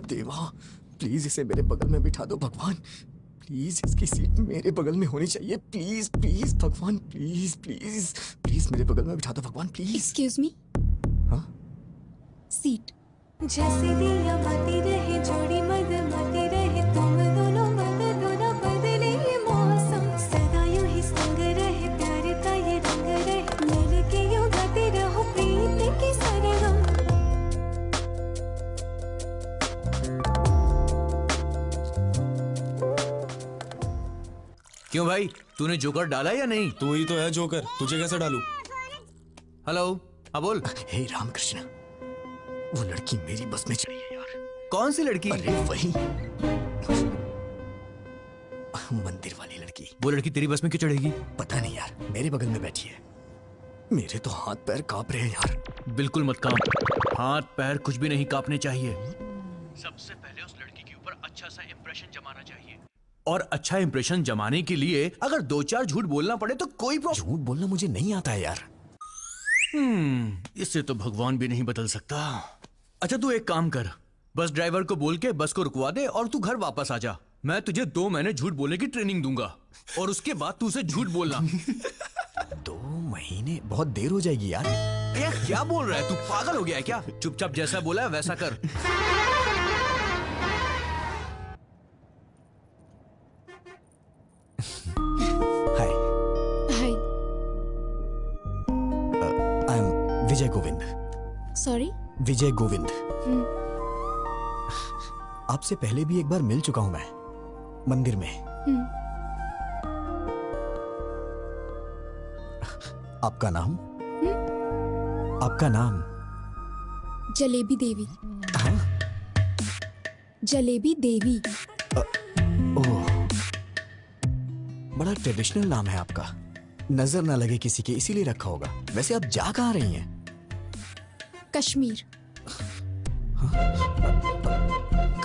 देवा, प्लीज इसे मेरे बगल में बिठा दो भगवान। प्लीज इसकी सीट मेरे बगल में होनी चाहिए। प्लीज प्लीज भगवान, प्लीज प्लीज प्लीज मेरे बगल में बिठा दो भगवान, प्लीज। Excuse me. हाँ, सीट। जैसे दिया मती रहे जोड़ी मती रहे, तुम दोनों बदलो ना बदले ये मौसम, सदा यूं ही संग रहे, प्यार का ये रंग रहे, मिल के यूं गाते रहो प्रीत की सरगम। क्यों भाई, तूने जोकर डाला या नहीं? तू ही तो है जोकर, तुझे कैसे डालूं? हेलो, हाँ बोल। हे रामकृष्ण, वो लड़की मेरी बस में चढ़ी है यार। कौन सी लड़की? अरे वही मंदिर वाली लड़की। वो लड़की तेरी बस में क्यों चढ़ेगी? पता नहीं यार, मेरे बगल में बैठी है। मेरे तो हाथ पैर कांप रहे हैं यार। बिल्कुल मत कांप, हाथ पैर कुछ भी नहीं कांपने चाहिए। सबसे पहले उस लड़की के ऊपर अच्छा सा इंप्रेशन जमाना चाहिए, और अच्छा इंप्रेशन जमाने के लिए अगर 2-4 झूठ बोलना पड़े तो कोई प्रॉब्लम। झूठ बोलना मुझे नहीं आता है यार। इससे तो भगवान भी नहीं बदल सकता। अच्छा तू एक काम कर, बस ड्राइवर को बोल के बस को रुकवा दे और तू घर वापस आ जा। मैं तुझे 2 महीने झूठ बोलने की ट्रेनिंग दूंगा और उसके बाद तू उसे झूठ बोलना। 2 महीने बहुत देर हो जाएगी यार। यार क्या बोल रहा है तू, पागल हो गया है क्या? चुपचाप जैसा बोला है वैसा कर। Hi, hi. I am Vijay Govind. Sorry? Vijay Govind. आपसे पहले भी एक बार मिल चुका हूं मैं, मंदिर में। आपका नाम? आपका नाम? जलेबी देवी। हाँ? जलेबी देवी। ओह, बड़ा ट्रेडिशनल नाम है आपका। नजर ना लगे किसी के इसीलिए रखा होगा। वैसे आप जा कहाँ रही हैं? कश्मीर।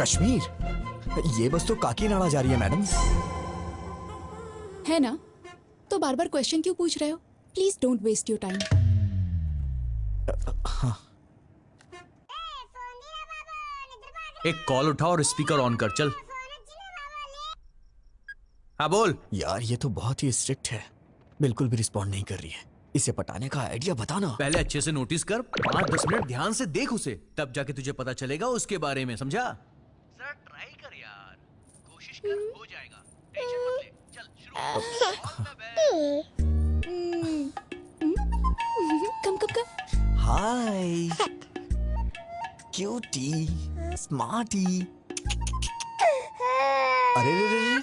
कश्मीर? ये बस तो काकीनाडा जा रही है मैडम। है ना? तो बार बार क्वेश्चन क्यों पूछ रहे हो? Please don't waste your time. हाँ। एक कॉल उठा और स्पीकर ऑन कर, चल। हाँ बोल। यार ये तो बहुत ही स्ट्रिक्ट है, बिल्कुल भी रिस्पॉन्ड नहीं कर रही है। इसे पटाने का आइडिया बताना। पहले अच्छे से नोटिस कर, 5-10 मिनट ध्यान से देख उसे, तब जाके तुझे पता चलेगा उसके बारे में, समझा? सर ट्राई कर यार, कोशिश कर, हो जाएगा, टेंशन मत ले। चल कम कम कम। हाय क्यूटी, स्मार्टी। अरे रे रे रे।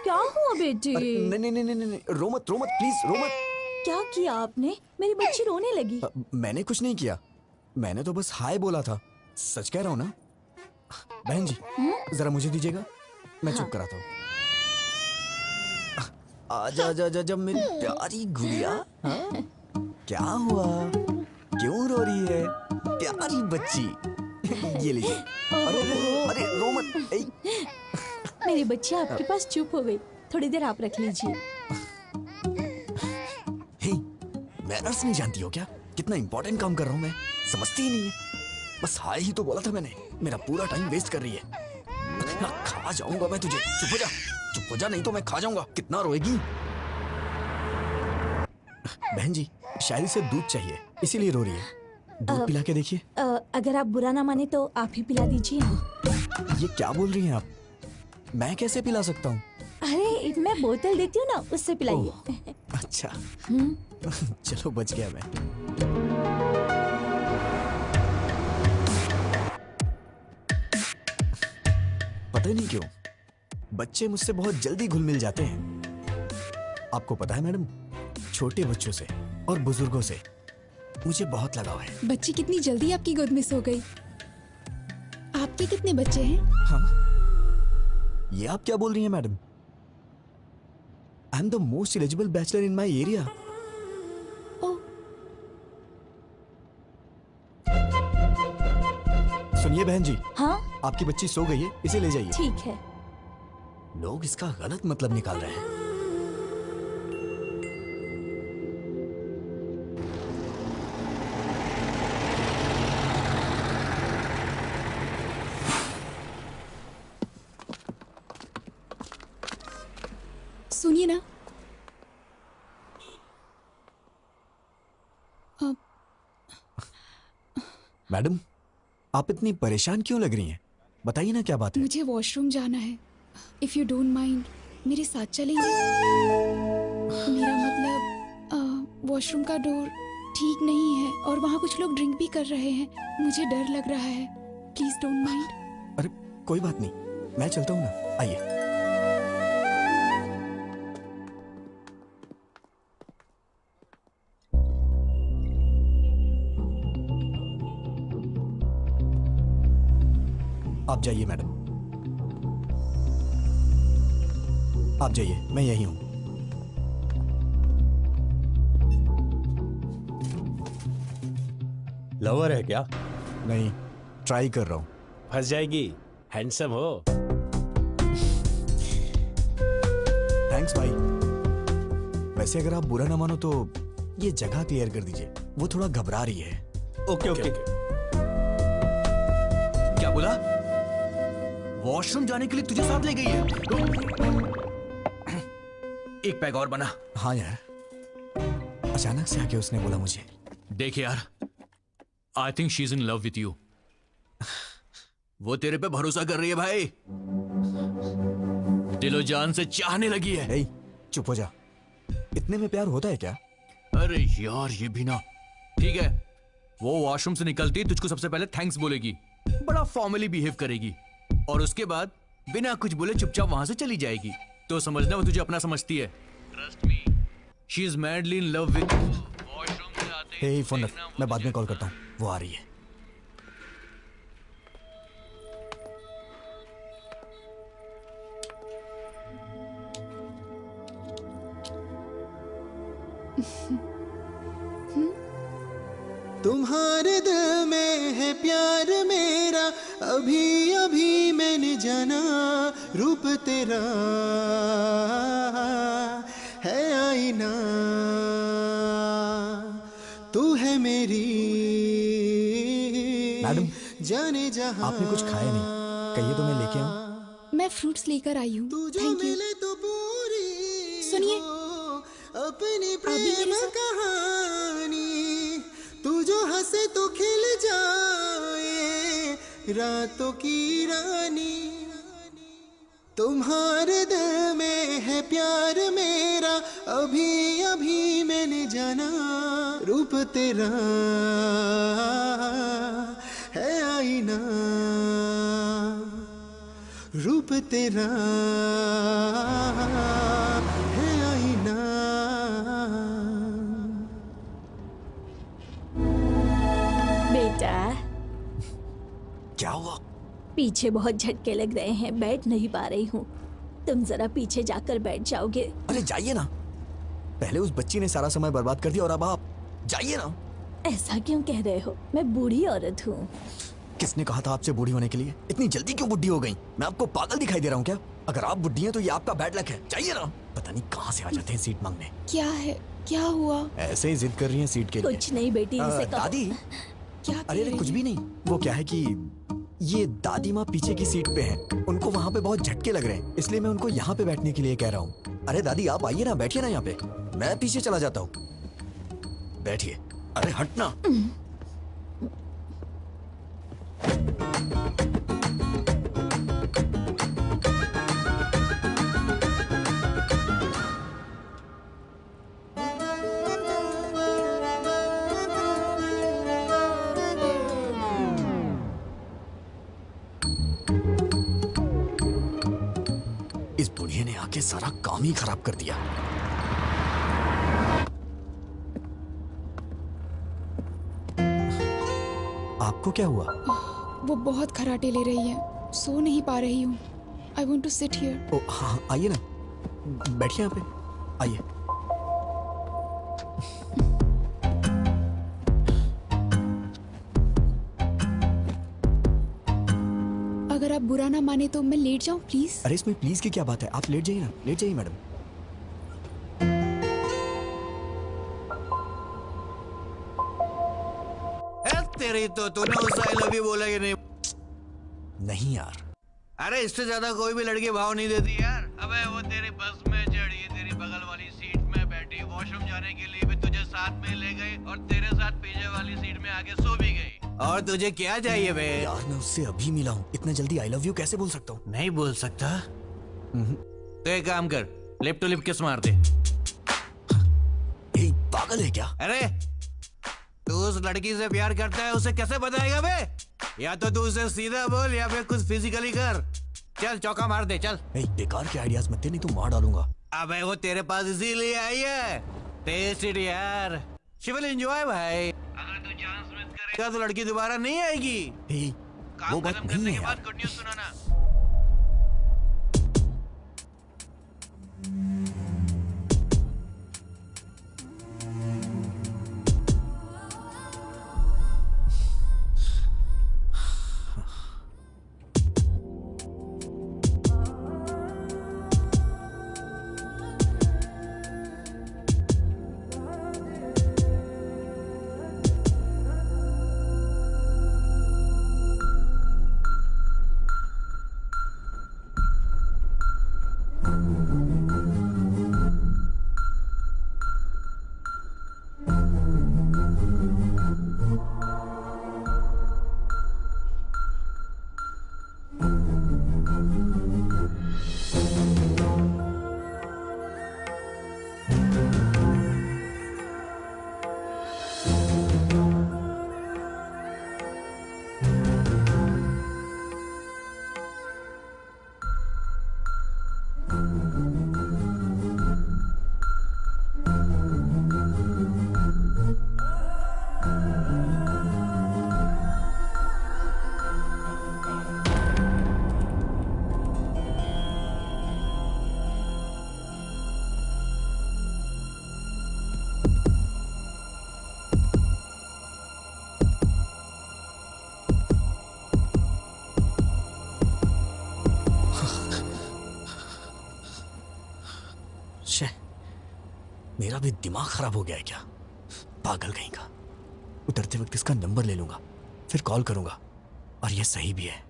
क्या हुआ बेटी? नहीं नहीं नहीं नहीं, रो मत प्लीज, रो मत। क्या किया आपने? मेरी बच्ची रोने लगी। मैंने कुछ नहीं किया, मैंने तो बस हाय बोला था। सच कह रहा हूँ ना। बहन जी जरा मुझे दीजिएगा, मैं चुप कराता हूँ। आजा आजा आजा आजा मेरी प्यारी गुड़िया। हाँ? क्या हुआ, क्यों रो रही है प्यारी बच्ची? ये लीजिए। अरे अरे रो मत। मेरी बच्ची आपके पास चुप हो गई, थोड़ी देर आप रख लीजिए। मैनर्स नहीं जानती हो क्या? कितना इंपॉर्टेंट काम कर रहा हूँ मैं, समझती ही नहीं है। बस हाय ही तो बोला था मैंने, मेरा पूरा टाइम वेस्ट कर रही है। ना खा जाऊंगा मैं तुझे। चुप हो जा नहीं तो मैं खा जाऊंगा। कितना रोएगी? बहन जी शायद इसे दूध चाहिए इसीलिए रो रही है। दूध पिला के देखिए। अगर आप बुरा ना माने तो आप ही पिला दीजिए। ये क्या बोल रही हैं आप? मैं कैसे पिला सकता हूँ? अरे मैं बोतल देती हूँ ना, उससे पिलाइए। अच्छा चलो बच गया मैं। पता नहीं क्यों बच्चे मुझसे बहुत जल्दी घुल मिल जाते हैं। आपको पता है मैडम, छोटे बच्चों से और बुजुर्गों से मुझे बहुत लगाव है। बच्ची कितनी जल्दी आपकी गोद में सो गई। आपके कितने बच्चे हैं? हाँ, ये आप क्या बोल रही हैं madam? I am the most eligible bachelor in my area. सुनिए बहन जी। हाँ? आपकी बच्ची सो गई है, इसे ले जाइए। ठीक है। लोग इसका गलत मतलब निकाल रहे हैं। मैडम, आप इतनी परेशान क्यों लग रही हैं? बताइए ना क्या बात है। मुझे वॉशरूम जाना है। इफ यू डोंट माइंड, मेरे साथ चलेंगे? मेरा मतलब वॉशरूम का डोर ठीक नहीं है और वहाँ कुछ लोग ड्रिंक भी कर रहे हैं। मुझे डर लग रहा है। Please don't mind. अरे कोई बात नहीं, मैं चलता हूँ ना, आइए। आप जाइए मैडम, आप जाइए, मैं यही हूं। लवर है क्या? नहीं, ट्राई कर रहा हूं। फंस जाएगी। हैंडसम हो। थैंक्स भाई। वैसे अगर आप बुरा ना मानो तो ये जगह क्लियर कर दीजिए, वो थोड़ा घबरा रही है। Okay okay. क्या बोला? वॉशरूम जाने के लिए तुझे साथ ले गई है? एक पैग और बना। हाँ यार, अचानक से आके उसने बोला मुझे। देख यार, I think she is in love with you. वो तेरे पे भरोसा कर रही है भाई, दिलो जान से चाहने लगी है। ए, चुप हो जा। इतने में प्यार होता है क्या? अरे यार ये भी ना। ठीक है, वो वॉशरूम से निकलती तुझको सबसे पहले थैंक्स बोलेगी, बड़ा फॉर्मली बिहेव करेगी और उसके बाद बिना कुछ बोले चुपचाप वहां से चली जाएगी। तो समझना वो तुझे अपना समझती है। Trust me, she is madly in love with you. Washroom से आते हे ही फोन रख, देखना वो मैं बाद में तुझे- कॉल करता हूँ, वो आ रही है। तुम्हारे दिल में है प्यार मेरा, अभी अभी मैंने जाना। रूप तेरा है आईना, तू है मेरी मैडम, जाने जहां। आपने कुछ खाया नहीं, कहिए तो मैं लेके आऊं। मैं फ्रूट्स लेकर आई हूँ। तू जो थैंक यू। मिले तो पूरी सुनिए। हो अपनी भी मेरे प्रेम साथ? कहानी। तू जो हंसे तो खिल जाए रातों की रानी। तुम्हारे दिल में है प्यार मेरा, अभी अभी मैंने जाना। रूप तेरा है आईना, रूप तेरा है आईना। बेटा, क्या हुआ? पीछे बहुत झटके लग रहे हैं, बैठ नहीं पा रही हूँ। तुम जरा पीछे जाकर बैठ जाओगे? अरे जाइए ना, पहले उस बच्ची ने सारा समय बर्बाद कर दिया और अब आप जाइए ना। ऐसा क्यों कह रहे हो? मैं बूढ़ी औरत हूँ। किसने कहा था आपसे बूढ़ी होने के लिए? इतनी जल्दी क्यों बुढ़ी हो गई? मैं आपको पागल दिखाई दे रहा हूँ क्या? अगर आप बुढ़ी हैं तो ये आपका बैड लक है। जाइए ना। पता नहीं कहाँ से आ जाते हैं सीट मांगने। क्या है? क्या हुआ? ऐसे ही जिद कर रही हैं सीट के लिए। कुछ नहीं बेटी, इसे कहो। दादी, क्या अरे अरे कुछ भी नहीं। वो क्या है कि ये दादी माँ पीछे की सीट पे हैं, उनको वहाँ पे बहुत झटके लग रहे हैं, इसलिए मैं उनको यहाँ पे बैठने के लिए कह रहा हूँ। अरे दादी आप आइए ना, बैठिए ना यहाँ पे, मैं पीछे चला जाता हूँ। बैठिए। अरे हटना। इस बुढ़िया ने आके सारा काम ही खराब कर दिया। आपको क्या हुआ? वो बहुत खराटे ले रही है, सो नहीं पा रही हूँ। I want to sit here. ओ हाँ, आइए ना, बैठिए यहाँ पे, आइए। अगर आप बुरा ना माने तो मैं लेट जाऊँ प्लीज? अरे इसमें प्लीज की क्या बात है, आप लेट जाइए ना, लेट जाइए मैडम। तेरी तो तूने उस आई लव यू बोला कि नहीं? नहीं यार। अरे इससे ज्यादा कोई भी लड़की भाव नहीं देती यार। अबे वो तेरी बस में चढ़ी, तेरी बगल वाली सीट में बैठी, वॉशरूम जाने के लिए भी तुझे साथ में ले गई और तेरे साथ पीछे वाली सीट में आके सो भी गई। और तुझे क्या चाहिए बे? यार मैं उससे अभी मिला हूँ, इतना जल्दी आई लव यू कैसे बोल सकता हूँ? नहीं बोल सकता? तो एक काम कर, लिप टू लिप किस मार दे। पागल है क्या? अरे तू उस लड़की से प्यार करता है, उसे कैसे बताएगा बे? या तो तू उसे सीधा बोल या फिर कुछ फिजिकली कर। चल चौका मार दे, चल। बेकार के आइडियाज मत दे, नहीं तो मार डालूंगा। अबे वो तेरे पास इसीलिए आई है। टेस्ट इट यार, शी विल एंजॉय भाई। अगर तू चांस मिस करेगा तो लड़की दोबारा नहीं आएगी। वो बात नहीं है यार। गुड न्यूज़ सुनाना। मेरा भी दिमाग खराब हो गया है क्या? पागल कहीं का। उतरते वक्त इसका नंबर ले लूंगा, फिर कॉल करूंगा। और ये सही भी है।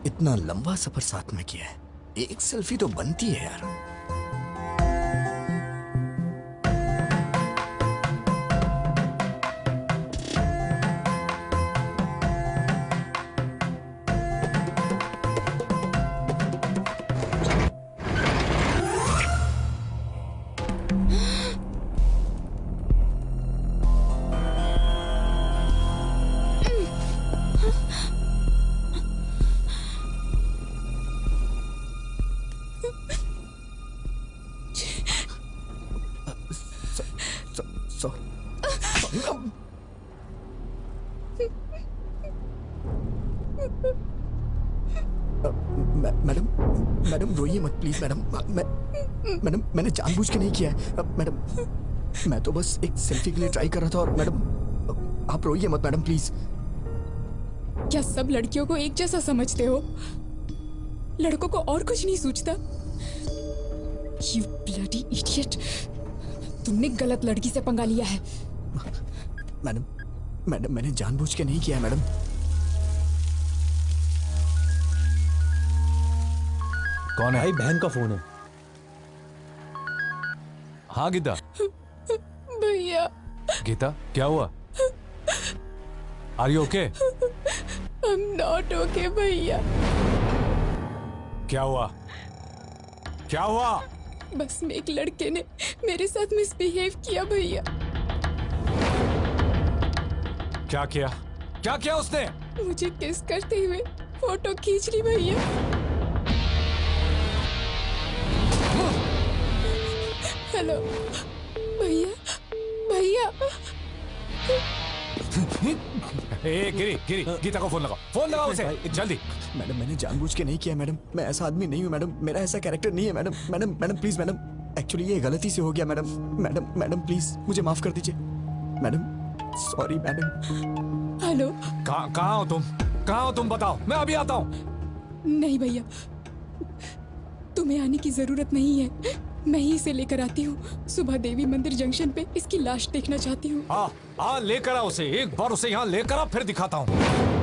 इतना लंबा सफर साथ में किया है, एक सेल्फी तो बनती है यार। मैडम मैडम रोइए मत प्लीज मैडम। मैडम मैंने जानबूझ के नहीं किया है मैडम। मैं तो बस एक सेल्फी के लिए ट्राई कर रहा था। और मैडम आप रोइए मत मैडम प्लीज। क्या सब लड़कियों को एक जैसा समझते हो? लड़कों को और कुछ नहीं सूझता? You bloody idiot! तुमने गलत लड़की से पंगा लिया है। मैडम मैंने जानबूझ के नहीं किया है मैडम। कौन है? भाई बहन का फोन है। हाँ गीता। भैया। गीता क्या हुआ? Are you okay? I'm not okay भैया। क्या हुआ? क्या हुआ? बस में एक लड़के ने मेरे साथ मिसबिहेव किया भैया। क्या किया? क्या किया उसने? मुझे किस करते हुए फोटो खींच ली भैया। हेलो भैया। भैया गिरी गीता को फोन लगाओ उसे जल्दी। मैडम मैंने जानबूझ के नहीं किया मैडम। मैं ऐसा आदमी नहीं हूँ मैडम। मेरा ऐसा कैरेक्टर नहीं है madam. Madam please madam, actually ये गलती से हो गया मैडम। मैडम प्लीज मुझे माफ कर दीजिए मैडम। Sorry madam. हेलो कहाँ हो तुम बताओ, मैं अभी आता हूँ। नहीं भैया, तुम्हें आने की जरूरत नहीं है। मैं ही इसे लेकर आती हूँ। सुबह देवी मंदिर जंक्शन पे इसकी लाश देखना चाहती हूँ। हाँ लेकर आओ उसे, एक बार उसे यहाँ लेकर आ, फिर दिखाता हूँ।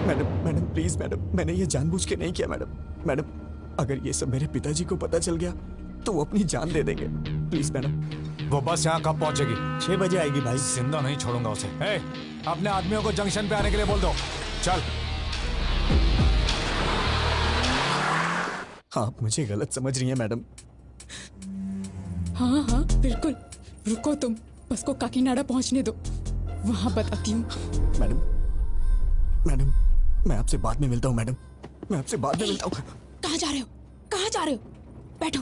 मैडम मैडम प्लीज मैडम, मैंने ये जानबूझ के नहीं किया मैडम। मैडम अगर ये सब मेरे पिताजी को पता चल गया तो वो अपनी जान दे देंगे। Please madam. वो बस यहाँ कब पहुंचेगी? 6 बजे आएगी भाई। जिंदा नहीं छोड़ूंगा उसे। ए, अपने आदमियों को जंक्शन पे आने के लिए बोल दो। चल। आप मुझे गलत समझ रही हैं मैडम। हाँ हाँ बिल्कुल, रुको तुम, बस को काकीनाडा पहुंचने दो, वहां बताती हूँ। मैडम मैडम मैं आपसे बाद में मिलता हूँ मैडम, मैं आपसे बाद में मिलता हूँ। कहाँ जा रहे हो, कहाँ जा रहे हो? बैठो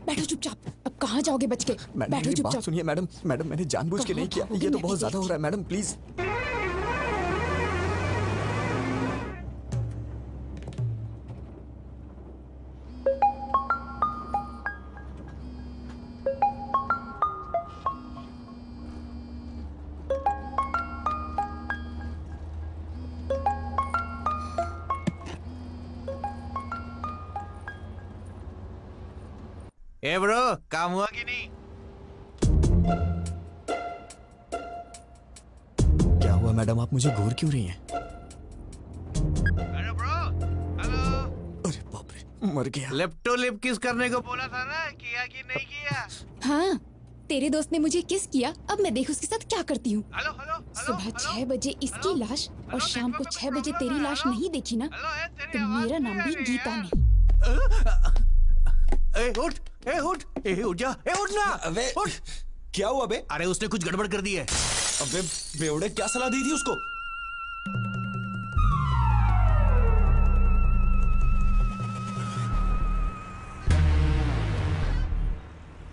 बैठो चुपचाप। अब कहाँ जाओगे बच के? मैडम बैठो मेरी बात चुपचाप। सुनिए मैडम। मैडम मैंने जानबूझ के नहीं किया, कहाँ ये तो भागोगे? बहुत ज्यादा हो रहा है मैडम प्लीज। ए ब्रो, काम हुआ कि नहीं? क्या हुआ मैडम, आप मुझे घूर क्यों रही हैं? अरे ब्रो, हेलो। अरे बाप रे, मर गया। लिप टू लिप किस करने को बोला था ना, किया कि नहीं किया? हाँ, तेरे दोस्त ने मुझे किस किया, अब मैं देख उसके साथ क्या करती हूँ। Hello hello. सुबह 6 बजे इसकी लाश और शाम को 6 बजे तेरी लाश नहीं देखी ना, तो मेरा नाम भी गीता नहीं। ए उठ, ए उठ, ए उठ जा, ए उठ ना। अबे उठ। क्या हुआ बे? अरे उसने कुछ गड़बड़ कर दी है। अबे बेवड़े, क्या सलाह दी थी उसको?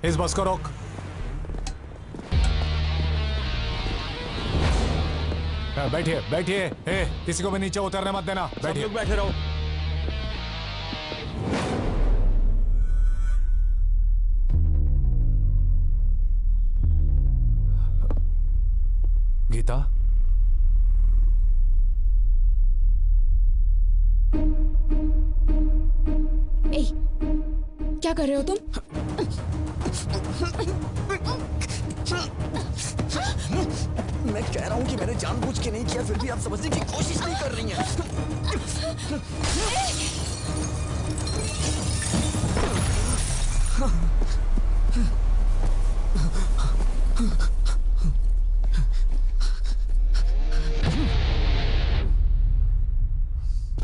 इस बस को रोक। बैठिए बैठिए। ए, किसी को भी नीचे उतरने मत देना। बैठिए। लोग बैठे रहो। गीता, ए, क्या कर रहे हो तुम? मैं कह रहा हूँ कि मैंने जानबूझ के नहीं किया, फिर भी आप समझने की कोशिश नहीं कर रही हैं।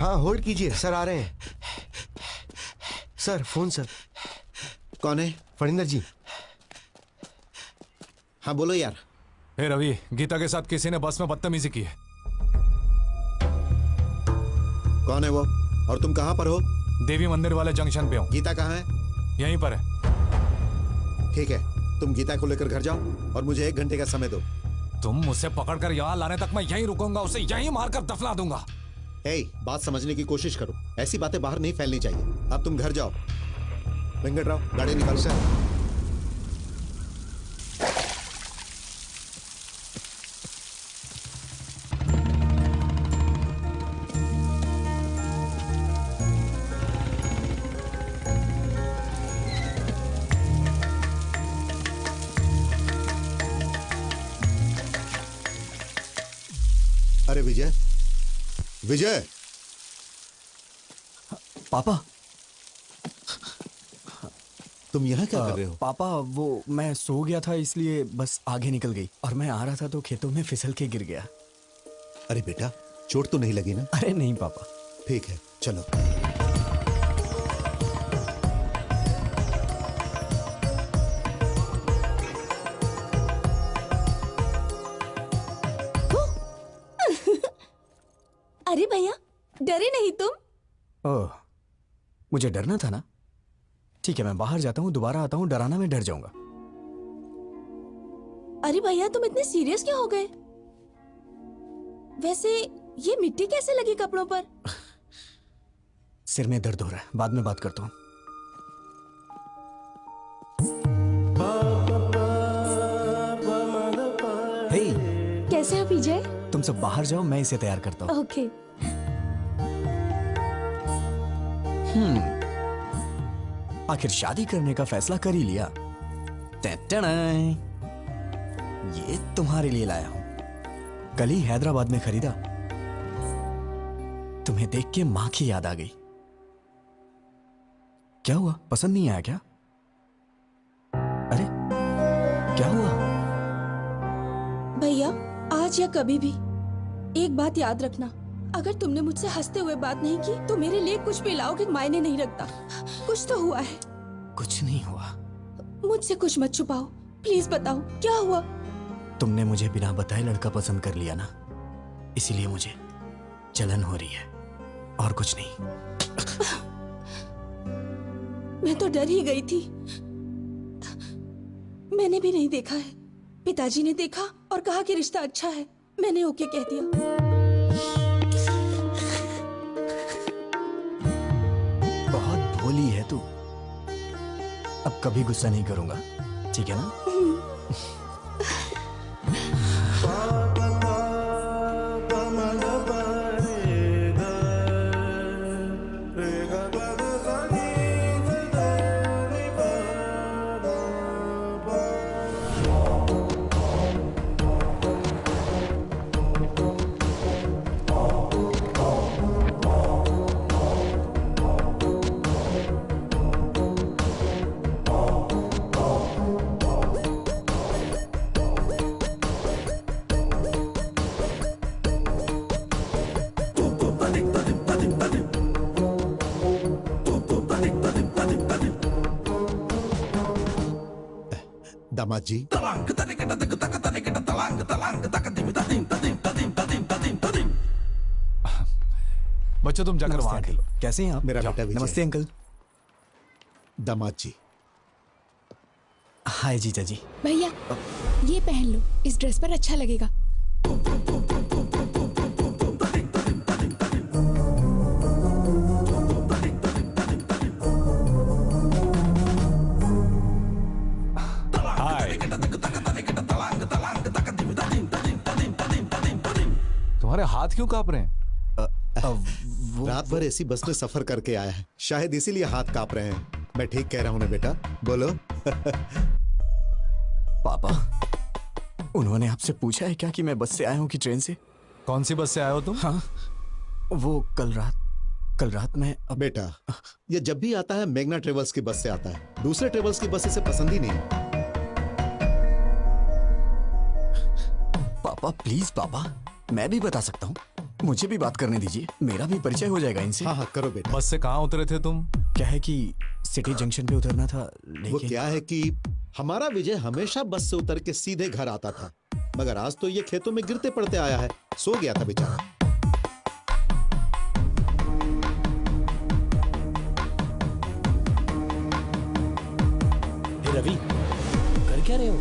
हाँ होल्ड कीजिए, सर आ रहे हैं। Sir phone sir. कौन है? फणिंदर जी। हाँ बोलो यार। ए रवि, गीता के साथ किसी ने बस में बदतमीजी की है। कौन है वो और तुम कहाँ पर हो? देवी मंदिर वाले जंक्शन पे हूँ। गीता कहाँ है? यहीं पर है। ठीक है, तुम गीता को लेकर घर जाओ और मुझे 1 घंटे का समय दो। तुम मुझसे पकड़कर यहाँ लाने तक मैं यहीं रुकूंगा, उसे यहीं मारकर दफना दूंगा। ए, बात समझने की कोशिश करो, ऐसी बातें बाहर नहीं फैलनी चाहिए। अब तुम घर जाओ। वेंकटराव, गाड़ी निकाल। सर अरे विजय, विजय। पापा, तुम यहाँ क्या कर रहे हो? पापा वो मैं सो गया था इसलिए बस आगे निकल गई, और मैं आ रहा था तो खेतों में फिसल के गिर गया। अरे बेटा, चोट तो नहीं लगी ना? अरे नहीं पापा। ठीक है, चलो। अरे भैया, डरे नहीं तुम? ओह, मुझे डरना था ना। ठीक है, मैं बाहर जाता हूँ, दोबारा आता हूँ, डराना मैं डर जाऊंगा। अरे भैया, तुम इतने सीरियस क्यों हो गए? वैसे ये मिट्टी कैसे लगी कपड़ों पर? सिर में दर्द हो रहा है, बाद में बात करता हूँ। हे, कैसे हो विजय? तुम सब बाहर जाओ, मैं इसे तैयार करता हूँ। ओके। आखिर शादी करने का फैसला कर ही लिया। टैटनाय, ये तुम्हारे लिए लाया हूं, कल ही हैदराबाद में खरीदा। तुम्हें देख के माँ की याद आ गई। क्या हुआ, पसंद नहीं आया क्या? अरे क्या हुआ? भैया, आज या कभी भी एक बात याद रखना, अगर तुमने मुझसे हंसते हुए बात नहीं की तो मेरे लिए कुछ भी लाओगे मायने नहीं रखता। कुछ तो हुआ है। कुछ नहीं हुआ। मुझसे कुछ मत छुपाओ, प्लीज बताओ क्या हुआ। तुमने मुझे बिना बताए लड़का पसंद कर लिया ना, इसीलिए मुझे जलन हो रही है, और कुछ नहीं। मैं तो डर ही गई थी। मैंने भी नहीं देखा है, पिताजी ने देखा और कहा कि रिश्ता अच्छा है, मैंने ओके कह दिया। बहुत भोली है तू। अब कभी गुस्सा नहीं करूंगा, ठीक है ना? दामाद जी, बच्चों तुम जाकर वहां खेलो। कैसे हैं आप? मेरा बेटा विजय। नमस्ते अंकल। दामाद जी। हाय जीजा जी। भैया ये पहन लो, इस ड्रेस पर अच्छा लगेगा। तुम्हारे हाथ क्यों कांप रहे हैं? रात भर ऐसी बस में सफर करके आया है, शायद इसीलिए हाथ कांप रहे हैं। मैं ठीक कह रहा हूं ना बेटा? बोलो। पापा, उन्होंने आपसे पूछा है क्या कि मैं बस से आया हूँ कि ट्रेन से? कौन सी बस से आए हो तुम? हाँ, वो कल रात में। बेटा, ये जब भी आता है मेघना ट्रेवल्स की बस से आता है, दूसरे ट्रेवल्स की बस इसे पसंद ही नहीं। पापा प्लीज पापा, मैं भी बता सकता हूँ, मुझे भी बात करने दीजिए, मेरा भी परिचय हो जाएगा इनसे। हाँ करो बेटा। बस से कहाँ उतरे थे तुम? क्या है कि सिटी जंक्शन पे उतरना था, लेकिन वो क्या है कि हमारा विजय हमेशा बस से उतर के सीधे घर आता था, मगर आज तो ये खेतों में गिरते पड़ते आया है, सो गया था बेचारा। हे रवि, कर क्या रहे हो?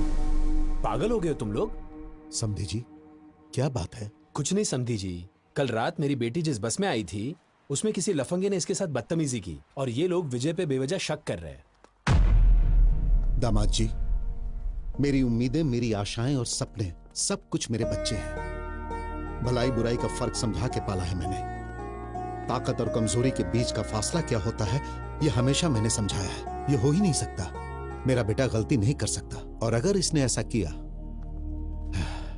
पागल हो गए हो तुम लोग? समधी जी, क्या बात है? कुछ नहीं समधी जी, कल रात मेरी बेटी जिस बस में आई थी उसमें किसी लफंगे ने इसके साथ बदतमीजी की और ये लोग विजय पे बेवजह शक कर रहे हैं। दामाद जी, मेरी उम्मीदें, मेरी आशाएं और सपने सब कुछ मेरे बच्चे हैं। भलाई बुराई का फर्क समझा के पाला है मैंने। ताकत और कमजोरी के बीच का फासला क्या होता है ये हमेशा मैंने समझाया है। ये हो ही नहीं सकता, मेरा बेटा गलती नहीं कर सकता, और अगर इसने ऐसा किया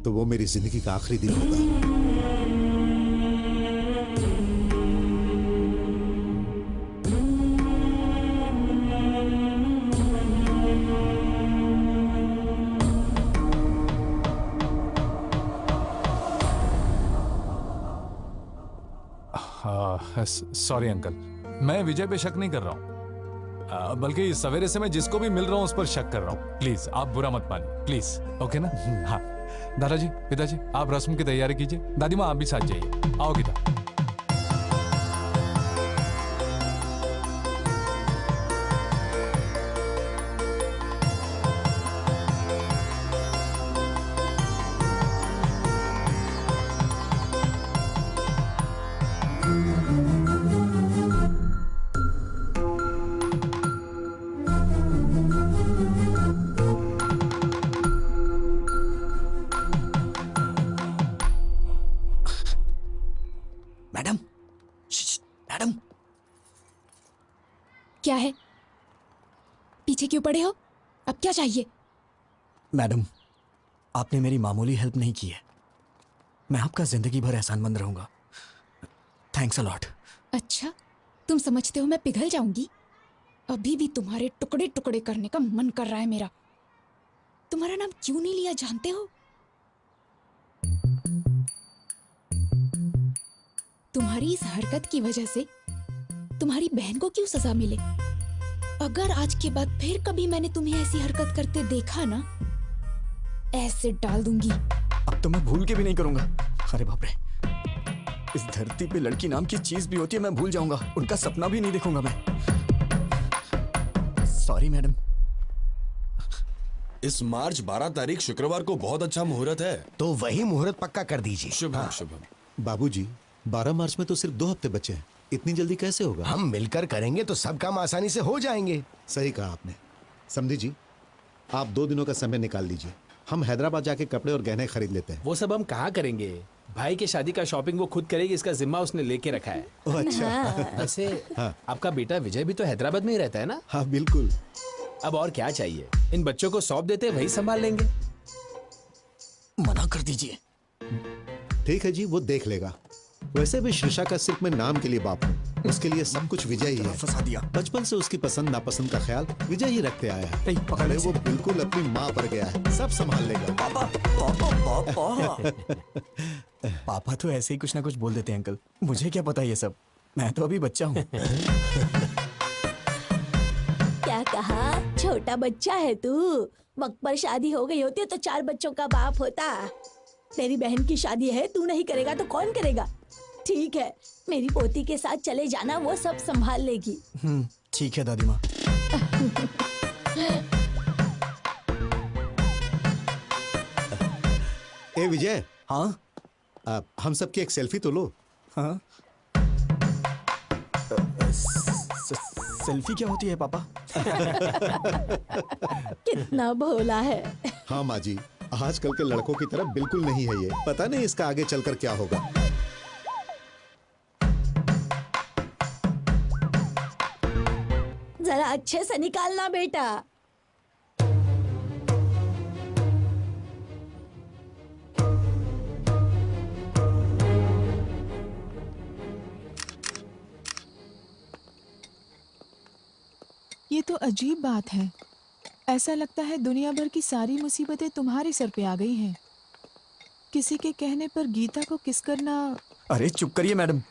तो वो मेरी जिंदगी का आखिरी दिन होगा। सॉरी अंकल, मैं विजय पे शक नहीं कर रहा हूँ, बल्कि सवेरे से मैं जिसको भी मिल रहा हूँ उस पर शक कर रहा हूँ। प्लीज आप बुरा मत मानिए, प्लीज। ओके ना? हाँ दादाजी, पिताजी, आप रस्म की तैयारी कीजिए। दादी माँ आप भी साथ जाइए। आओ गीता। मैडम। क्या है, पीछे क्यों पड़े हो? अब क्या चाहिए? मैडम, आपने मेरी मामूली हेल्प नहीं की है, मैं आपका जिंदगी भर एहसानमंद रहूंगा। Thanks a lot. अच्छा, तुम समझते हो मैं पिघल जाऊंगी? अभी भी तुम्हारे टुकड़े टुकड़े करने का मन कर रहा है मेरा। तुम्हारा नाम क्यों नहीं लिया जानते हो? तुम्हारी इस हरकत की वजह से तुम्हारी बहन को क्यों सजा मिले? अगर आज के बाद फिर कभी मैंने तुम्हें ऐसी हरकत करते देखा ना, ऐसे डाल दूंगी। अब तो मैं भूल के भी नहीं करूंगा। अरे बाप रे, इस धरती पे लड़की नाम की चीज भी होती है, मैं भूल जाऊंगा। उनका सपना भी नहीं देखूंगा मैं। Sorry madam. इस मार्च 12 तारीख शुक्रवार को बहुत अच्छा मुहूर्त है, तो वही मुहूर्त पक्का कर दीजिए। शुभम शुभम। बाबूजी, 12 मार्च में तो सिर्फ 2 हफ्ते बचे हैं, इतनी जल्दी कैसे होगा? हम मिलकर करेंगे तो सब काम आसानी से हो जाएंगे। सही कहा आपने। समझी जी, आप 2 दिनों का समय निकाल लीजिए, हम हैदराबाद जाके कपड़े और गहने खरीद लेते हैं। वो सब हम कहाँ करेंगे? भाई के शादी का शॉपिंग वो खुद करेगी, इसका जिम्मा उसने लेके रखा है। ओह अच्छा। वैसे आपका बेटा विजय भी तो हैदराबाद में ही रहता है ना? हाँ बिल्कुल। अब और क्या चाहिए? इन बच्चों को सौंप देते, वही संभाल लेंगे। मना कर दीजिए। ठीक है जी, वो देख लेगा। वैसे भी श्रिशा का सिर्फ मैं नाम के लिए बाप हूँ, उसके लिए सब कुछ विजय ही है। फंसा दिया। बचपन से उसकी पसंद नापसंद का ख्याल विजय ही रखते आया है। पकड़ अरे वो बिल्कुल अपनी माँ पर गया है, सब संभाल लेगा। पापा पापा पापा। पापा तो ऐसे ही कुछ ना कुछ बोल देते हैं अंकल, मुझे क्या पता ये सब, मैं तो अभी बच्चा हूँ। क्या कहा? छोटा बच्चा है तू? वक्त पर शादी हो गई होती तो 4 बच्चों का बाप होता। तेरी बहन की शादी है, तू नहीं करेगा तो कौन करेगा? ठीक है, मेरी पोती के साथ चले जाना, वो सब संभाल लेगी। ठीक है दादी माँ। ए विजय। हाँ? हम सबकी एक सेल्फी तो लो। हाँ? सेल्फी क्या होती है पापा? कितना भोला है। हाँ माँ जी, आजकल के लड़कों की तरह बिल्कुल नहीं है ये। पता नहीं इसका आगे चलकर क्या होगा। जरा अच्छे से निकालना बेटा। ये तो अजीब बात है। ऐसा लगता है दुनिया भर की सारी मुसीबतें तुम्हारे सर पे आ गई हैं। किसी के कहने पर गीता को किस करना। अरे चुप करिए मैडम,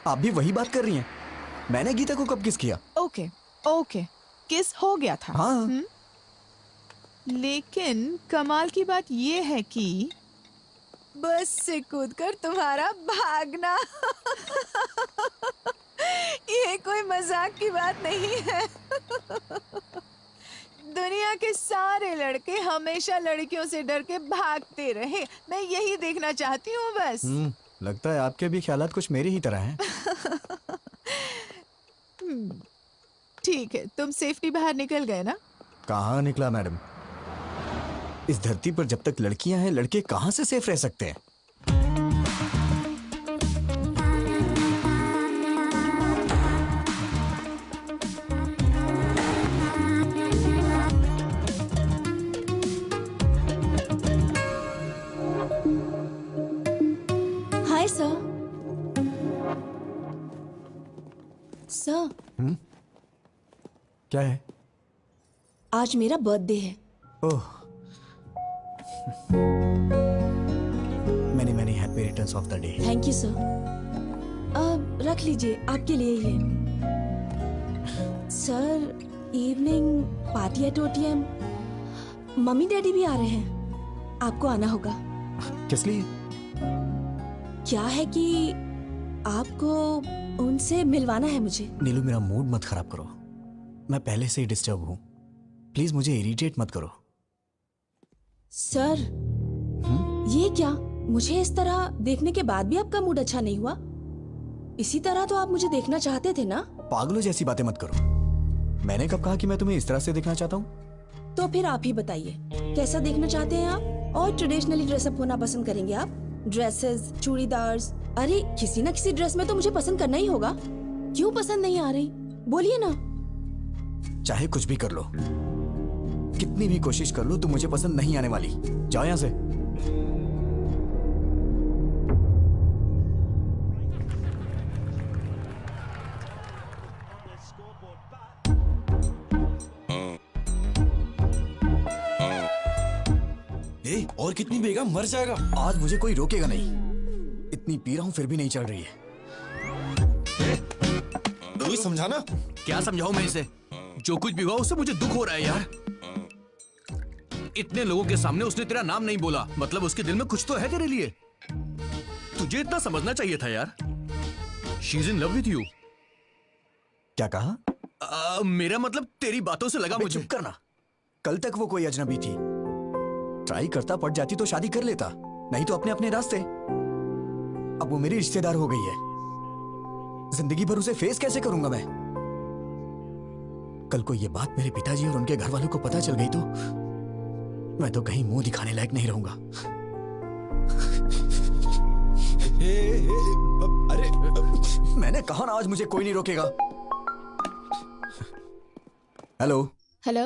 आप भी वही बात कर रही हैं। मैंने गीता को कब किस किया? ओके ओके, किस हो गया था। हाँ। लेकिन कमाल की बात ये है कि बस से कूदकर तुम्हारा भागना। ये कोई मजाक की बात नहीं है। दुनिया के सारे लड़के हमेशा लड़कियों से डर के भागते रहे, मैं यही देखना चाहती हूँ बस। लगता है आपके भी ख्यालात कुछ मेरी ही तरह हैं। ठीक है, तुम सेफ्टी बाहर निकल गए ना? कहाँ निकला मैडम? इस धरती पर जब तक लड़कियां हैं, लड़के कहाँ से सेफ रह सकते हैं? Hi sir. सर, क्या है? आज मेरा बर्थडे है। Oh, many many happy returns of the day. Thank you sir. अब रख लीजिए, आपके लिए ये। Sir, evening party at OTM। Mummy daddy भी आ रहे हैं, आपको आना होगा। किस लिए? क्या है कि आपको उनसे मिलवाना है मुझे। नीलू, मेरा मूड मत खराब करो, मैं पहले से ही डिस्टर्ब हूँ। प्लीज मुझे इरिटेट मत करो। सर, ये क्या? मुझे इस तरह देखने के बाद भी आपका मूड अच्छा नहीं हुआ? इसी तरह तो आप मुझे देखना चाहते थे ना? पागलों जैसी बातें मत करो। मैंने कब कहा कि मैं तुम्हें इस तरह से देखना चाहता हूँ? तो फिर आप ही बताइए, कैसा देखना चाहते हैं आप? और ट्रेडिशनली ड्रेसअप होना पसंद करेंगे आप? ड्रेसेस, चूड़ीदार्स, अरे किसी ना किसी ड्रेस में तो मुझे पसंद करना ही होगा। क्यों पसंद नहीं आ रही? बोलिए ना। चाहे कुछ भी कर लो, कितनी भी कोशिश कर लो, तुम मुझे पसंद नहीं आने वाली। जाओ यहाँ से। और कितनी पिएगा, मर जाएगा। आज मुझे कोई रोकेगा नहीं। इतनी पी रहा हूँ फिर भी नहीं चढ़ रही है। तू समझाना। क्या समझाऊं मैं इसे? जो कुछ भी हुआ उससे मुझे दुख हो रहा है यार। इतने लोगों के सामने उसने तेरा नाम नहीं बोला, मतलब उसके दिल में कुछ तो है तेरे लिए। तुझे इतना समझना चाहिए था यार। She is in love with you. क्या कहा? मेरा मतलब तेरी बातों से लगा मुझे। चुप करना। कल तक वो कोई अजनबी थी। ट्राई करता, पड़ जाती तो शादी कर लेता, नहीं तो अपने अपने रास्ते। अब वो मेरी रिश्तेदार हो गई है। जिंदगी भर उसे फेस कैसे करूंगा मैं? कल को ये बात मेरे पिताजी और उनके घर वालों को पता चल गई तो मैं तो कहीं मुंह दिखाने लायक नहीं रहूंगा। अरे मैंने कहा ना आज मुझे कोई नहीं रोकेगा। हेलो। हेलो।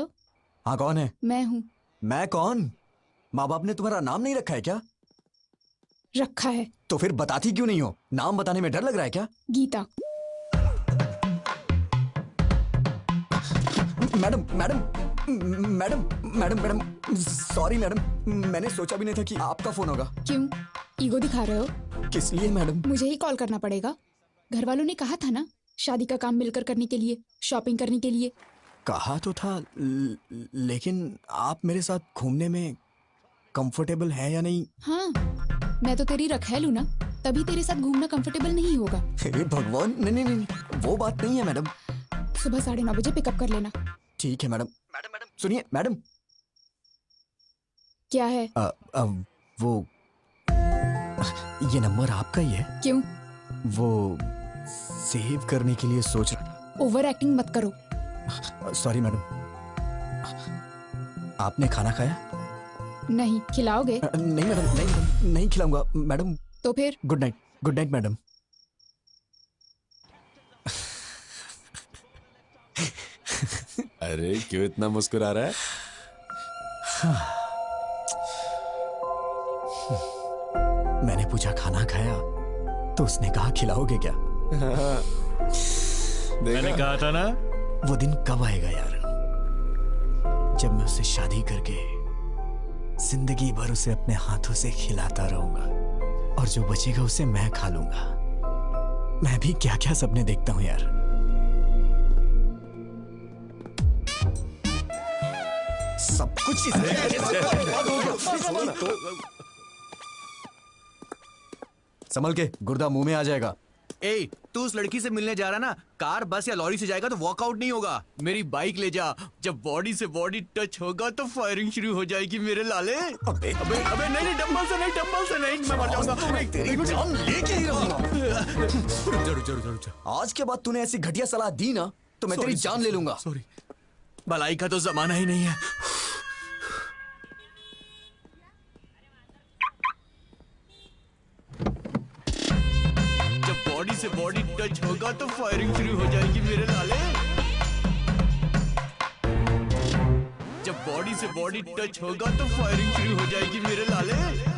हाँ, कौन है? मैं हूँ। मैं कौन? माँ बाप ने तुम्हारा नाम नहीं रखा है क्या? रखा है। तो फिर बताती क्यों नहीं हो? नाम बताने में डर लग रहा है क्या? Geeta. Madam madam madam madam madam sorry madam, मैंने सोचा भी नहीं था कि आपका फोन होगा। क्यों ईगो दिखा रहे हो? किस लिए मैडम? मुझे ही कॉल करना पड़ेगा। घर वालों ने कहा था ना शादी का काम मिलकर करने के लिए, शॉपिंग करने के लिए। कहा तो था, लेकिन आप मेरे साथ घूमने में कंफर्टेबल है या नहीं? हाँ, मैं तो तेरी रखैल हूँ ना, तभी तेरे साथ घूमना कंफर्टेबल नहीं होगा। हे भगवान, नहीं नहीं नहीं, वो बात नहीं है मैडम। सुबह 9:30 बजे पिकअप कर लेना। ठीक है मैडम। मैडम सुनिए मैडम। क्या है? वो ये नंबर आपका ही है? क्यों? वो सेव करने के लिए सोच। ओवर एक्टिंग मत करो। Sorry madam. आपने खाना खाया? नहीं। खिलाओगे? नहीं मैडम, नहीं मैडम, नहीं खिलाऊंगा मैडम। तो फिर? Good night. Good night madam. अरे क्यों इतना मुस्कुरा रहा है? मैंने पूछा खाना खाया तो उसने कहा खिलाओगे क्या? मैंने कहा था ना। वो दिन कब आएगा यार, जब मैं उससे शादी करके जिंदगी भर उसे अपने हाथों से खिलाता रहूंगा और जो बचेगा उसे मैं खा लूंगा। मैं भी क्या क्या सपने देखता हूं यार। सब कुछ संभल के, गुर्दा मुंह में आ जाएगा। ए, तू उस लड़की से मिलने जा रहा ना, कार बस या लॉरी से जाएगा तो वॉकआउट नहीं होगा। मेरी बाइक ले जा, जब बॉडी से बॉडी टच होगा तो फायरिंग शुरू हो जाएगी मेरे लाले। अबे अबे अबे नहीं, डंबल से नहीं, डंबल से नहीं, मैं मर जाऊंगा। तेरी जान लेके ही रहूंगा। रुक जा। आज के बाद तूने ऐसी घटिया सलाह दी ना तो मैं तेरी जान ले लूंगा। सॉरी, भलाई का तो जमाना ही नहीं है। जब बॉडी से बॉडी टच होगा तो फायरिंग शुरू हो जाएगी मेरे लाले। जब बॉडी से बॉडी टच होगा तो फायरिंग शुरू हो जाएगी मेरे लाले।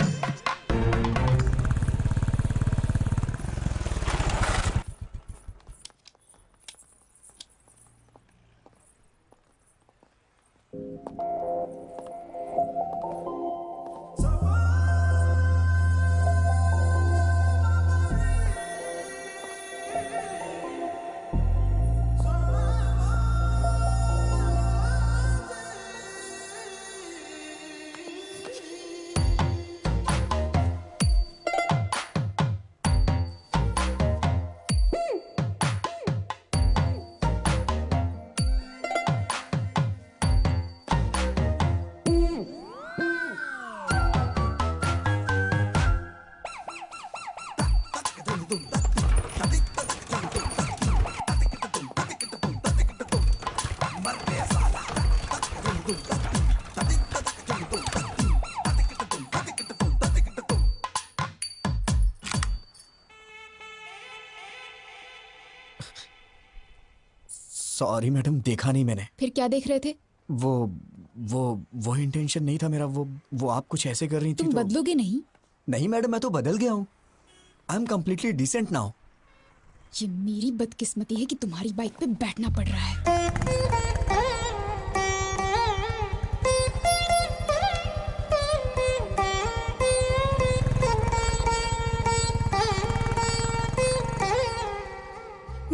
सॉरी मैडम, देखा नहीं मैंने। फिर क्या देख रहे थे? वो इंटेंशन नहीं था मेरा। वो आप कुछ ऐसे कर रही थी। तुम बदलोगे नहीं? नहीं मैडम, मैं तो बदल गया हूँ। I am completely decent now. ये मेरी बदकिस्मती है कि तुम्हारी बाइक पे बैठना पड़ रहा है।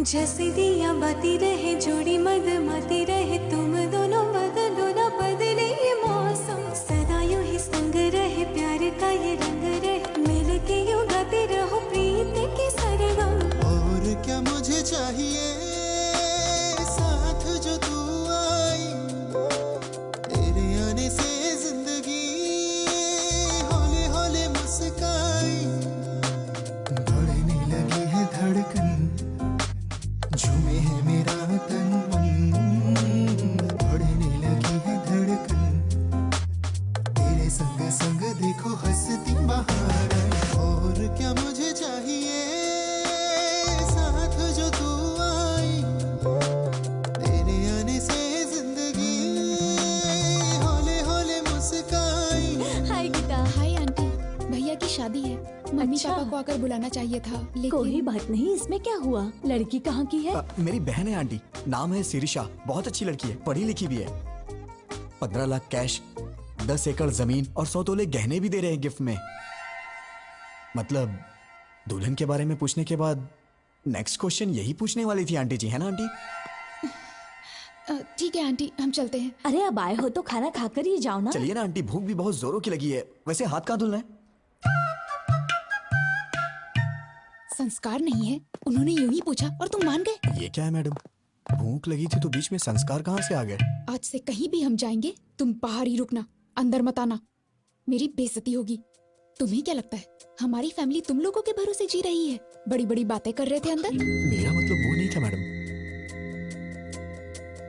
जैसे दिया बाती रहे जोड़ी मदमाती रहे तुम दोनों बदलो ना बदले ये मौसम सदा यूं ही संग रहे प्यार का ये रंग रहे मिल के यूं गाते रहो प्रीत की सरगम। और क्या मुझे चाहिए साथ जो तू आई तेरे आने से जिंदगी हौले हौले मुस्काई बढ़ने लगी है धड़कन झूमे है मेरा तन मन बढ़ने लगी है धड़कन तेरे संग संग देखो हंसती बहार। और क्या मुझे चाहिए साथ जो तू आई तेरे आने से जिंदगी हौले हौले मुस्काई। हाय गीता। हाय आंटी, भैया की शादी है, मम्मी अच्छा। पापा को आकर बुलाना चाहिए था लेकिन कोई बात नहीं, इसमें क्या हुआ? लड़की कहाँ की है? मेरी बहन है आंटी, नाम है सिरिशा, बहुत अच्छी लड़की है, पढ़ी लिखी भी है। 15 लाख कैश, 10 एकड़ जमीन और 100 तोले गहने भी दे रहे हैं गिफ्ट में। मतलब दुल्हन के बारे में पूछने के बाद नेक्स्ट क्वेश्चन यही पूछने वाली थी आंटी जी, है ना आंटी? ठीक है आंटी, हम चलते हैं। अरे अब आए हो तो खाना खाकर ही जाओ ना। चलिए ना आंटी, भूख भी बहुत जोरों की लगी है। वैसे हाथ कहाँ धुलना है? संस्कार नहीं है, उन्होंने यूं ही पूछा और तुम मान गए। ये क्या है मैडम, भूख लगी थी तो बीच में संस्कार कहाँ से आ गए? आज से कहीं भी हम जाएंगे तुम बाहर ही रुकना, अंदर मत आना, मेरी बेइज्जती होगी। तुम्हें क्या लगता है हमारी फैमिली तुम लोगों के भरोसे जी रही है? बड़ी बड़ी बातें कर रहे थे अंदर। मेरा मतलब वो नहीं था मैडम।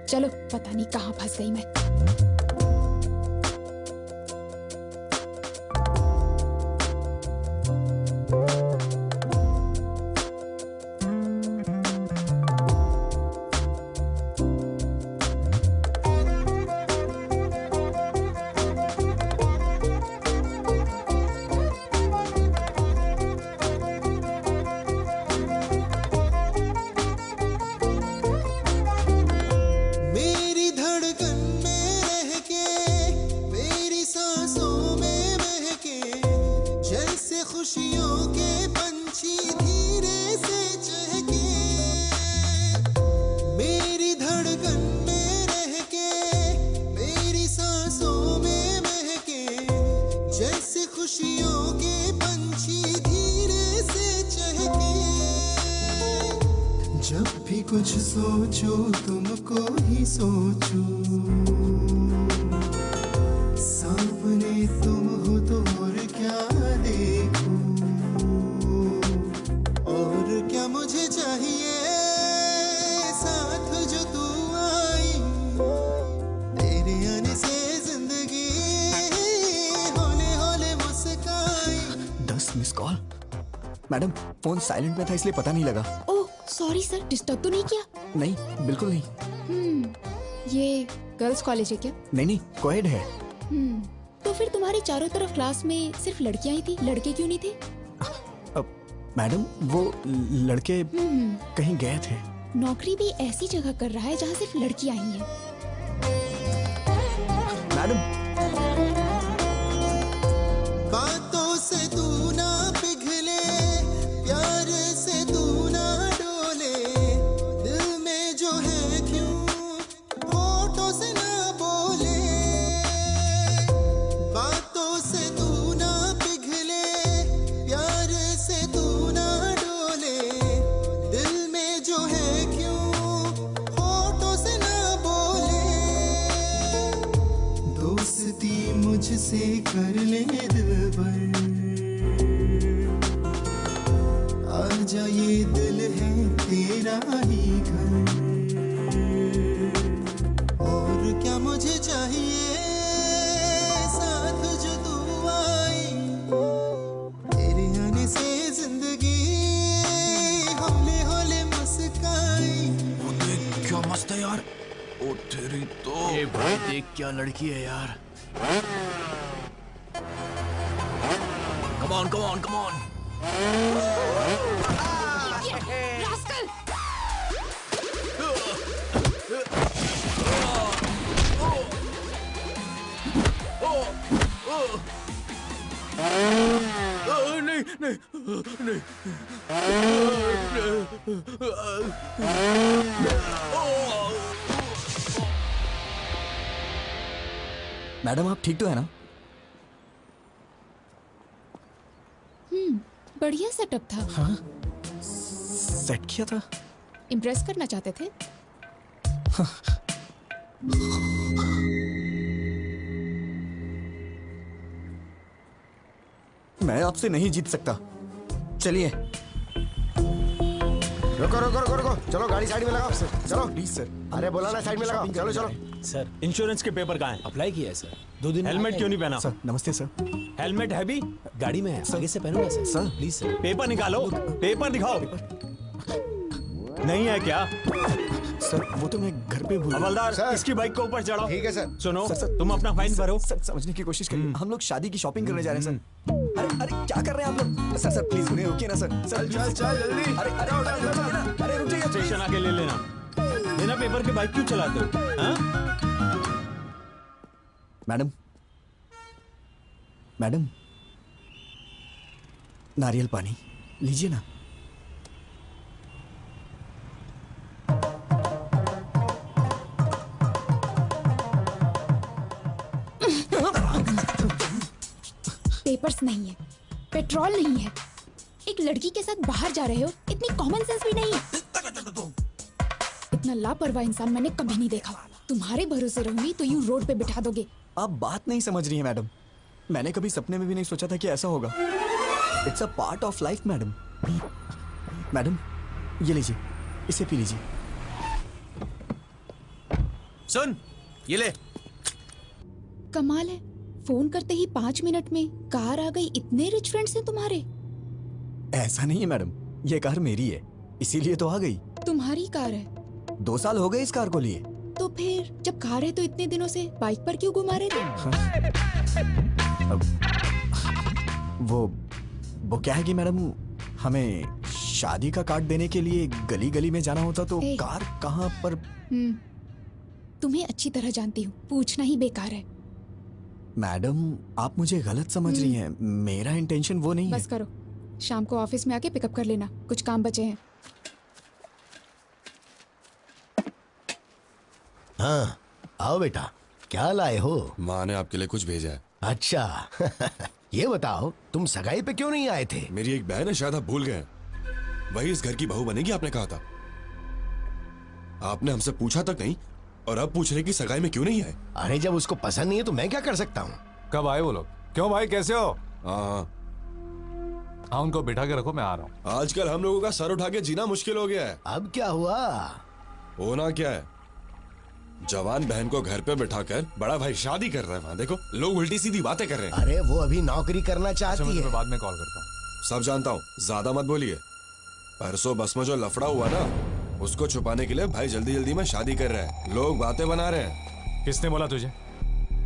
चलो, पता नहीं कहाँ फंस गई मैं। मेरी धड़कन में रह के मेरी सांसों में महके जैसे खुशियों के पंछी धीरे से चहके। मेरी धड़कन में रह के मेरी सांसों में महके जैसे खुशियों के पंछी धीरे से चहके। जब भी कुछ सोचो तुमको ही सोचो, सामने तुम हो तो और क्या देखो। और क्या मुझे चाहिए साथ जो तू आई तेरे आने से जिंदगी हौले हौले मुस्काई। 10 miss call. Madam phone silent में था इसलिए पता नहीं लगा। ओह सॉरी सर, डिस्टर्ब तो नहीं किया? नहीं, बिल्कुल नहीं। ये गर्ल्स कॉलेज है क्या? नहीं, कोएड है। तो फिर तुम्हारे चारों तरफ क्लास में सिर्फ लड़कियां ही थी, लड़के क्यों नहीं थे? मैडम वो लड़के कहीं गए थे। नौकरी भी ऐसी जगह कर रहा है जहाँ सिर्फ लड़कियां ही हैं। मैडम बातों से तू ना पिघले, प्यार से तू ना डोले, दिल में जो है क्यों होठों से ना बोले। बातों से तू ना पिघले, प्यार से तू ना डोले, दिल में जो है क्यों होठों से ना बोले। दोस्ती मुझसे कर ले दिलबर, आजा ये दिल है तेरा ही घर। और क्या मुझे चाहिए साथ जो तू आई तेरे आने से जिंदगी हौले हौले मुस्काई। वो देख क्या मस्त है यार। ओ तेरी तो। ए भाई देख क्या लड़की है यार। Come on come on come on. Rascal, madam आप ठीक तो है ना? बढ़िया सेटअप था। हाँ सेट किया था। इम्प्रेस करना चाहते थे। मैं आपसे नहीं जीत सकता। चलिए। रुको रुको रुको रुको, चलो गाड़ी साइड में लगाओ। चलो प्लीज सर। अरे बोला ना साइड में लगाओ। चलो चलो। सर इंश्योरेंस के पेपर कहाँ हैं? अप्लाई किया है सर। 2 दिन में हेलमेट आ क्यों नहीं जाएगा। पहना? सर नमस्ते सर। हेलमेट है भी? गाड़ी में है, आगे से पहनूंगा sir. Sir. Please sir. Paper निकालो, पेपर दिखाओ। नहीं है क्या? सर वो तो मैं घर पे भूल। हवलदार सर। इसकी बाइक को ऊपर चढ़ाओ। ठीक है सर। सुनो सर, तुम अपना फाइन भरो। सर समझने की कोशिश करिए। हम लोग शादी की शॉपिंग करने जा रहे हैं सर। अरे अरे क्या कर रहे हैं आप लोग? सर सर प्लीज उन्हें रोकिए ना सर। सर चल चल जल्दी। अरे अरे अरे रुकिए ना। अरे रुक जाइए प्लीज। स्टेशन आके ले लेना। बिना पेपर के बाइक क्यों चलाते हो? हाँ? मैडम मैडम नारियल पानी लीजिए ना। पेपर्स नहीं है, पेट्रोल नहीं है, एक लड़की के साथ बाहर जा रहे हो, इतनी कॉमन सेंस भी नहीं है। इतना लापरवाह इंसान मैंने कभी नहीं देखा। तुम्हारे भरोसे रहूंगी तो यूं रोड पे बिठा दोगे। आप बात नहीं समझ रही हैं मैडम। मैंने कभी सपने में भी नहीं सोचा था कि ऐसा होगा। It's a part of life madam. Madam ये लीजिए, इसे पी लीजिए। सुन ये ले। कमाल है, फोन करते ही 5 मिनट में कार आ गई। इतने रिच फ्रेंड्स हैं तुम्हारे। ऐसा नहीं है मैडम, ये कार मेरी है इसीलिए तो आ गई। तुम्हारी कार है 2 साल हो गए इस कार को लिए। तो फिर जब कार है तो इतने दिनों से बाइक पर क्यों घुमा रहे थे? वो क्या है कि मैडम हमें शादी का कार्ड देने के लिए गली गली में जाना होता तो कार कहाँ पर। तुम्हें अच्छी तरह जानती हूँ, पूछना ही बेकार है। मैडम आप मुझे गलत समझ रही हैं। मेरा इंटेंशन वो नहीं है। बस करो, शाम को ऑफिस में आके पिकअप कर लेना, कुछ काम बचे हैं। हाँ आओ बेटा, क्या लाए हो? माँ ने आपके लिए कुछ भेजा है। अच्छा ये बताओ तुम सगाई पे क्यों नहीं आए थे? मेरी एक बहन है, शायद आप भूल गए। वही इस घर की बहू बनेगी, आपने कहा था। आपने हमसे पूछा तक नहीं और अब पूछ रहे कि सगाई में क्यों नहीं आए। अरे जब उसको पसंद नहीं है तो मैं क्या कर सकता हूँ? कब आए वो लोग? क्यों भाई कैसे हो? हाँ उनको बिठा के रखो, मैं आ रहा हूँ। आजकल हम लोगों का सर उठा के जीना मुश्किल हो गया है। अब क्या हुआ? होना क्या है, जवान बहन को घर पे बिठाकर बड़ा भाई शादी कर रहा है। वहां देखो लोग उल्टी सीधी बातें कर रहे हैं। अरे वो अभी नौकरी करना चाहती है। मैं बाद में कॉल करता हूँ। सब जानता हूँ, ज्यादा मत बोलिए। परसों बस में जो लफड़ा हुआ ना, उसको छुपाने के लिए भाई जल्दी जल्दी में शादी कर रहे हैं। लोग बातें बना रहे हैं। किसने बोला तुझे?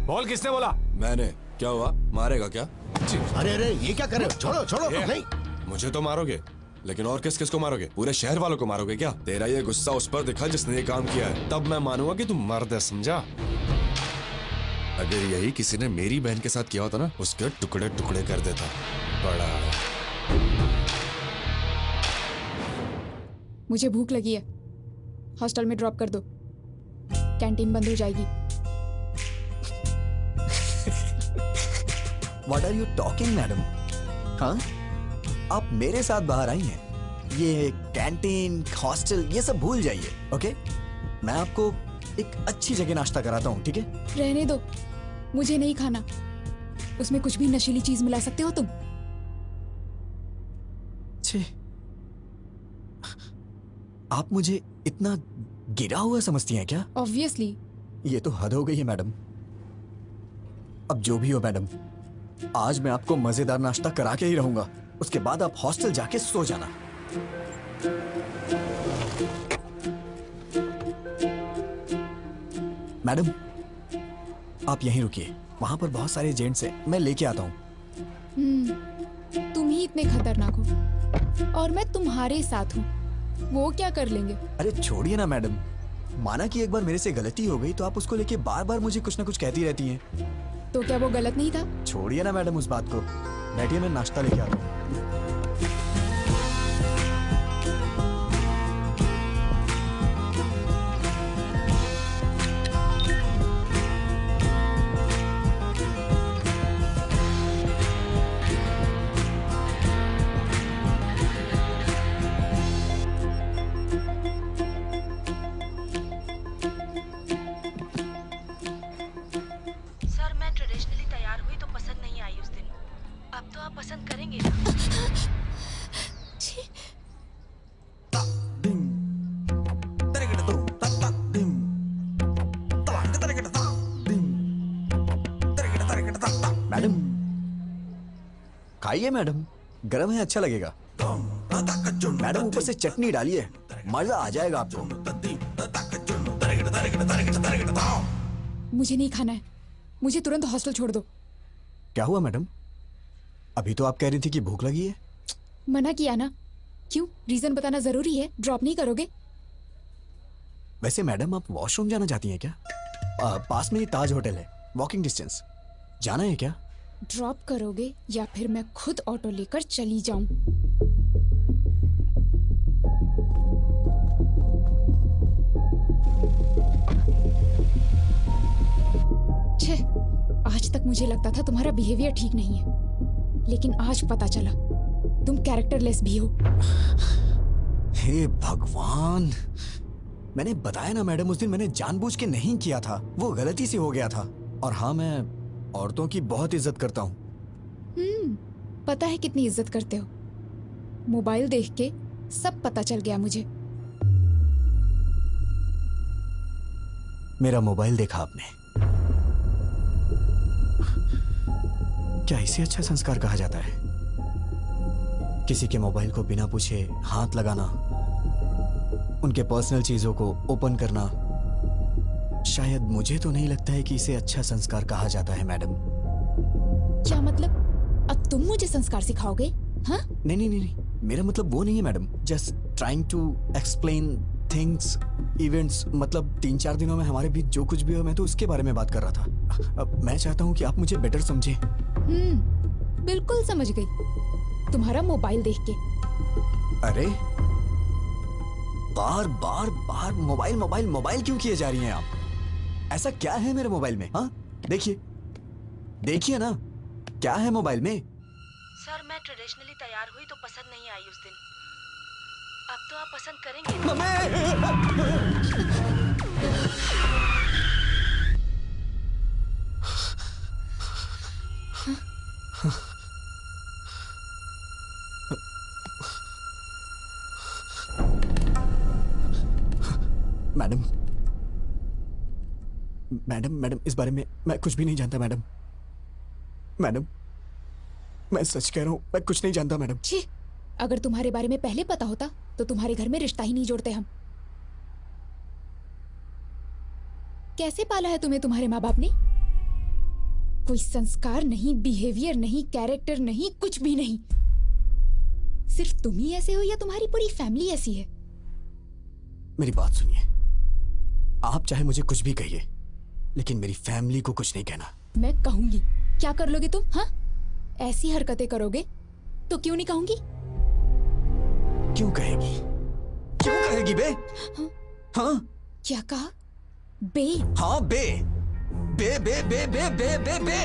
बोल किसने बोला? मैंने। क्या हुआ, मारेगा क्या? अरे अरे ये क्या कर रहे हो? छोड़ो छोड़ो। नहीं मुझे तो मारोगे, लेकिन और किस किस को मारोगे? पूरे शहर वालों को मारोगे क्या? तेरा ये गुस्सा उस पर दिखा जिसने ये काम किया है, तब मैं मानूंगा कि तुम मर्द है, समझा? अगर यही किसी ने मेरी बहन के साथ किया होता ना, उसके टुकड़े टुकड़े कर देता। बड़ा मुझे भूख लगी है, हॉस्टल में ड्रॉप कर दो, कैंटीन बंद हो जाएगी। What are you talking, madam? हाँ, आप मेरे साथ बाहर आई हैं। ये कैंटीन, हॉस्टल, ये सब भूल जाइए, ओके? मैं आपको एक अच्छी जगह नाश्ता कराता हूँ, ठीक है? रहने दो, मुझे नहीं खाना। उसमें कुछ भी नशीली चीज मिला सकते हो तुम। छे, आप मुझे इतना गिरा हुआ समझती हैं क्या? ऑब्वियसली। ये तो हद हो गई है मैडम। अब जो भी हो मैडम, आज मैं आपको मजेदार नाश्ता करा के ही रहूंगा। उसके बाद आप हॉस्टल जाके सो जाना। मैडम आप यहीं रुकिए, वहां पर बहुत सारे एजेंट्स हैं, मैं लेके आता हूँ। तुम ही इतने खतरनाक हो और मैं तुम्हारे साथ हूँ, वो क्या कर लेंगे? अरे छोड़िए ना मैडम, माना कि एक बार मेरे से गलती हो गई तो आप उसको लेके बार बार मुझे कुछ ना कुछ कहती रहती हैं। तो क्या वो गलत नहीं था? छोड़िए ना मैडम उस बात को, बैठिए मैं नाश्ता लेके आता हूँ। खाइए मैडम, गरम है, अच्छा लगेगा। मैडम ऊपर से चटनी डालिए, मजा आ जाएगा आपको। मुझे नहीं खाना है, मुझे तुरंत हॉस्टल छोड़ दो। क्या हुआ मैडम? अभी तो आप कह रही थी कि भूख लगी है। मना किया ना। क्यों, रीजन बताना जरूरी है? ड्रॉप नहीं करोगे? वैसे मैडम आप वॉशरूम जाना चाहती हैं क्या? पास में ही ताज होटल है, वॉकिंग डिस्टेंस। जाना है क्या? ड्रॉप करोगे या फिर मैं खुद ऑटो लेकर चली जाऊं? छे, आज तक मुझे लगता था तुम्हारा बिहेवियर ठीक नहीं है, लेकिन आज पता चला तुम कैरेक्टरलेस भी हो। हे भगवान, मैंने बताया ना मैडम, उस दिन मैंने जानबूझ के नहीं किया था, वो गलती से हो गया था। और हाँ, मैं औरतों की बहुत इज्जत करता हूँ। पता है कितनी इज्जत करते हो। मोबाइल देख के सब पता चल गया मुझे। मेरा मोबाइल देखा आपने? क्या इसे अच्छा संस्कार कहा जाता है? किसी के मोबाइल को बिना पूछे हाथ लगाना, उनके पर्सनल चीजों को ओपन करना, शायद मुझे तो नहीं लगता है कि इसे अच्छा संस्कार कहा जाता है मैडम। क्या मतलब? अब तुम मुझे संस्कार सिखाओगे? हाँ? नहीं नहीं नहीं, मेरा मतलब वो नहीं है madam. Just trying to explain things, events. मतलब 3-4 दिनों में हमारे बीच जो कुछ भी हो, मैं तो उसके बारे में बात कर रहा था। अब मैं चाहता हूँ कि आप मुझे बेटर समझे। बिल्कुल समझ गई, तुम्हारा मोबाइल देख के। अरे बार बार बार मोबाइल मोबाइल मोबाइल क्यों किए जा रही हैं आप? ऐसा क्या है मेरे मोबाइल में? हाँ देखिए, देखिए ना, क्या है मोबाइल में? सर, मैं ट्रेडिशनली तैयार हुई तो पसंद नहीं आई उस दिन। अब तो आप पसंद करेंगे। मैडम मैडम मैडम, इस बारे में मैं कुछ भी नहीं जानता मैडम। मैडम, मैं सच कह रहा हूँ, मैं कुछ नहीं जानता मैडम। छी, अगर तुम्हारे बारे में पहले पता होता तो तुम्हारे घर में रिश्ता ही नहीं जोड़ते हम। कैसे पाला है तुम्हें तुम्हारे माँ बाप ने? कोई संस्कार नहीं, बिहेवियर नहीं, कैरेक्टर नहीं, कुछ भी नहीं। सिर्फ तुम ही ऐसे हो या तुम्हारी पूरी फैमिली ऐसी है? मेरी बात सुनिए, आप चाहे मुझे कुछ भी कहिए, लेकिन मेरी फैमिली को कुछ नहीं कहना। मैं कहूंगी। क्या कर लोगे तुम? हाँ, ऐसी हरकतें करोगे तो क्यों नहीं कहूंगी? क्यों कहेगी? क्यों कहेगी बे? हाँ? क्या कहा? बे? हाँ बे बे बे बे बे बे बे बे।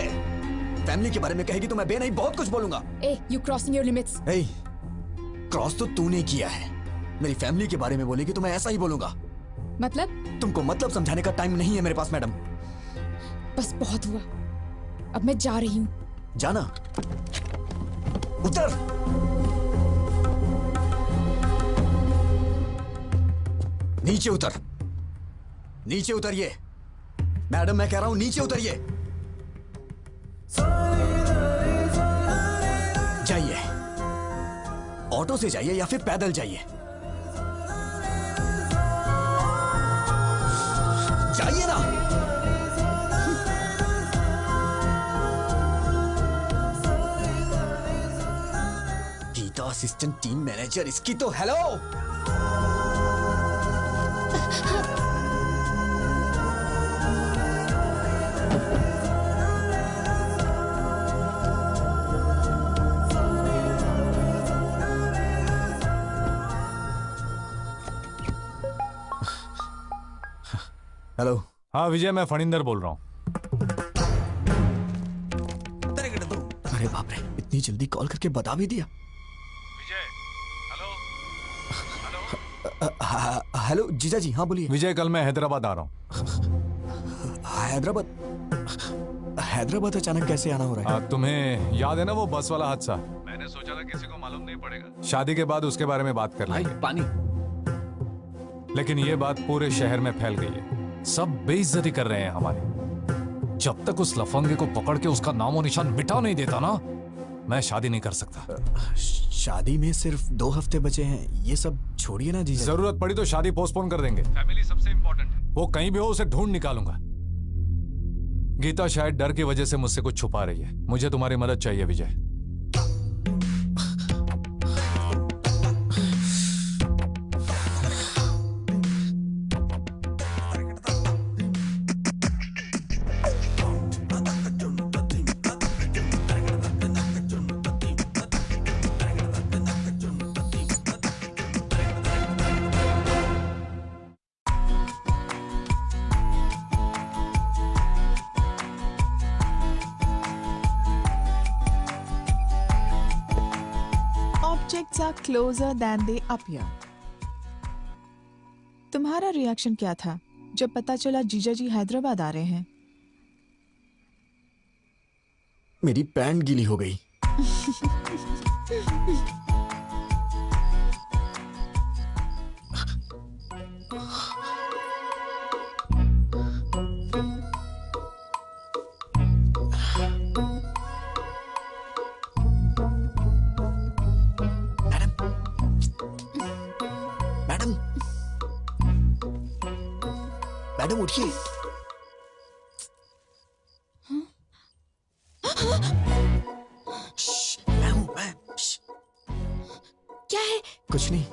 फैमिली के बारे में कहेगी तो मैं बे नहीं बहुत कुछ बोलूंगा। ए, यू क्रॉसिंग योर लिमिट्स। ए, क्रॉस तो तूने किया है। मेरी फैमिली के बारे में बोलेगी तो मैं ऐसा ही बोलूंगा। मतलब? तुमको मतलब समझाने का टाइम नहीं है मेरे पास मैडम। बस बहुत हुआ, अब मैं जा रही हूँ। जाना? उतर। नीचे उतर, नीचे उतरिए मैडम, मैं कह रहा हूं नीचे उतरिए। जाइए, ऑटो से जाइए या फिर पैदल जाइए। जाइए ना। गीता असिस्टेंट टीम मैनेजर, इसकी तो हेलो। हेलो। हाँ विजय, मैं फणिंदर बोल रहा हूँ। अरे बाप रे, इतनी जल्दी कॉल करके बता भी दिया। विजय, हेलो जीजा जी। हाँ बोलिए। विजय, कल मैं हैदराबाद आ रहा हूँ। हैदराबाद? हैदराबाद अचानक कैसे आना हो रहा है? तुम्हें याद है ना वो बस वाला हादसा? मैंने सोचा था किसी को मालूम नहीं पड़ेगा, शादी के बाद उसके बारे में बात कर लेंगे। पानी। लेकिन ये बात पूरे शहर में फैल गई है, सब बेइज्जती कर रहे हैं हमारी। जब तक उस लफंगे को पकड़ के उसका नामो निशान मिटा नहीं देता ना, मैं शादी नहीं कर सकता। शादी में सिर्फ 2 हफ्ते बचे हैं, ये सब छोड़िए ना जीजा। जरूरत पड़ी तो शादी पोस्टपोन कर देंगे। फैमिली सबसे इंपॉर्टेंट है। वो कहीं भी हो उसे ढूंढ निकालूंगा। गीता शायद डर की वजह से मुझसे कुछ छुपा रही है। मुझे तुम्हारी मदद चाहिए विजय। Objects are closer than they appear. तुम्हारा रिएक्शन क्या था जब पता चला जीजा जी हैदराबाद आ रहे हैं? मेरी पैंट गीली हो गई। मैडम उठिए। क्या है? कुछ नहीं।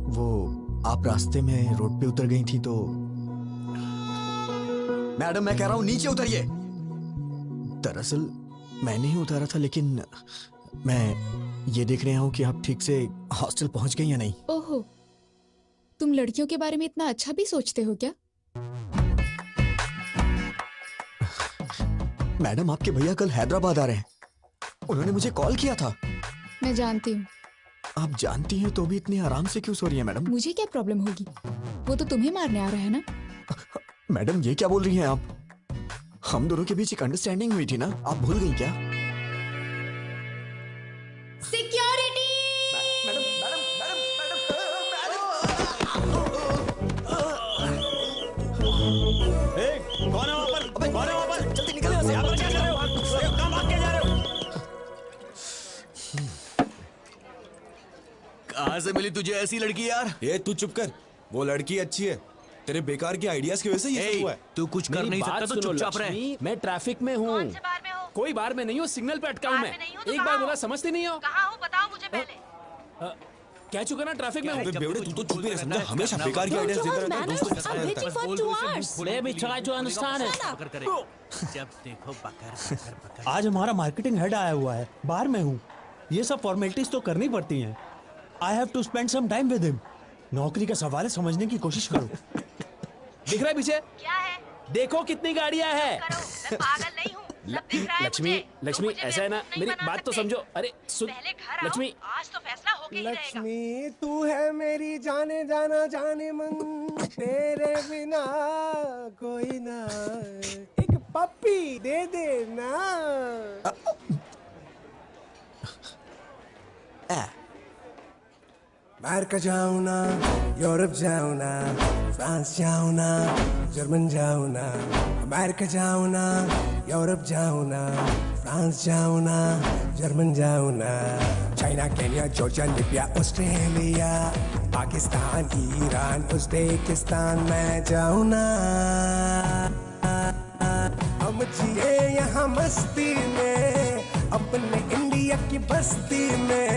वो आप रास्ते में रोड पे उतर गई थी तो। मैडम मैं कह रहा हूं नीचे उतरिए। दरअसल मैं नहीं उतारा था, लेकिन मैं ये देख रहा हूं कि आप ठीक से हॉस्टल पहुंच गई या नहीं। ओहो, तुम लड़कियों के बारे में इतना अच्छा भी सोचते हो क्या? मैडम आपके भैया कल हैदराबाद आ रहे हैं। उन्होंने मुझे कॉल किया था। मैं जानती हूँ। आप जानती हैं तो भी इतने आराम से क्यों सो रही हैं मैडम? मुझे क्या प्रॉब्लम होगी? वो तो तुम्हें मारने आ रहा है ना। मैडम ये क्या बोल रही हैं आप? हम दोनों के बीच एक अंडरस्टैंडिंग हुई थी ना, आप भूल गई क्या? सिक्योरिटी! कौन है वहाँ पर? कौन है वहाँ पर? जल्दी निकलो यहाँ से। आप क्या कर रहे हो? कहाँ भाग के जा रहे हो? कहाँ से मिली तुझे ऐसी लड़की यार? ये तू चुप कर। वो लड़की अच्छी है, तेरे बेकार के आइडियाज की वजह से ये सब हुआ है। तू कुछ कर नहीं सकता तो चुपचाप रह। मैं ट्रैफिक में हूँ। कोई बार में नहीं हूँ, सिग्नल पे अटका हूँ मैं। एक बार बोला समझते नहीं हो। कहाँ हो बताओ मुझे पहले। कह चुका ना ट्रैफिक में हूँ। बेवड़े तू तो चुप ही नहीं समझा, हमेशा बेकार के आइडियाज देता रहता है, दोस्तों के साथ रहता है। Baby, try to understand it. जब देखो बकर बकर बकर। आज हमारा मार्केटिंग हेड आया हुआ है, बाहर में हूँ। ये सब फॉर्मेलिटीज तो करनी पड़ती हैं। I have to spend some time with him. नौकरी का सवाल है, समझने की कोशिश करो। दिख रहा है पीछे? क्या है? देखो कितनी गाड़ियाँ हैं। मैं पागल नहीं हूँ। सब दिख रहा है लक्ष्मी, मुझे। लक्ष्मी ऐसा है ना, मेरी बात तो समझो। अरे सुन पहले घर आओ, लक्ष्मी। आज तो फैसला होके ही रहेगा। लक्ष्मी तू है मेरी जाने जाना जाने मन, तेरे बिना कोई ना। एक पप्पी दे दे ना। अमेरिका जाऊँ ना, यूरोप जाऊँ ना, फ्रांस जाऊँ ना, जर्मन जाऊँ ना। अमेरिका जाऊँ ना, यूरोप जाऊँ ना, फ्रांस जाऊँ ना, जर्मन जाऊँ ना। China, Kenya, Georgia, Libya, Australia, Pakistan, Iran, Uzbekistan मैं जाऊँ ना। हम जिए यहाँ मस्ती में, अपने इंडिया की बस्ती में।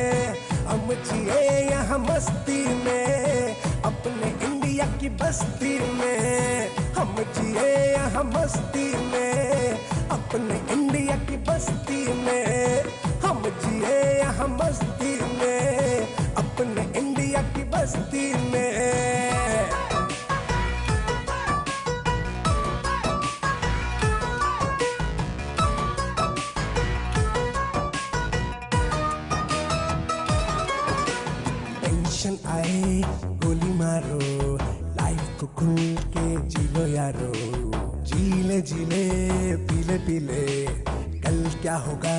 हम जिए यहाँ मस्ती में, अपने इंडिया की बस्ती में। हम जिए यहाँ मस्ती में, अपने इंडिया की बस्ती में। हम जिए यहाँ मस्ती में, अपने इंडिया की बस्ती में। टेंशन आए गोली मारो, लाइफ को खुल के जी लो यारो। जीले जीले पीले पीले, कल क्या होगा।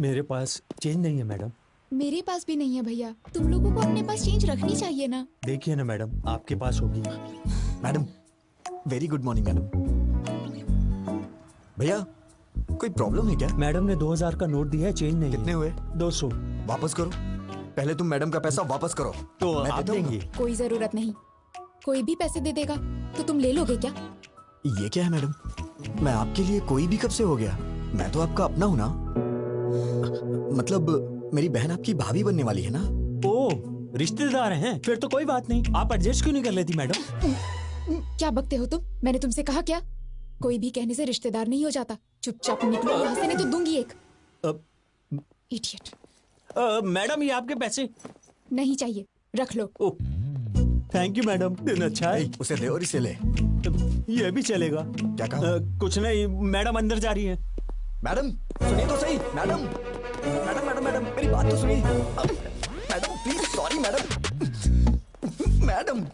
मेरे पास चेंज नहीं है मैडम। मेरे पास भी नहीं है भैया। तुम लोगों को अपने पास चेंज रखनी चाहिए ना। देखिए ना मैडम, आपके पास होगी। Madam, very good morning madam. भैया, कोई प्रॉब्लम है क्या? मैडम ने 2000 का नोट दिया है, चेंज नहीं। कितने हुए? 200। वापस करो। पहले तुम मैडम का पैसा वापस करो। तो मैं आप देता हूँ। देंगे? कोई जरूरत नहीं। कोई भी पैसे दे देगा तो तुम ले लोगे क्या? ये क्या है मैडम? मैं आपके लिए कोई भी कब से हो गया? मैं तो आपका अपना हूं ना। मतलब मेरी बहन आपकी भाभी बनने वाली है ना। ओ, रिश्तेदार हैं? फिर तो कोई बात नहीं। आप एडजस्ट क्यों नहीं कर लेती मैडम? क्या बकते हो तुम? मैंने तुमसे कहा क्या? कोई भी कहने से रिश्तेदार नहीं हो जाता। चुपचाप निकलो यहाँ से, नहीं तो दूंगी एक। इडियट। मैडम, ये आपके पैसे। नहीं चाहिए, रख लो। थैंक यू मैडम, दिन अच्छा है। उसे दे और इसे ले। ये भी चलेगा। क्या कहा? कुछ नहीं, मैडम अंदर जा रही है। मैडम सुनिए तो सही। मैडम मैडम मैडम मैडम मेरी बात तो सुनिए। Madam please, sorry madam. Madam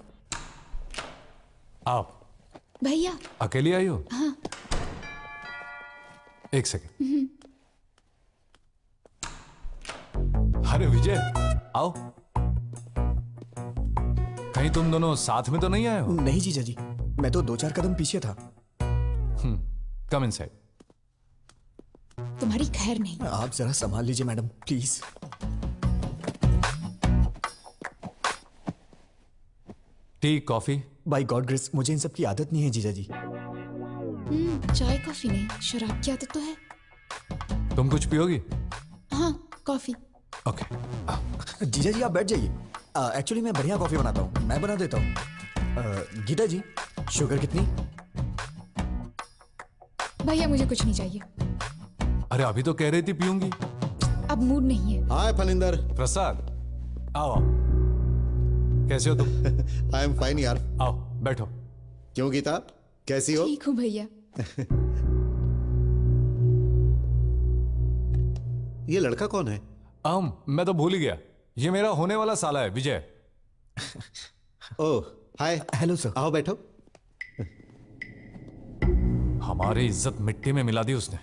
आप भैया अकेली आई हो? हाँ। एक सेकेंड। अरे विजय, आओ। कहीं तुम दोनों साथ में तो नहीं आए हो? नहीं जीजा जी, मैं तो 2-4 कदम पीछे था। Come inside. तुम्हारी खैर नहीं। आप जरा संभाल लीजिए madam, please. Tea, coffee? By God grace, मुझे इन सब की आदत नहीं है जीजा जी। चाय कॉफी नहीं, शराब की आदत तो है। तुम कुछ पियोगी? हाँ, कॉफी। ओके। जीजा जी आप बैठ जाइए। एक्चुअली मैं बढ़िया कॉफी बनाता हूँ, मैं बना देता हूँ। गीता जी, शुगर कितनी? भैया मुझे कुछ नहीं चाहिए। अरे अभी तो कह रही थी पीऊंगी। अब मूड नहीं है। हाय फनिंदर। प्रसाद, आओ। कैसे हो तुम? आई एम फाइन यार। आओ बैठो। क्यों गीता, कैसी हो? ठीक हूँ भैया। ये लड़का कौन है? मैं तो भूल ही गया। ये मेरा होने वाला साला है, विजय। ओह हाय। Hello sir. आओ बैठो। हमारी इज्जत मिट्टी में मिला दी उसने।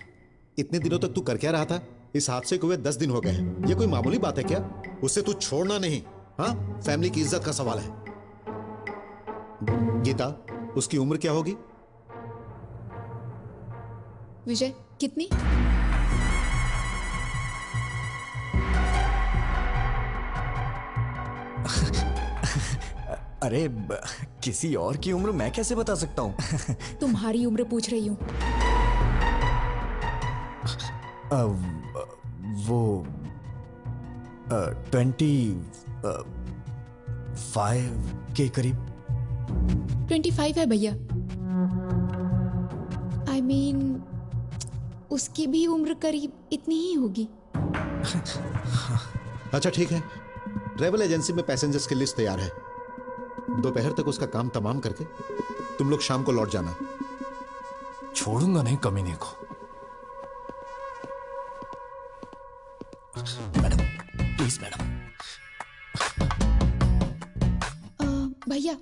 इतने दिनों तक तू कर क्या रहा था? इस हादसे को हुए 10 दिन हो गए हैं। ये कोई मामूली बात है क्या? उससे तू छोड़ना नहीं। हाँ, फैमिली की इज्जत का सवाल है। गीता, उसकी उम्र क्या होगी? विजय, कितनी? अरे किसी और की उम्र मैं कैसे बता सकता हूँ? तुम्हारी उम्र पूछ रही हूँ। वो 25 के करीब। 25 है भैया। I mean, उसकी भी उम्र करीब इतनी ही होगी। अच्छा ठीक है, ट्रेवल एजेंसी में पैसेंजर्स की लिस्ट तैयार है। दोपहर तक उसका काम तमाम करके तुम लोग शाम को लौट जाना। छोड़ूंगा नहीं कमीने को। Madam please madam. भैया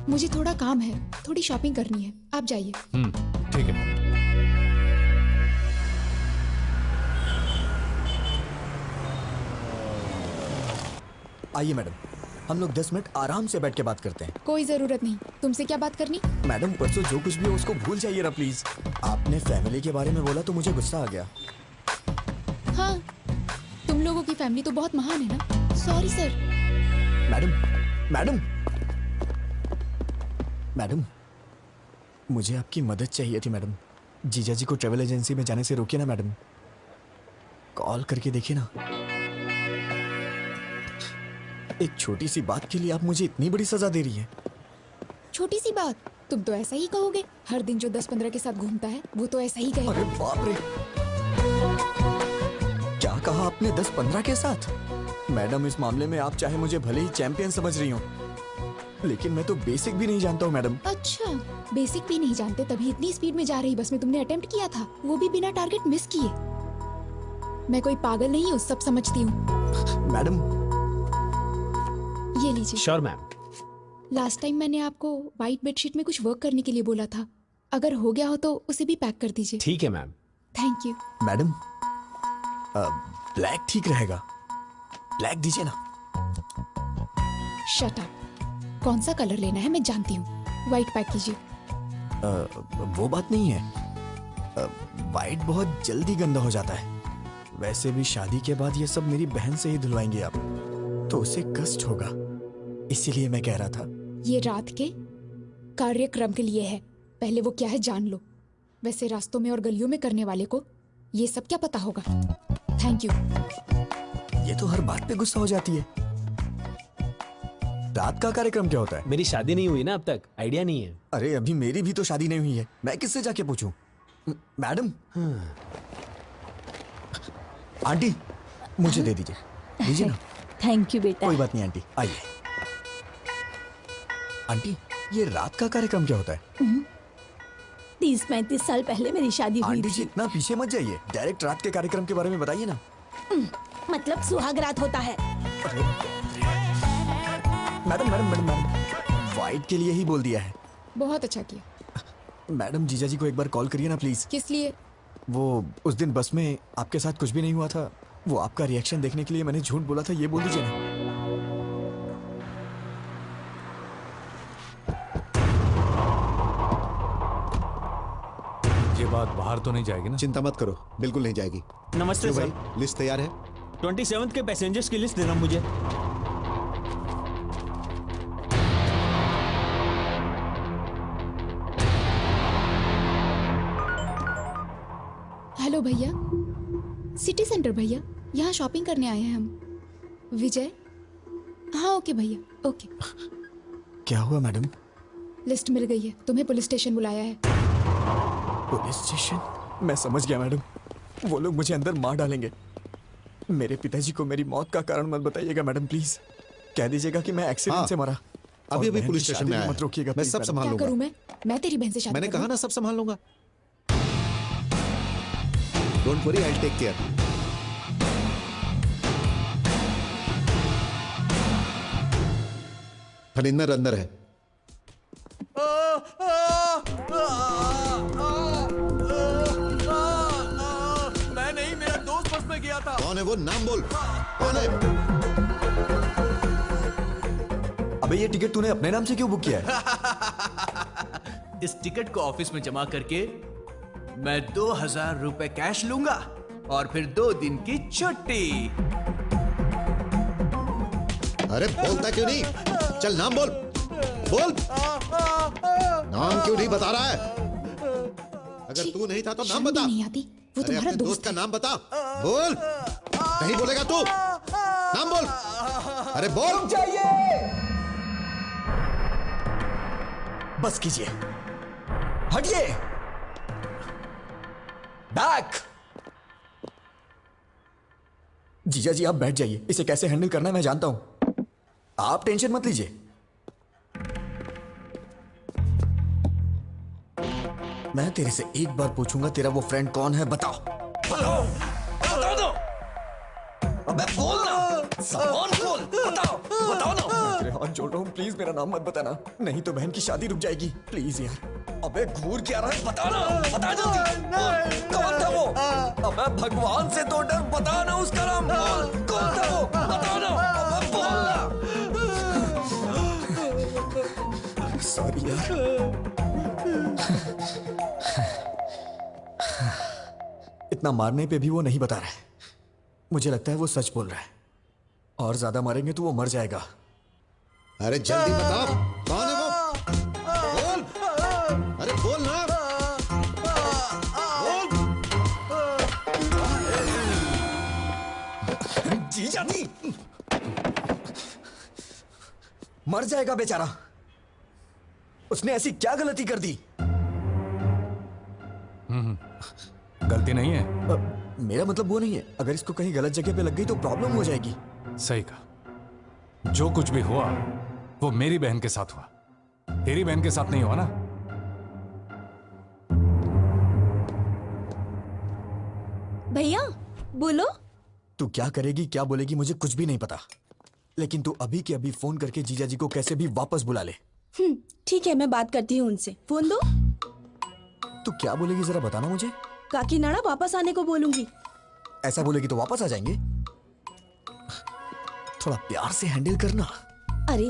मुझे थोड़ा काम है, थोड़ी शॉपिंग करनी है, आप जाइए। ठीक है। आइए मैडम, हम लोग 10 मिनट आराम से बैठ के बात करते हैं। कोई जरूरत नहीं। तुमसे क्या बात करनी? मैडम परसों जो कुछ भी हो उसको भूल जाइए ना प्लीज। आपने फैमिली के बारे में बोला तो मुझे गुस्सा आ गया। हाँ, तुम लोगों की फैमिली तो बहुत महान है ना। Sorry sir. मैडम मैडम, मुझे आपकी मदद चाहिए थी मैडम। जीजा जी को ट्रेवल एजेंसी में जाने से रोकिए ना मैडम। कॉल करके देखिए ना। एक छोटी सी बात के लिए आप मुझे इतनी बड़ी सजा दे रही है। छोटी सी बात? तुम तो ऐसा ही कहोगे। हर दिन जो 10-15 के साथ घूमता है वो तो ऐसा ही कहेगा। अरे बाप रे, क्या कहा आपने? 10-15 के साथ? मैडम इस मामले में आप चाहे मुझे भले ही चैंपियन समझ रही हो, लेकिन मैं तो बेसिक भी नहीं जानता हूँ मैडम। अच्छा, बेसिक भी नहीं जानते तभी इतनी स्पीड में जा रही बस में तुमने अटेम्प्ट किया था, वो भी बिना टारगेट मिस किए। मैं कोई पागल नहीं हूँ, सब समझती हूँ। मैडम ये लीजिए। Sure ma'am. लास्ट टाइम मैंने आपको व्हाइट बेडशीट में कुछ वर्क करने के लिए बोला था, अगर हो गया हो तो उसे भी पैक कर दीजिए। ठीक है ma'am. Thank you. Madam black ठीक रहेगा। ब्लैक दीजिए ना। Shut up. कौन सा कलर लेना है मैं जानती हूँ। व्हाइट पैक कीजिए। वो बात नहीं है। वाइट बहुत जल्दी गंदा हो जाता है। वैसे भी शादी के बाद ये सब मेरी बहन से ही धुलवाएंगे आप, तो उसे कष्ट होगा। इसीलिए मैं कह रहा था। ये रात के कार्यक्रम के लिए है, पहले वो क्या है जान लो। वैसे रास्तों में और गलियों में करने वाले को ये सब क्या पता होगा। Thank you. ये तो हर बात पे गुस्सा हो जाती है। रात का कार्यक्रम क्या होता है? मेरी शादी नहीं हुई ना अब तक, आइडिया नहीं है। अरे अभी मेरी भी तो शादी नहीं हुई है, मैं किससे जाके पूछूं? मैडम। आंटी मुझे दे दीजिए। दीजिए ना। थैंक यू बेटा। कोई बात नहीं आंटी, आइए। आंटी ये रात का कार्यक्रम क्या होता है? 30-35 साल पहले मेरी शादी हुई आंटी जी थी। इतना पीछे मत जाइए, डायरेक्ट रात के कार्यक्रम के बारे में बताइए ना। मतलब सुहाग रात होता है। Madam madam madam madam, white के लिए ही बोल दिया है। बहुत अच्छा किया। मैडम जीजा जी को एक बार कॉल करिए ना प्लीज। किस लिए? वो उस दिन बस में आपके साथ कुछ भी नहीं हुआ था, वो आपका रिएक्शन देखने के लिए मैंने झूठ बोला था, ये बोल दीजिए ना। ये बात बाहर तो नहीं जाएगी ना? चिंता मत करो, बिल्कुल नहीं जाएगी। नमस्ते क्यों सर। भाई, लिस्ट तैयार है? 27 के पैसेंजर्स की लिस्ट देना मुझे। हेलो भैया, सिटी सेंटर भैया, यहाँ शॉपिंग करने आए हैं हम। विजय। हाँ ओके भैया, ओके। क्या हुआ मैडम? लिस्ट मिल गई है, तुम्हें पुलिस स्टेशन बुलाया है। Police station? मैं समझ गया मैडम, वो लोग मुझे अंदर मार डालेंगे। मेरे पिताजी को मेरी मौत का कारण मत बताइएगा मैडम प्लीज। कह दीजिएगा कि मैं एक्सीडेंट से मरा। अभी अभी बहन पुलिस की स्टेशन शादी में में आया मत रोकिएगा मैं please, सब मैडम। संभाल क्या लूंगा। करूँ मैं तेरी बहन से शादी मैंने करूँ? कहा ना सब संभाल लूंगा। Don't worry, I will take care. Phanindar अंदर है। मैं नहीं, मेरा दोस्त बस में गया था। कौन है वो? नाम बोल। कौन है? अबे ये टिकट तूने अपने नाम से क्यों बुक किया है? इस टिकट को ऑफिस में जमा करके मैं 2000 रुपए कैश लूंगा और फिर 2 दिन की छुट्टी। अरे बोलता क्यों नहीं? चल नाम बोल। बोल। नाम क्यों नहीं बता रहा है? अगर तू नहीं था तो नाम बता। नहीं आती, वो अरे तुम्हारा अपने दोस्त का नाम बता। बोल। नहीं बोलेगा तू? नाम बोल। अरे बोल। बस कीजिए, हटिए। बैक। जीजा जी आप बैठ जाइए, इसे कैसे हैंडल करना है मैं जानता हूं, आप टेंशन मत लीजिए। मैं तेरे से एक बार पूछूंगा, तेरा वो फ्रेंड कौन है? बताओ बताओ बता दो। अबे बोल ना, सामान खोल, बताओ बताओ ना। मैं तेरे हाथ जोड़ रहा हूँ, प्लीज मेरा नाम मत बताना, नहीं तो बहन की शादी रुक जाएगी। प्लीज यार। अबे घूर क्या रहा है? बता ना, बता जल्दी। बोल, कौन था वो? अबे भगवान से तो डर, बता ना उसका नाम। बोल, कौन था वो? बता ना। अबे बोल ना। सॉरी यार। इतना मारने पे भी वो नहीं बता रहा है। मुझे लगता है वो सच बोल रहा है, और ज्यादा मारेंगे तो वो मर जाएगा। अरे जल्दी बताओ, कौन है वो? बोल। अरे बोल ना। बोल। जीजा जी मर जाएगा बेचारा। उसने ऐसी क्या गलती कर दी? गलती नहीं है। मेरा मतलब वो नहीं है, अगर इसको कहीं गलत जगह पे लग गई तो प्रॉब्लम हो जाएगी। सही कहा। जो कुछ भी हुआ वो मेरी बहन के साथ हुआ, तेरी बहन के साथ नहीं हुआ ना। भैया बोलो। तू क्या करेगी क्या बोलेगी मुझे कुछ भी नहीं पता, लेकिन तू अभी के अभी फोन करके जीजा जी को कैसे भी वापस बुला ले। ठीक है, मैं बात करती हूँ उनसे। फोन दो। तू क्या बोलेगी जरा बताना मुझे। काकीनाडा वापस आने को बोलूंगी। ऐसा बोलेगी तो वापस आ जाएंगे। थोड़ा प्यार से हैंडल करना। अरे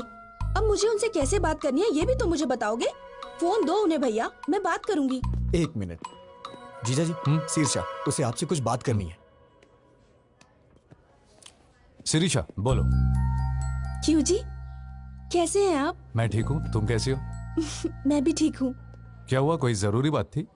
अब मुझे उनसे कैसे बात करनी है ये भी तो मुझे बताओगे। फोन दो उन्हें भैया, मैं बात करूंगी। 1 मिनट। जीजा जी, शीर्षा, उसे आपसे कुछ बात करनी है। शिरीषा बोलो। क्यों जी, कैसे हैं आप? मैं ठीक हूँ, तुम कैसी हो? मैं भी ठीक हूँ। क्या हुआ, कोई जरूरी बात थी?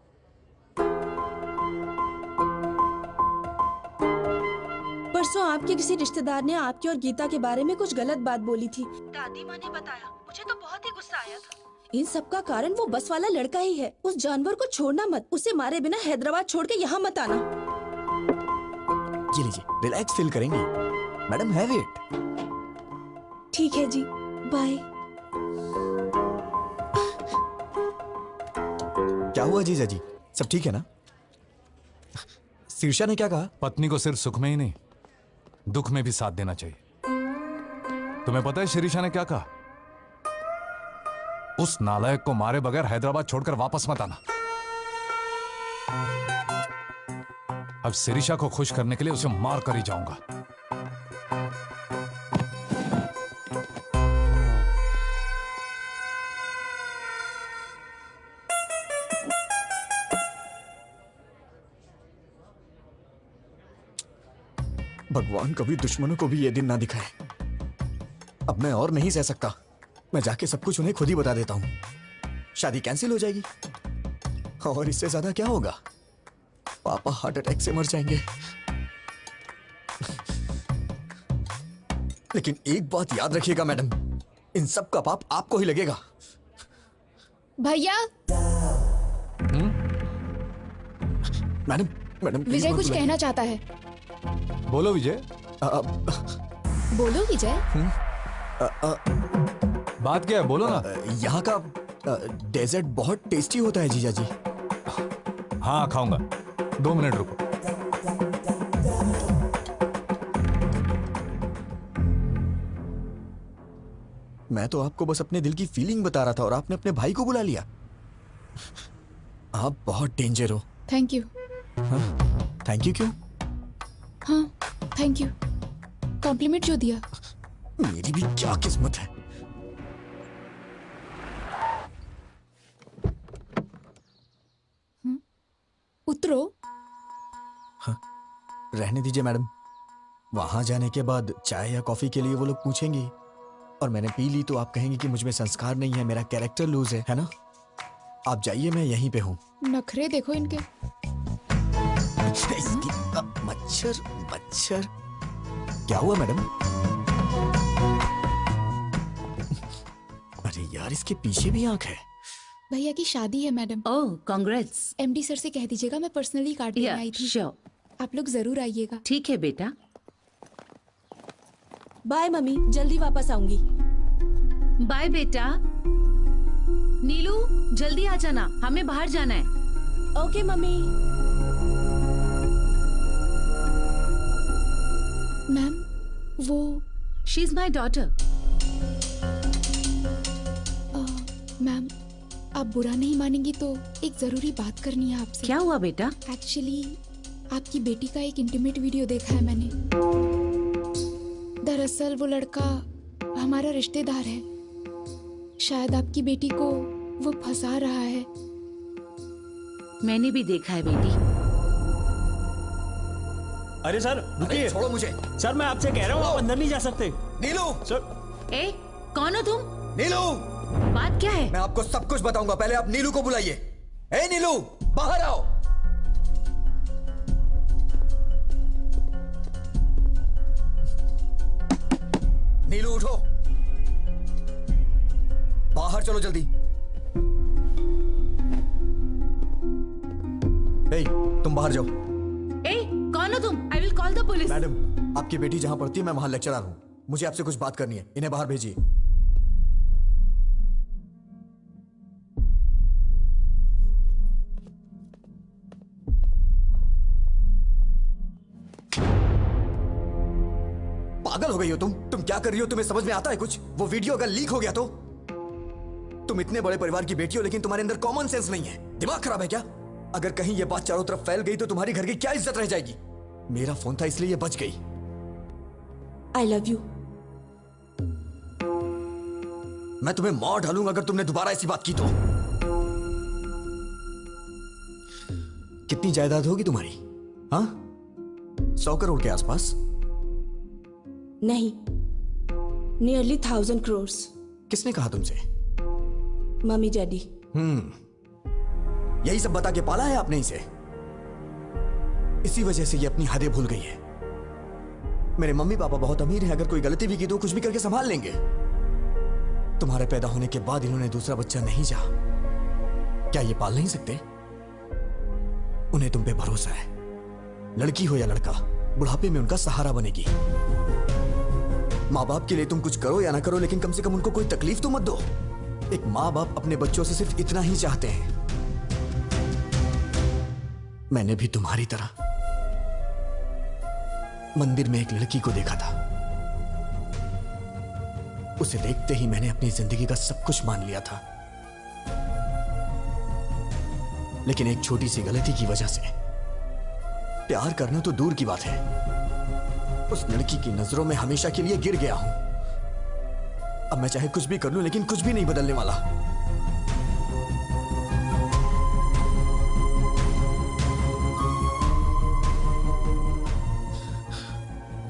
परसों आपके किसी रिश्तेदार ने आपके और गीता के बारे में कुछ गलत बात बोली थी। दादी माँ ने बताया, मुझे तो बहुत ही गुस्सा आया था। इन सब का कारण वो बस वाला लड़का ही है। उस जानवर को छोड़ना मत, उसे मारे बिना हैदराबाद छोड़ के यहाँ मत आना। ये लीजिए, रिलैक्स फील करेंगी। Madam have it. ठीक है जी, बाय। क्या हुआ जीजा जी, सब ठीक है ना? शीर्षा ने क्या कहा? पत्नी को सिर्फ सुख में ही नहीं, दुख में भी साथ देना चाहिए। तुम्हें पता है शिरीषा ने क्या कहा? उस नालायक को मारे बगैर हैदराबाद छोड़कर वापस मत आना। अब शिरीषा को खुश करने के लिए उसे मार कर ही जाऊंगा। भगवान कभी दुश्मनों को भी ये दिन ना दिखाए। अब मैं और नहीं सह सकता। मैं जाके सब कुछ उन्हें खुद ही बता देता हूं। शादी कैंसिल हो जाएगी और इससे ज्यादा क्या होगा? पापा हार्ट अटैक से मर जाएंगे। लेकिन एक बात याद रखिएगा मैडम, इन सब का पाप आपको ही लगेगा। भैया। मैडम मैडम विजय कुछ कहना चाहता है। बोलो विजय। बोलो विजय। बात क्या है, बोलो ना। यहाँ का डेजर्ट बहुत टेस्टी होता है जीजा जी। हाँ खाऊंगा, 2 मिनट रुको। मैं तो आपको बस अपने दिल की फीलिंग बता रहा था और आपने अपने भाई को बुला लिया। आप बहुत डेंजर हो। Thank you. थैंक यू क्यों? हाँ थैंक यू, कॉम्प्लीमेंट जो दिया। मेरी भी क्या किस्मत है। उतरो। हाँ, रहने दीजिए मैडम। वहां जाने के बाद चाय या कॉफी के लिए वो लोग पूछेंगी और मैंने पी ली तो आप कहेंगे कि मुझ में संस्कार नहीं है, मेरा कैरेक्टर लूज है ना? आप जाइए, मैं यहीं पे हूँ। नखरे देखो इनके। मच्छर मच्छर। क्या हुआ मैडम? अरे यार, इसके पीछे भी आंख है। भैया की शादी है मैडम। ओह कांग्रेट्स। एमडी सर से कह दीजिएगा मैं पर्सनली कार्ड लेने आई थी। आप लोग जरूर आइएगा। ठीक है बेटा। बाय मम्मी, जल्दी वापस आऊंगी। बाय बेटा। नीलू जल्दी आ जाना, हमें बाहर जाना है। Okay mummy. मैम वो she is my daughter. Ma'am आप बुरा नहीं मानेंगी तो एक जरूरी बात करनी है आपसे। क्या हुआ बेटा? एक्चुअली आपकी बेटी का एक इंटीमेट वीडियो देखा है मैंने। दरअसल वो लड़का हमारा रिश्तेदार है। शायद आपकी बेटी को वो फंसा रहा है। मैंने भी देखा है बेटी। अरे सर रुकिए, छोड़ो मुझे। सर मैं आपसे कह रहा हूँ, आप अंदर नहीं जा सकते। नीलू। सर। ए कौन हो तुम? नीलू। बात क्या है? मैं आपको सब कुछ बताऊंगा, पहले आप नीलू को बुलाइए। ए नीलू, बाहर आओ। नीलू उठो, बाहर चलो जल्दी। ए, तुम बाहर जाओ। ए कौन हो तुम? I will call the police. Madam, आपकी बेटी जहां पढ़ती है मैं वहां लेक्चरर हूं। मुझे आपसे कुछ बात करनी है, इन्हें बाहर भेजिए। पागल हो गई हो तुम क्या कर रही हो? तुम्हें समझ में आता है कुछ? वो वीडियो अगर लीक हो गया तो? तुम इतने बड़े परिवार की बेटी हो लेकिन तुम्हारे अंदर कॉमन सेंस नहीं है। दिमाग खराब है क्या? अगर कहीं ये बात चारों तरफ फैल गई तो तुम्हारी घर की क्या इज्जत रह जाएगी? मेरा फोन था इसलिए ये बच गई। I love you. मैं तुम्हें मार डालूंगा अगर तुमने दोबारा ऐसी बात की तो। कितनी जायदाद होगी तुम्हारी? हाँ, 100 करोड़ के आसपास? नहीं, नियरली 1000 crores। किसने कहा तुमसे? Mummy daddy. यही सब बता के पाला है आपने इसे। इसी वजह से ये अपनी हदें भूल गई है। मेरे मम्मी पापा बहुत अमीर हैं, अगर कोई गलती भी की तो कुछ भी करके संभाल लेंगे। तुम्हारे पैदा होने के बाद इन्होंने दूसरा बच्चा नहीं चाहा। क्या ये पाल नहीं सकते? उन्हें तुम पे भरोसा है। लड़की हो या लड़का, बुढ़ापे में उनका सहारा बनेगी। माँ बाप के लिए तुम कुछ करो या ना करो, लेकिन कम से कम उनको कोई तकलीफ तो मत दो। एक माँ बाप अपने बच्चों से सिर्फ इतना ही चाहते हैं। मैंने भी तुम्हारी तरह मंदिर में एक लड़की को देखा था। उसे देखते ही मैंने अपनी जिंदगी का सब कुछ मान लिया था, लेकिन एक छोटी सी गलती की वजह से प्यार करना तो दूर की बात है, उस लड़की की नजरों में हमेशा के लिए गिर गया हूं। अब मैं चाहे कुछ भी कर लूं, लेकिन कुछ भी नहीं बदलने वाला।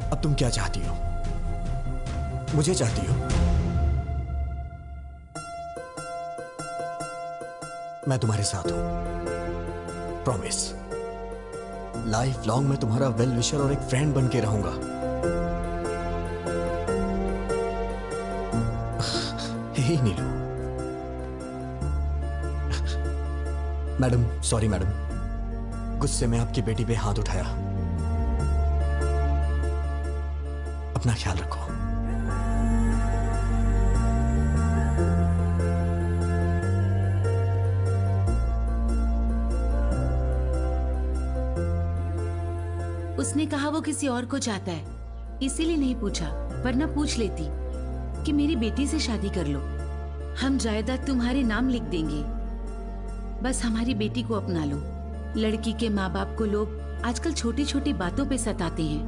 अब तुम क्या चाहती हो? मुझे चाहती हो? मैं तुम्हारे साथ हूं, प्रॉमिस। लाइफ लॉन्ग मैं तुम्हारा वेल विशर और एक फ्रेंड बन के रहूंगा। हे नीलू। मैडम, सॉरी मैडम, गुस्से में आपकी बेटी पे हाथ उठाया। अपना ख्याल रखो। उसने कहा वो किसी और को चाहता है, इसीलिए नहीं पूछा, वरना पूछ लेती कि मेरी बेटी से शादी कर लो, हम जायदाद तुम्हारे नाम लिख देंगे, बस हमारी बेटी को अपना लो। लड़की के माँ बाप को लोग आजकल छोटी छोटी बातों पे सताते हैं,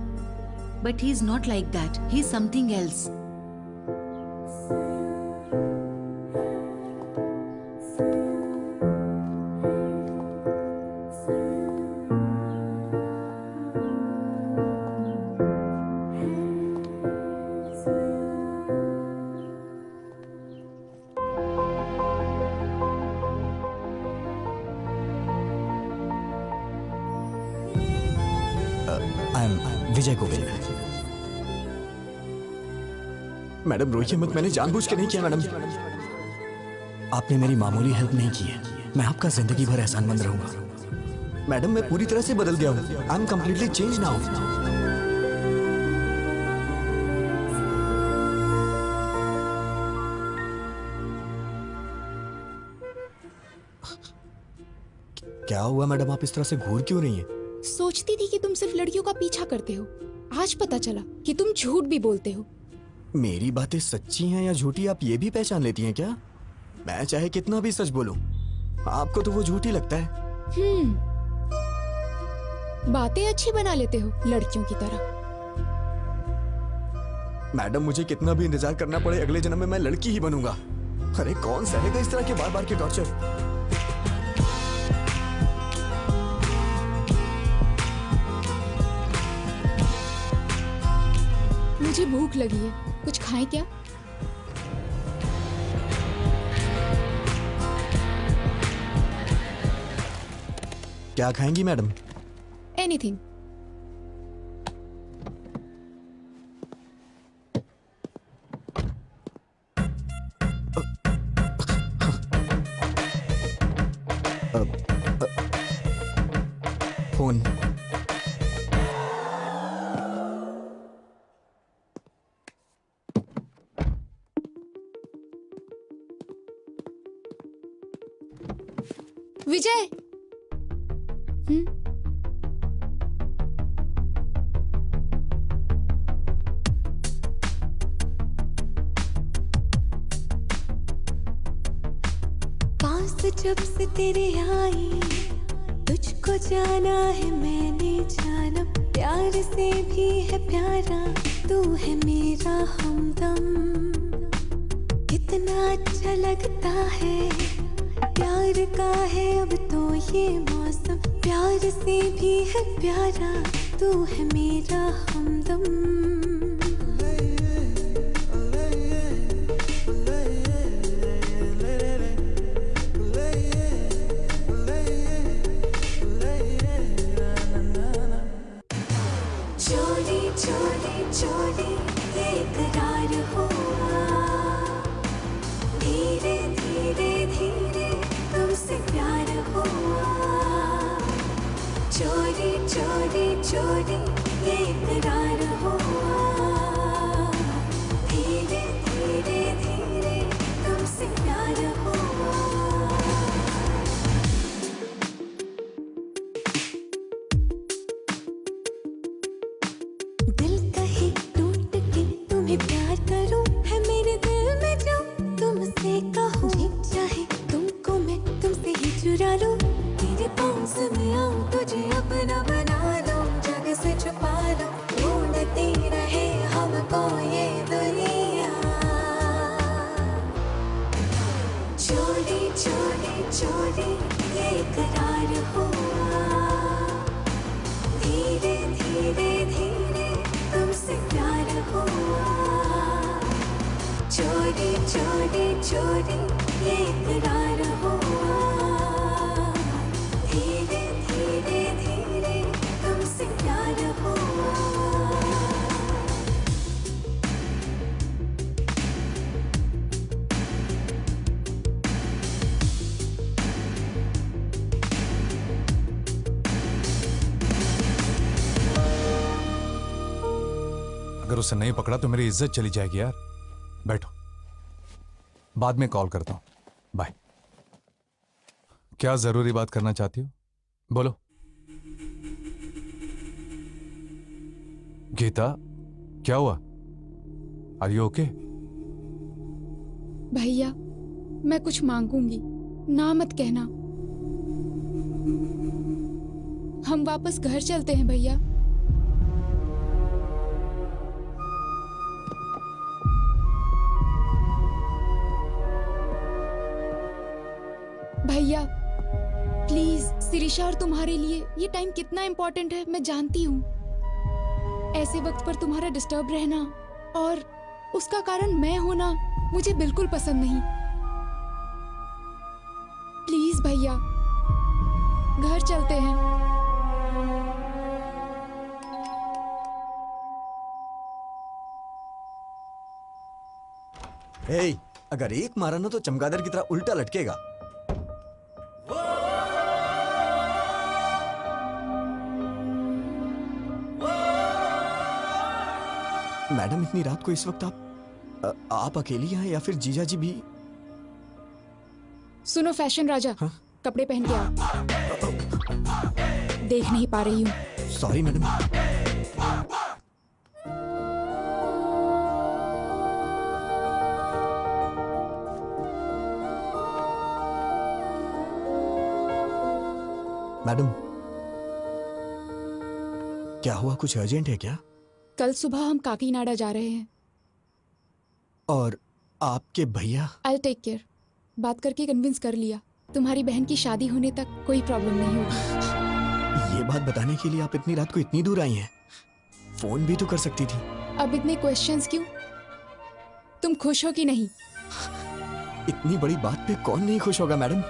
but he is not like that, he is something else. Vijay Govil. Madam रोइए मत, मैंने जानबूझ के नहीं किया मैडम। आपने मेरी मामूली हेल्प नहीं की है, मैं आपका जिंदगी भर एहसानमंद रहूंगा। मैडम मैं पूरी तरह से बदल गया हूं। I am completely change now. क्या हुआ मैडम, आप इस तरह से घूर क्यों रही हैं? सोचती थी कि तुम सिर्फ लड़कियों का पीछा करते हो, आज पता चला कि तुम झूठ भी बोलते हो। मेरी बातें सच्ची हैं या झूठी आप ये भी पहचान लेती हैं क्या? मैं चाहे कितना भी सच बोलूं, आपको तो वो झूठी लगता है। बातें अच्छी बना लेते हो लड़कियों की तरह। मैडम मुझे कितना भी इंतजार करना पड़े, अगले जन्म में मैं लड़की ही बनूंगा। अरे कौन सहेगा इस तरह के बार बार के टॉर्चर? मुझे भूख लगी है, कुछ खाएं क्या? क्या खाएंगी मैडम? एनीथिंग। फोन। विजय। पास जब से तेरे आई तुझको जाना है मैंने जाना, प्यार से भी है प्यारा, तू है मेरा हमदम। कितना अच्छा लगता है, प्यार का है अब तो ये मौसम, प्यार से भी है प्यारा, तू है मेरा हमदम। चोरी चोरी चोरी ये इकरार हुआ, धीरे धीरे धीरे तुमसे प्यार हुआ। चोरी चोरी चोरी ये इकरार हुआ, धीरे धीरे धीरे तुमसे प्यार हुआ। दिल कहे टूट के तुम्हें प्यार करूं, है मेरे दिल में जो तुमसे कहूं। जी चाहे तुमको मैं तुमसे ही चुरा लूं, तेरे पास में आऊं, तुझे अपना बना लूं, जग से छुपा लूं, ढूंढती रहे हमको ये दुनिया। चोरी चोरी चोरी ये इकरार हुआ, धीरे धीरे धीरे तुमसे प्यार हुआ। चोरी चोरी चोरी ये इकरार हुआ, धीरे धीरे धीरे तुमसे प्यार हुआ। अगर उसे नहीं पकड़ा तो मेरी इज्जत चली जाएगी यार। बैठो, बाद में कॉल करता हूं। बाय। क्या जरूरी बात करना चाहती हो? बोलो। गीता, क्या हुआ? Are you okay? भैया, मैं कुछ मांगूंगी, ना मत कहना। हम वापस घर चलते हैं भैया। भैया प्लीज, सिरिशा और तुम्हारे लिए ये टाइम कितना इम्पोर्टेंट है मैं जानती हूँ। ऐसे वक्त पर तुम्हारा डिस्टर्ब रहना और उसका कारण मैं होना मुझे बिल्कुल पसंद नहीं। प्लीज भैया, घर चलते हैं। हे, अगर एक मारा ना तो चमगादड़ की तरह उल्टा लटकेगा। मैडम, इतनी रात को इस वक्त आप अकेली हैं या फिर जीजा जी भी? सुनो फैशन राजा, कपड़े पहन के आओ। देख नहीं पा रही हूँ। Sorry madam. मैडम, क्या हुआ? कुछ अर्जेंट है क्या? कल सुबह हम काकीनाडा जा रहे हैं। और आपके भैया? I'll take care. बात करके कन्विंस कर लिया, तुम्हारी बहन की शादी होने तक कोई प्रॉब्लम नहीं होगी। ये बात बताने के लिए आप इतनी रात को इतनी दूर आई हैं? फोन भी तो कर सकती थी। अब इतने क्वेश्चंस क्यों? तुम खुश हो कि नहीं? इतनी बड़ी बात पे कौन नहीं खुश होगा madam.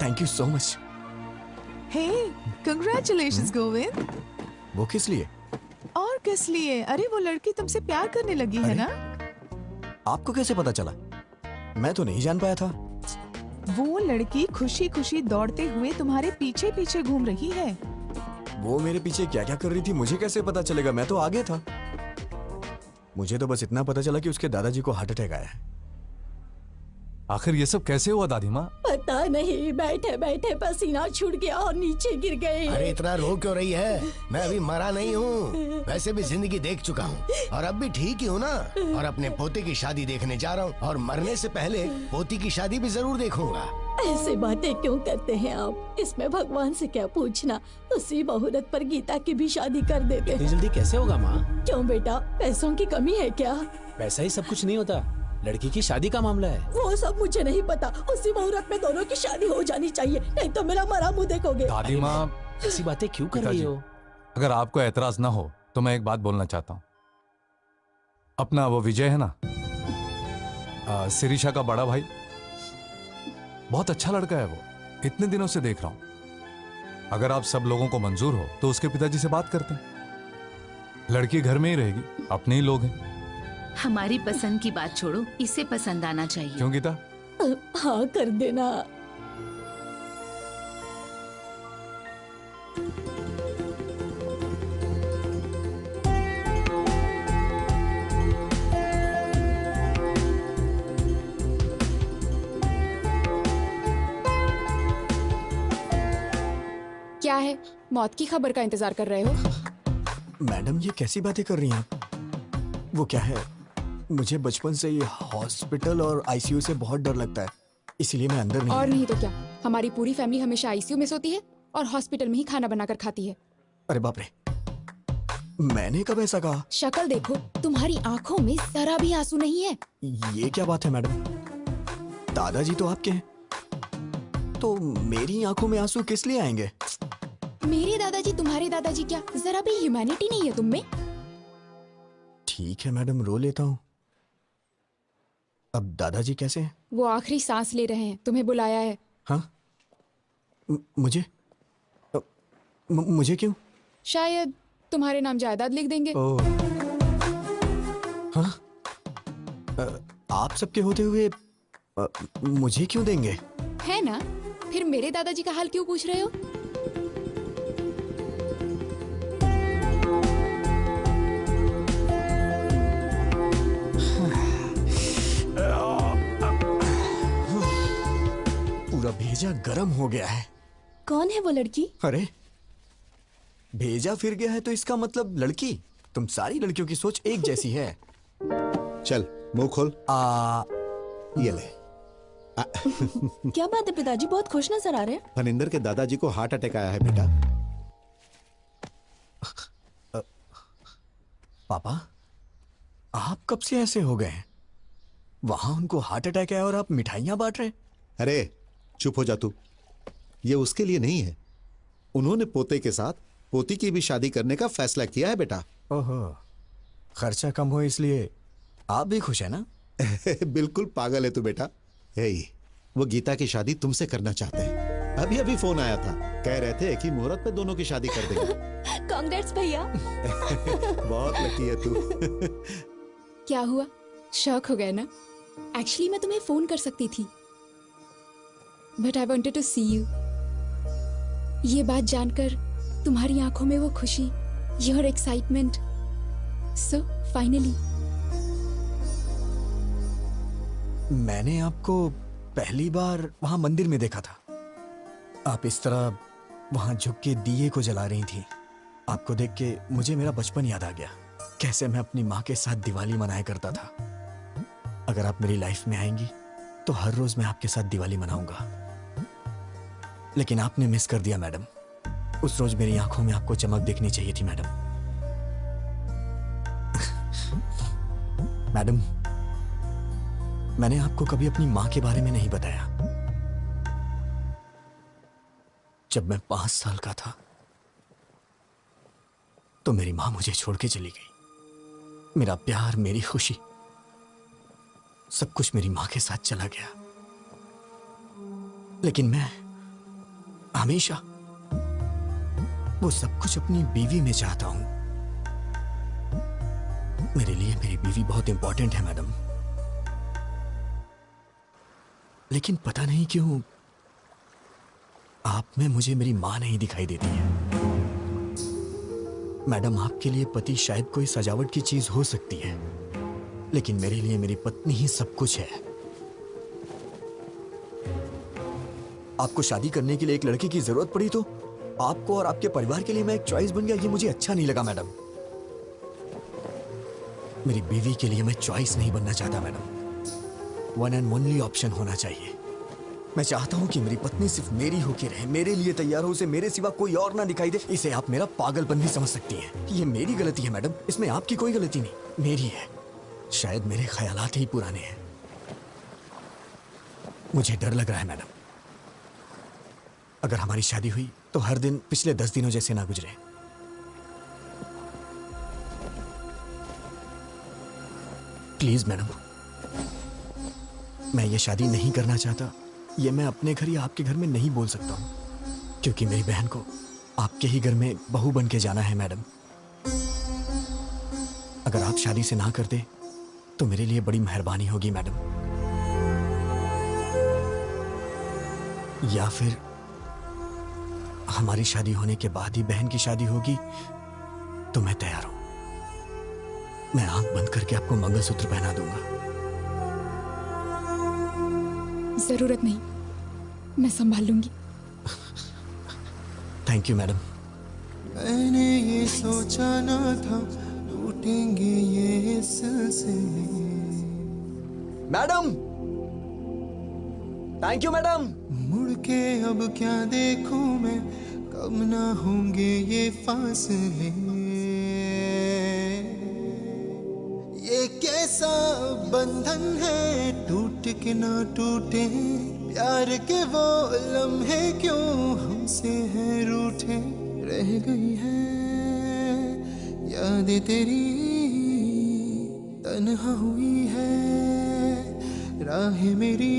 Thank you so much. Hey, congratulations Govind. वो किस लिए? और किस लिए? अरे वो लड़की तुमसे प्यार करने लगी है ना? आपको कैसे पता चला? मैं तो नहीं जान पाया था। वो लड़की खुशी खुशी दौड़ते हुए तुम्हारे पीछे पीछे घूम रही है। वो मेरे पीछे क्या क्या कर रही थी मुझे कैसे पता चलेगा? मैं तो आगे था। मुझे तो बस इतना पता चला कि उसके दादाजी को हार्ट अटैक आया है। आखिर ये सब कैसे हुआ दादी माँ? पता नहीं, बैठे बैठे पसीना छूट गया और नीचे गिर गए। अरे इतना रो क्यों रही है? मैं अभी मरा नहीं हूँ, वैसे भी जिंदगी देख चुका हूँ और अब भी ठीक ही हूँ ना। और अपने पोते की शादी देखने जा रहा हूँ और मरने से पहले पोती की शादी भी जरूर देखूंगा। ऐसे बातें क्यों करते हैं आप? इसमें भगवान से क्या पूछना? उसी मुहूर्त पर गीता की भी शादी कर देते इतनी हैं। जल्दी कैसे होगा माँ? क्यों बेटा, पैसों की कमी है क्या? पैसा ही सब कुछ नहीं होता, लड़की की शादी का मामला है। वो सब मुझे नहीं पता। उसी मुहूर्त में दोनों की शादी हो जानी चाहिए, नहीं तो मेरा मरा मुंह देखोगे। दादी माँ, ऐसी बातें क्यों कर रही पिताजी, हो? अगर आपको एतराज ना हो तो मैं एक बात बोलना चाहता हूँ। अपना वो विजय है ना, शिरीषा का बड़ा भाई, बहुत अच्छा लड़का है वो, इतने दिनों से देख रहा हूं। अगर आप सब लोगों को मंजूर हो तो उसके पिताजी से बात करते हैं। लड़की घर में ही रहेगी, अपने ही लोग हैं। हमारी पसंद की बात छोड़ो, इसे पसंद आना चाहिए। क्यों गीता? हाँ कर देना। क्या है, मौत की खबर का इंतजार कर रहे हो? मैडम ये कैसी बातें कर रही हैं आप? वो क्या है, मुझे बचपन से ये हॉस्पिटल और आईसीयू से बहुत डर लगता है, इसीलिए मैं अंदर नहीं और गया। नहीं तो क्या, हमारी पूरी फैमिली हमेशा आईसीयू में सोती है और हॉस्पिटल में ही खाना बनाकर खाती है। अरे बाप रे, मैंने कब ऐसा कहा? शक्ल देखो, तुम्हारी आंखों में जरा भी आंसू नहीं है। ये क्या बात है मैडम? दादाजी तो आपके हैं, तो मेरी आंखों में आंसू किस लिए आएंगे? मेरे दादाजी तुम्हारे दादाजी क्या, जरा भी ह्यूमैनिटी नहीं है तुम में? ठीक है मैडम, रो लेता हूँ। अब दादाजी कैसे हैं? वो आखिरी सांस ले रहे हैं, तुम्हें बुलाया है। हाँ? मुझे मुझे क्यों? शायद तुम्हारे नाम जायदाद लिख देंगे। ओह, हाँ? आप सबके होते हुए मुझे क्यों देंगे? है ना? फिर मेरे दादाजी का हाल क्यों पूछ रहे हो? पूरा भेजा गरम हो गया है। कौन है वो लड़की? अरे भेजा फिर गया है तो इसका मतलब लड़की। तुम सारी लड़कियों की सोच एक जैसी है। चल मुंह खोल। ये ले। क्या बात है पिताजी, बहुत खुश नजर आ रहे हैं। फनिंदर के दादाजी को हार्ट अटैक आया है बेटा। पापा, आप कब से ऐसे हो गए हैं? वहां उनको हार्ट अटैक है और आप मिठाइयां बांट रहे हैं। अरे चुप हो जा तू। ये उसके लिए नहीं है, उन्होंने पोते के साथ पोती की भी शादी करने का फैसला किया है बेटा। ओहो, खर्चा कम हो इसलिए आप भी खुश है ना? बिल्कुल पागल है तू बेटा। हे, वो गीता की शादी तुमसे करना चाहते हैं। अभी अभी फोन आया था, कह रहे थे कि मुहूर्त पे दोनों की शादी कर देंगे। कांग्रेट्स भैया। बहुत लकी है तू। क्या हुआ, शौक हो गए ना? एक्चुअली मैं तुम्हें फोन कर सकती थी, but I wanted to see you. ये बात जानकर तुम्हारी आंखों में वो खुशी, योर एक्साइटमेंट, सो फाइनली। मैंने आपको पहली बार वहां मंदिर में देखा था। आप इस तरह वहां झुक के दिए को जला रही थी। आपको देख के मुझे मेरा बचपन याद आ गया, कैसे मैं अपनी माँ के साथ दिवाली मनाया करता था। अगर आप मेरी लाइफ में आएंगी तो हर रोज मैं आपके साथ दिवाली मनाऊंगा। लेकिन आपने मिस कर दिया मैडम। उस रोज मेरी आंखों में आपको चमक देखनी चाहिए थी मैडम। मैडम, मैंने आपको कभी अपनी मां के बारे में नहीं बताया। जब मैं 5 साल का था तो मेरी मां मुझे छोड़ के चली गई। मेरा प्यार, मेरी खुशी, सब कुछ मेरी मां के साथ चला गया। लेकिन मैं हमेशा वो सब कुछ अपनी बीवी में चाहता हूं। मेरे लिए मेरी बीवी बहुत इंपॉर्टेंट है मैडम। लेकिन पता नहीं क्यों आप में मुझे मेरी मां नहीं दिखाई देती है। मैडम, आपके लिए पति शायद कोई सजावट की चीज हो सकती है, लेकिन मेरे लिए मेरी पत्नी ही सब कुछ है। आपको शादी करने के लिए एक लड़की की जरूरत पड़ी तो आपको और आपके परिवार के लिए मैं एक चॉइस बन गया। ये मुझे अच्छा नहीं लगा मैडम। मेरी बीवी के लिए मैं चॉइस नहीं बनना चाहता madam. One and only option होना चाहिए। मैं चाहता हूँ कि मेरी पत्नी सिर्फ मेरी होके रहे, मेरे लिए तैयार हो, उसे मेरे सिवा कोई और ना दिखाई दे। इसे आप मेरा पागलपन भी समझ सकती हैं। ये मेरी गलती है मैडम, इसमें आपकी कोई गलती नहीं, मेरी है। शायद मेरे ख्यालात ही पुराने हैं। मुझे डर लग रहा है मैडम, अगर हमारी शादी हुई तो हर दिन पिछले 10 दिनों जैसे ना गुजरे। प्लीज मैडम, मैं ये शादी नहीं करना चाहता। ये मैं अपने घर या आपके घर में नहीं बोल सकता हूँ, क्योंकि मेरी बहन को आपके ही घर में बहू बन के जाना है मैडम। अगर आप शादी से ना कर दे तो मेरे लिए बड़ी मेहरबानी होगी मैडम। या फिर हमारी शादी होने के बाद ही बहन की शादी होगी तो मैं तैयार हूं। मैं आंख बंद करके आपको मंगलसूत्र पहना दूंगा। जरूरत नहीं, मैं संभाल लूंगी। Thank you madam. मैंने ये सोचा ना था टूटेंगे ये सिलसिले। Madam, thank you madam. मुड़ के अब क्या देखूं मैं, कब ना होंगे ये फासले। ये कैसा बंधन है, टूट के ना टूटे। प्यार के वो लम्हे क्यों हमसे हैं रूठे। रह गई है यादें तेरी, तन्हा हुई है राह मेरी।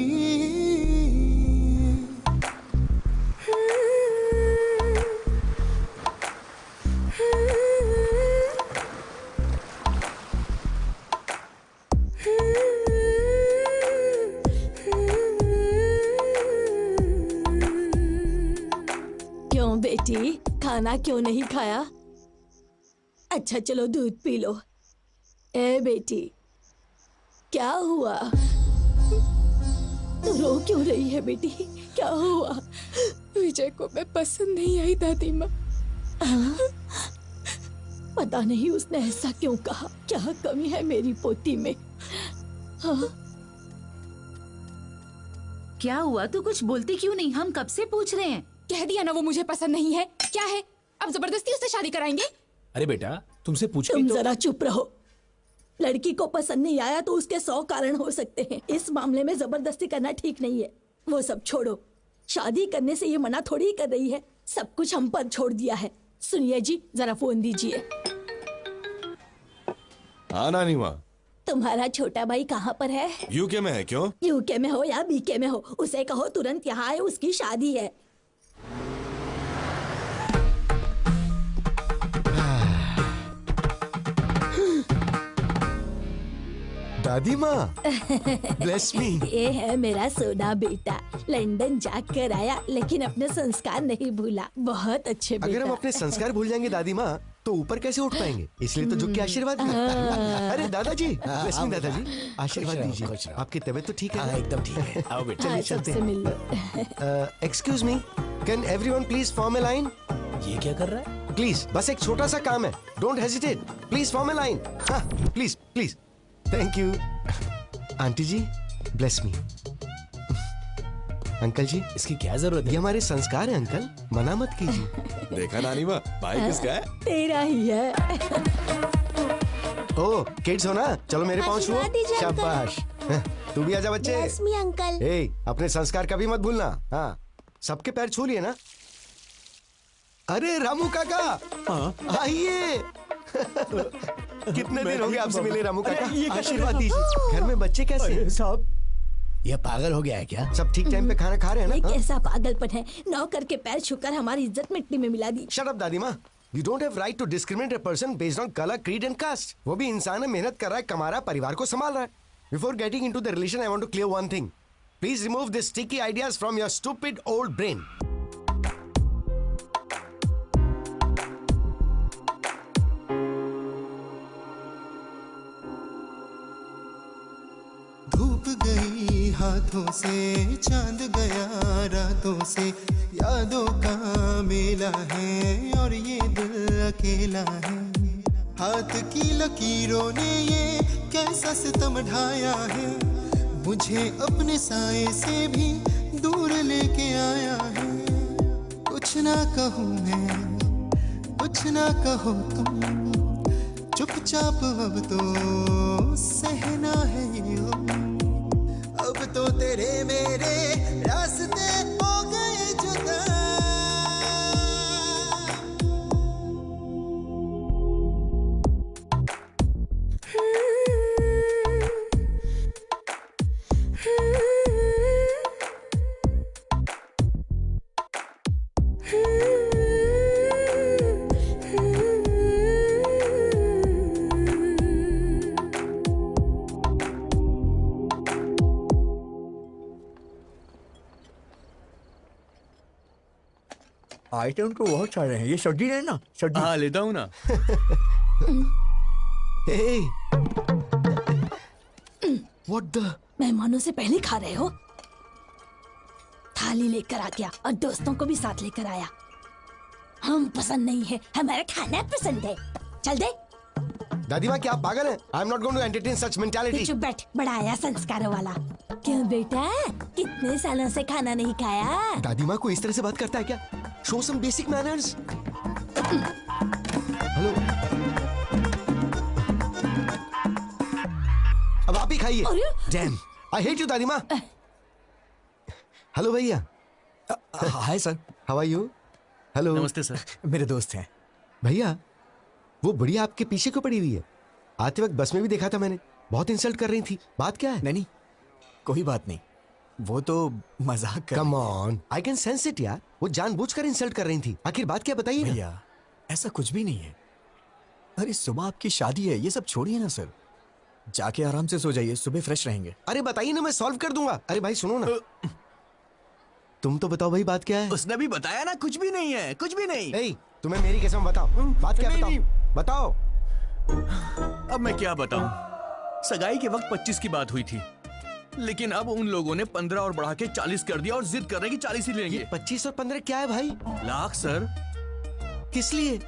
क्यों बेटी, खाना क्यों नहीं खाया? अच्छा चलो दूध पी लो। ए बेटी, क्या हुआ? तू रो क्यों रही है बेटी, क्या हुआ? विजय को मैं पसंद नहीं आई दादी माँ। पता नहीं उसने ऐसा क्यों कहा, क्या कमी है मेरी पोती में? हाँ? क्या हुआ? तू कुछ बोलती क्यों नहीं? हम कब से पूछ रहे हैं। कह दिया ना वो मुझे पसंद नहीं है। क्या है, अब जबरदस्ती उससे शादी कराएंगे? अरे बेटा, तुमसे पूछ तुम तो... जरा चुप रहो। लड़की को पसंद नहीं आया तो उसके 100 कारण हो सकते हैं। इस मामले में जबरदस्ती करना ठीक नहीं है। वो सब छोड़ो, शादी करने से ये मना थोड़ी कर रही है। सब कुछ हम पर छोड़ दिया है। सुनिए जी, जरा फोन दीजिए। हाँ नानी माँ। तुम्हारा छोटा भाई कहाँ पर है? यूके में है। क्यों? यूके में हो या बीके में हो, उसे कहो तुरंत यहाँ आए, उसकी शादी है। दादी माँ, ब्लेस मी। ये है मेरा सोना बेटा, लंदन जाकर आया लेकिन अपने संस्कार नहीं भूला। बहुत अच्छे बेटा। अगर हम अपने संस्कार भूल जाएंगे दादी माँ तो ऊपर कैसे उठ पाएंगे? इसलिए तो झुक के आशीर्वाद दिया। अरे दादाजी, ब्लेस मी दादाजी, आशीर्वाद दीजिए। आपकी तबीयत तो ठीक है? एकदम ठीक है। आओ बेटा, चलिए चलते हैं। Excuse me, can everyone please form a line? ये क्या कर रहा है? प्लीज, बस एक छोटा सा काम है। Don't hesitate, please form a line. हाँ please please, thank you. Aunty ji, bless me. Uncle ji, इसकी क्या जरूरत है? ये हमारे संस्कार है अंकल, मना मत कीजिए। देखा नानी माँ, भाई किसका है? तेरा ही है। ओ किड्स हो ना, चलो मेरे पाँव छुओ। आशीर्वाद दीजिए अंकल। शाबाश। तू भी आजा बच्चे। Bless me, uncle. ए, अपने संस्कार कभी मत भूलना। हाँ, सबके पैर छू लिए ना? अरे रामू काका, आइए। कितने दिन हो गए आपसे मिले रामू काका? आशीर्वाद दीजिए। घर में बच्चे कैसे हैं? साहब, ये पागल हो गया है क्या? सब ठीक टाइम पे खाना खा रहे हैं ये ना? कैसा पागलपन है, नौकर के पैर छूकर हमारी इज्जत मिट्टी में मिला दी। शट अप दादी माँ, you don't have right to discriminate a person based on colour, creed and caste. वो भी इंसान है, मेहनत कर रहा है, कमा रहा है, परिवार को संभाल रहा है। Before getting into the relation, I want to clear one thing. Please remove this sticky ideas from your stupid old brain. धूप गई हाथों से, चांद गया रातों से। यादों का मेला है और ये दिल अकेला है। हाथ की लकीरों ने ये कैसा सितम ढाया है। मुझे अपने साए से भी दूर लेके आया है। कुछ ना कहूँ मैं, कुछ ना कहो तुम, चुपचाप अब तो सहना है ये गम। अब तो तेरे मेरे रास्ते हो गए जुदा। आइटम तो बहुत सारे हैं। ये सब्जी है ना? सब्जी हाँ लेता हूँ ना। What the? मेहमानों से पहले खा रहे हो? थाली लेकर आ गया और दोस्तों को भी साथ लेकर आया। हम पसंद नहीं है, हमारा खाना पसंद है। चल दे। दादी माँ क्या आप पागल हैं? I am not going to entertain such mentality. चुप बैठ, बड़ा आया संस्कारों वाला। क्यों बेटा, कितने सालों से खाना नहीं खाया? दादी माँ को इस तरह से बात करता है क्या? Show some basic manners. Hello, अब आप ही खाइए। डैम, आई हेट यू दादी माँ। हेलो भैया। Hi sir. How are you? Hello. नमस्ते सर। मेरे दोस्त हैं। भैया वो बढ़िया आपके पीछे को पड़ी हुई है। आते वक्त बस में भी देखा था मैंने, बहुत इंसल्ट कर रही थी। बात क्या है? नहीं कोई बात नहीं, वो तो मजाक कर। Come on, I can sense it यार। वो जानबूझकर इंसल्ट कर रही थी। आखिर बात क्या बताइए ना। भैया ऐसा कुछ भी नहीं है। अरे सुबह आपकी शादी है, ये सब छोड़िए ना सर। जाके आराम से सो जाइए, सुबह फ्रेश रहेंगे। अरे बताइए ना, मैं सॉल्व कर दूंगा। अरे भाई सुनो ना, तुम तो बताओ भाई बात क्या है? उसने भी बताया ना, कुछ भी नहीं है, कुछ भी नहीं। ए, तुम्हें मेरी कसम बताओ, बात क्या? बताओ बताओ। अब मैं क्या बताऊं? सगाई के वक्त 25 की बात हुई थी, लेकिन अब उन लोगों ने 15 और बढ़ा के 40 कर दिया और जिद कर रहे हैं कि 40 ही लेंगे। 25 और 15 क्या है भाई? लाख सर। किस लिए?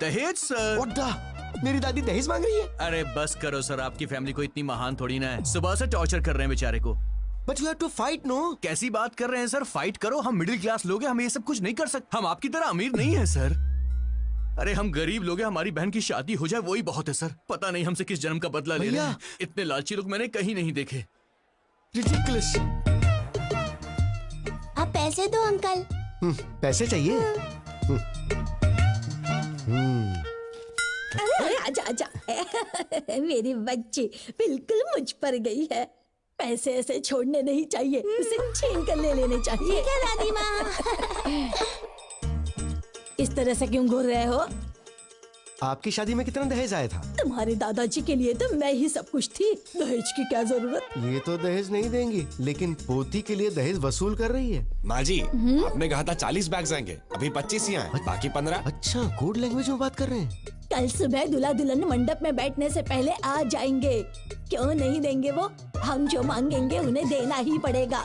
दहेज सर। What the? मेरी दादी दहेज मांग रही है? अरे बस करो सर, आपकी फैमिली को इतनी महान थोड़ी ना है। सुबह से टॉर्चर कर रहे हैं बेचारे को। But you have to fight, no? कैसी बात कर रहे हैं सर? फाइट करो, हम मिडिल क्लास लोग हैं, हम ये सब कुछ नहीं कर सकते। हम आपकी तरह अमीर नहीं है सर। अरे हम गरीब लोग हैं, हमारी बहन की शादी हो जाए वही बहुत है सर। पता नहीं हमसे किस जन्म का बदला ले रहे हैं। इतने लालची लोग मैंने कहीं नहीं देखे। Ridiculous. आप पैसे दो अंकल। पैसे चाहिए? अरे आजा आजा। मेरी बच्ची बिल्कुल मुझ पर गई है। पैसे ऐसे छोड़ने नहीं चाहिए, उसे छीन कर ले लेने चाहिए। ठीक है दादी माँ। इस तरह से क्यों घूर रहे हो? आपकी शादी में कितना दहेज आया था? तुम्हारे दादाजी के लिए तो मैं ही सब कुछ थी, दहेज की क्या जरूरत? ये तो दहेज नहीं देंगी, लेकिन पोती के लिए दहेज वसूल कर रही है। माँ जी, आपने कहा था 40 बैग्स आएंगे, अभी 25 ही आए, बाकी 15। अच्छा, कोड लैंग्वेज में बात कर रहे हैं। कल सुबह दूल्हा दुल्हन मंडप में बैठने से पहले आ जाएंगे। क्यों नहीं देंगे वो? हम जो मांगेंगे उन्हें देना ही पड़ेगा।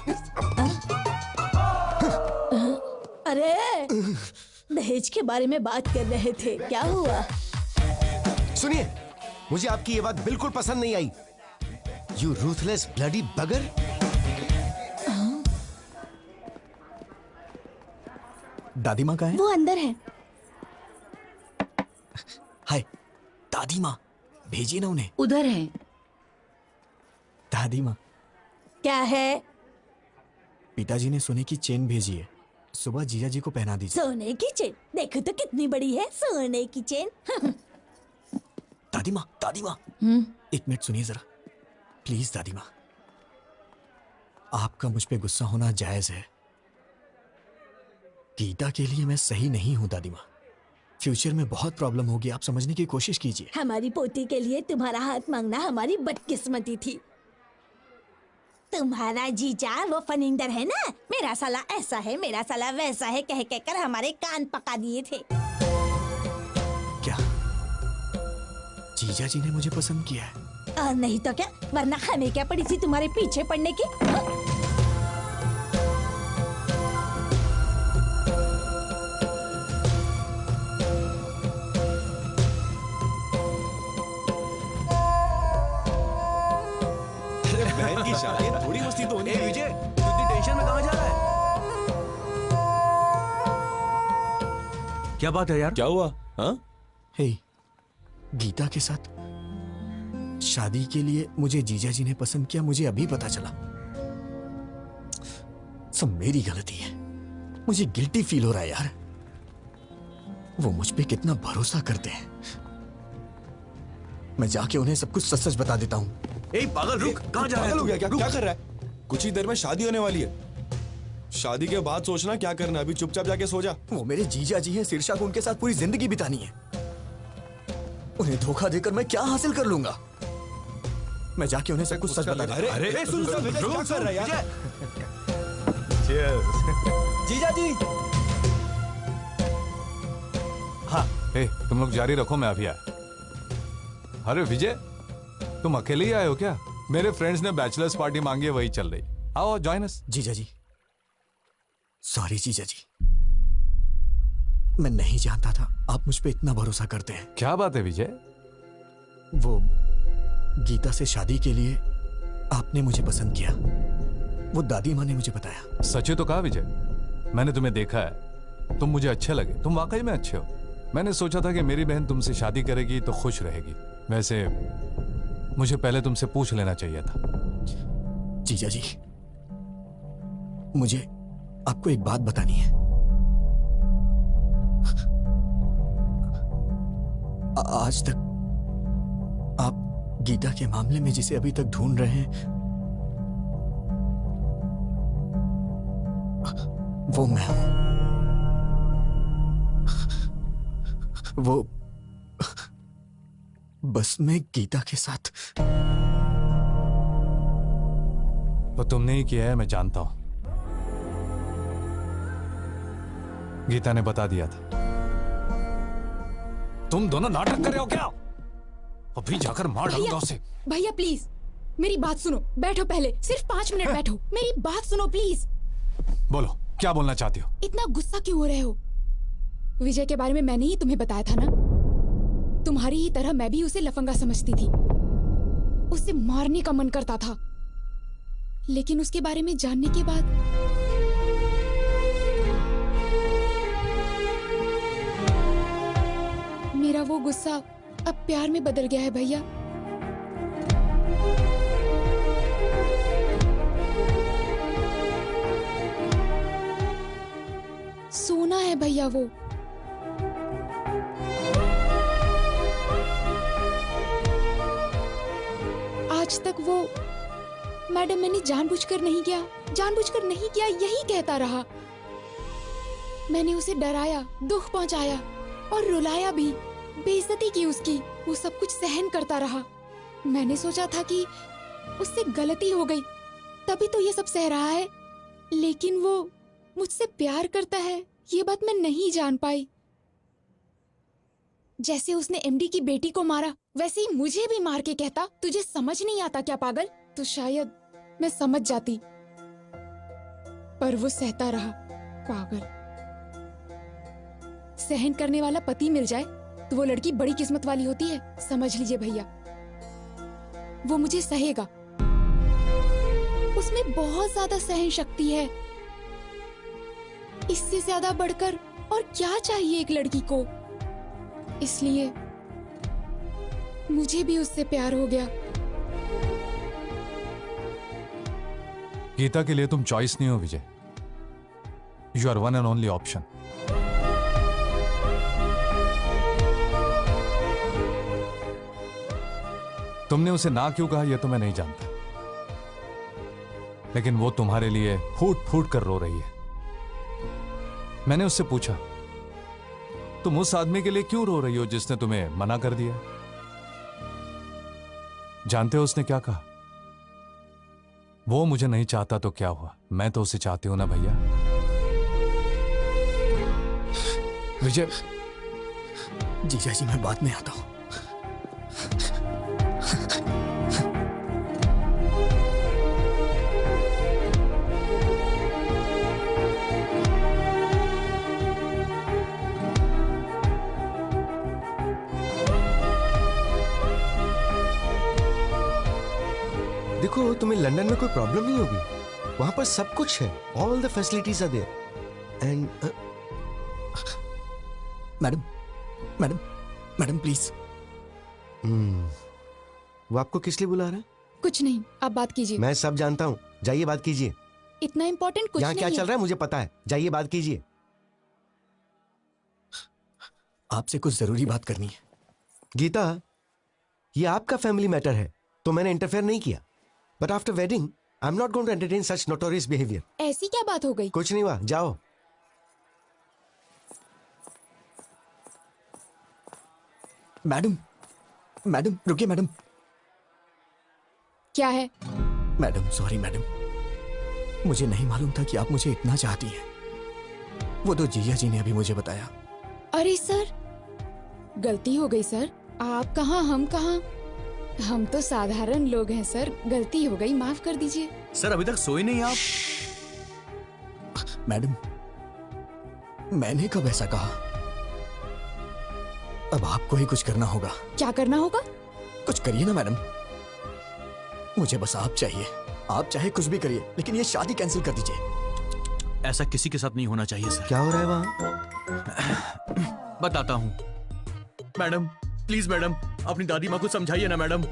अरे दहेज के बारे में बात कर रहे थे, क्या हुआ? सुनिए, मुझे आपकी ये बात बिल्कुल पसंद नहीं आई। यू रूथलेस ब्लडी बगर। दादी माँ कहाँ है? वो अंदर है। हाय दादी माँ, भेजिए ना उन्हें। उधर है। दादी माँ। क्या है? पिताजी ने सोने की चेन भेजी है, सुबह जीजा जी को पहना दीजिए। सोने की चेन? देखो तो कितनी बड़ी है सोने की चेन। दादी माँ, दादी माँ, एक मिनट सुनिए जरा प्लीज। दादी माँ, आपका मुझ पे गुस्सा होना जायज है। गीता के लिए मैं सही नहीं हूँ दादी माँ। फ्यूचर में बहुत प्रॉब्लम होगी, आप समझने की कोशिश कीजिए। हमारी पोती के लिए तुम्हारा हाथ मांगना हमारी बदकिस्मती थी। तुम्हारा जीजा वो फनिंदर है ना, मेरा साला ऐसा है, मेरा साला वैसा है कह कहकर हमारे कान पका दिए थे। क्या जीजा जी ने मुझे पसंद किया है? और नहीं तो क्या, वरना हमें क्या पड़ी थी तुम्हारे पीछे पड़ने की? बहन की शादी, थोड़ी मस्ती तो होनी चाहिए। विजय, तू इतनी टेंशन में कहाँ जा रहा है? क्या बात है यार? क्या हुआ? हाँ? हे, गीता के साथ शादी के लिए मुझे जीजा जी ने पसंद किया, मुझे अभी पता चला। सब मेरी गलती है। मुझे गिल्टी फील हो रहा है यार। वो मुझ पे कितना भरोसा करते हैं। मैं जाके उन्हें सब कुछ सच सच बता देता हूँ। ए पागल रुक, कहाँ जा रहा है? पागल हो गया क्या? क्या कर रहा है? कुछ ही देर में शादी होने वाली है। शादी के बाद सोचना क्या करना, अभी चुपचाप जाके सो जा। वो मेरे जीजा जी हैं, शीर्षा को उनके साथ पूरी जिंदगी बितानी है। उन्हें धोखा देकर मैं क्या हासिल कर लूंगा? मैं जाके उन्हें सब कुछ सच बता दूंगा। अरे सुन सुन, क्या कर रहा है यार? जीजा जी। हाँ, तुम लोग जारी रखो, मैं अभी आया। अरे विजय, तुम अकेले ही आए हो क्या? मेरे फ्रेंड्स ने बैचलर्स पार्टी मांगी है, वही चल रही। आओ जॉइन अस। जीजा जी, सॉरी जीजा जी, मैं नहीं जानता था आप मुझ पे इतना भरोसा करते हैं। क्या बात है विजय? वो गीता से शादी के लिए आपने मुझे पसंद किया, वो दादी माँ ने मुझे बताया। सच तो कहा विजय, मैंने तुम्हें देखा है, तुम मुझे अच्छे लगे, तुम वाकई में अच्छे हो। मैंने सोचा था कि मेरी बहन तुमसे शादी करेगी तो खुश रहेगी। वैसे मुझे पहले तुमसे पूछ लेना चाहिए था। जीजा जी, मुझे आपको एक बात बतानी है। आज तक आप गीता के मामले में जिसे अभी तक ढूंढ रहे हैं, वो मैं हूं। वो बस मैं गीता के साथ। तो तुमने ही किया है, मैं जानता हूं। गीता ने बता दिया था। तुम दोनों नाटक कर रहे हो क्या? अभी जाकर मार डालूंगा उसे। भैया प्लीज मेरी बात सुनो, बैठो पहले, सिर्फ 5 मिनट बैठो, मेरी बात सुनो प्लीज। बोलो, क्या बोलना चाहती हो? इतना गुस्सा क्यों हो रहे हो? विजय के बारे में मैंने ही तुम्हें बताया था ना। तुम्हारी ही तरह मैं भी उसे लफंगा समझती थी, उसे मारने का मन करता था। लेकिन उसके बारे में जानने के बाद मेरा वो गुस्सा अब प्यार में बदल गया है भैया। सोना है भैया वो। आज तक वो मैडम मैंने जानबूझकर नहीं किया, जानबूझकर नहीं किया, यही कहता रहा। मैंने उसे डराया, दुख पहुंचाया और रुलाया भी, बेइज्जती की उसकी। वो सब कुछ सहन करता रहा। मैंने सोचा था कि उससे गलती हो गई, तभी तो ये सब सह रहा है। लेकिन वो मुझसे प्यार करता है, ये बात मैं नहीं जान पाई। जैसे उसने एमडी की बेटी को मारा, वैसे ही मुझे भी मार के कहता, तुझे समझ नहीं आता क्या पागल? तो शायद मैं समझ जाती, पर वो सहता रहा। पागल। सहन करने वाला पति मिल जाए तो वो लड़की बड़ी किस्मत वाली होती है, समझ लीजिए भैया। वो मुझे सहेगा, उसमें बहुत ज्यादा सहन शक्ति है। इससे ज्यादा बढ़कर और क्या चाहिए एक लड़की को? इसलिए मुझे भी उससे प्यार हो गया। गीता के लिए तुम चॉइस नहीं हो Vijay, you are one and only option. तुमने उसे ना क्यों कहा यह तो मैं नहीं जानता, लेकिन वो तुम्हारे लिए फूट फूट कर रो रही है। मैंने उससे पूछा, तुम उस आदमी के लिए क्यों रो रही हो जिसने तुम्हें मना कर दिया? जानते हो उसने क्या कहा? वो मुझे नहीं चाहता तो क्या हुआ, मैं तो उसे चाहती हूं ना भैया। विजय। जीजा जी, मैं बाद में आता हूं। देखो, तुम्हें लंदन में कोई प्रॉब्लम नहीं होगी। वहां पर सब कुछ है, all the facilities are there. And madam madam madam please. वो आपको किस लिए बुला रहा है? कुछ नहीं, आप बात कीजिए। मैं सब जानता हूँ, जाइए बात कीजिए। इतना इम्पोर्टेंट कुछ यहाँ नहीं क्या है। चल रहा है मुझे पता है, जाइए बात कीजिए। आपसे कुछ जरूरी बात करनी है। गीता, ये आपका फैमिली मैटर है तो मैंने इंटरफेयर नहीं किया, but after wedding I am not going to entertain such notorious behaviour. ऐसी क्या बात हो गई? कुछ नहीं हुआ, जाओ। मैडम मैडम रुकिए मैडम। क्या है? मैडम सॉरी मैडम, मुझे नहीं मालूम था कि आप मुझे इतना चाहती हैं। वो तो जीजा जी ने अभी मुझे बताया। अरे सर, गलती हो गई सर। आप कहाँ हम कहाँ, हम तो साधारण लोग हैं सर। गलती हो गई, माफ कर दीजिए। सर अभी तक सोए नहीं आप? मैडम मैंने कब ऐसा कहा? अब आपको ही कुछ करना होगा। क्या करना होगा? कुछ करिए ना मैडम, मुझे बस आप चाहिए। आप चाहे कुछ भी करिए, लेकिन ये शादी कैंसिल कर दीजिए। ऐसा किसी के साथ नहीं होना चाहिए सर। क्या हो रहा है वहाँ? बताता हूँ। मैडम प्लीज मैडम, अपनी दादी माँ को समझाइए ना मैडम।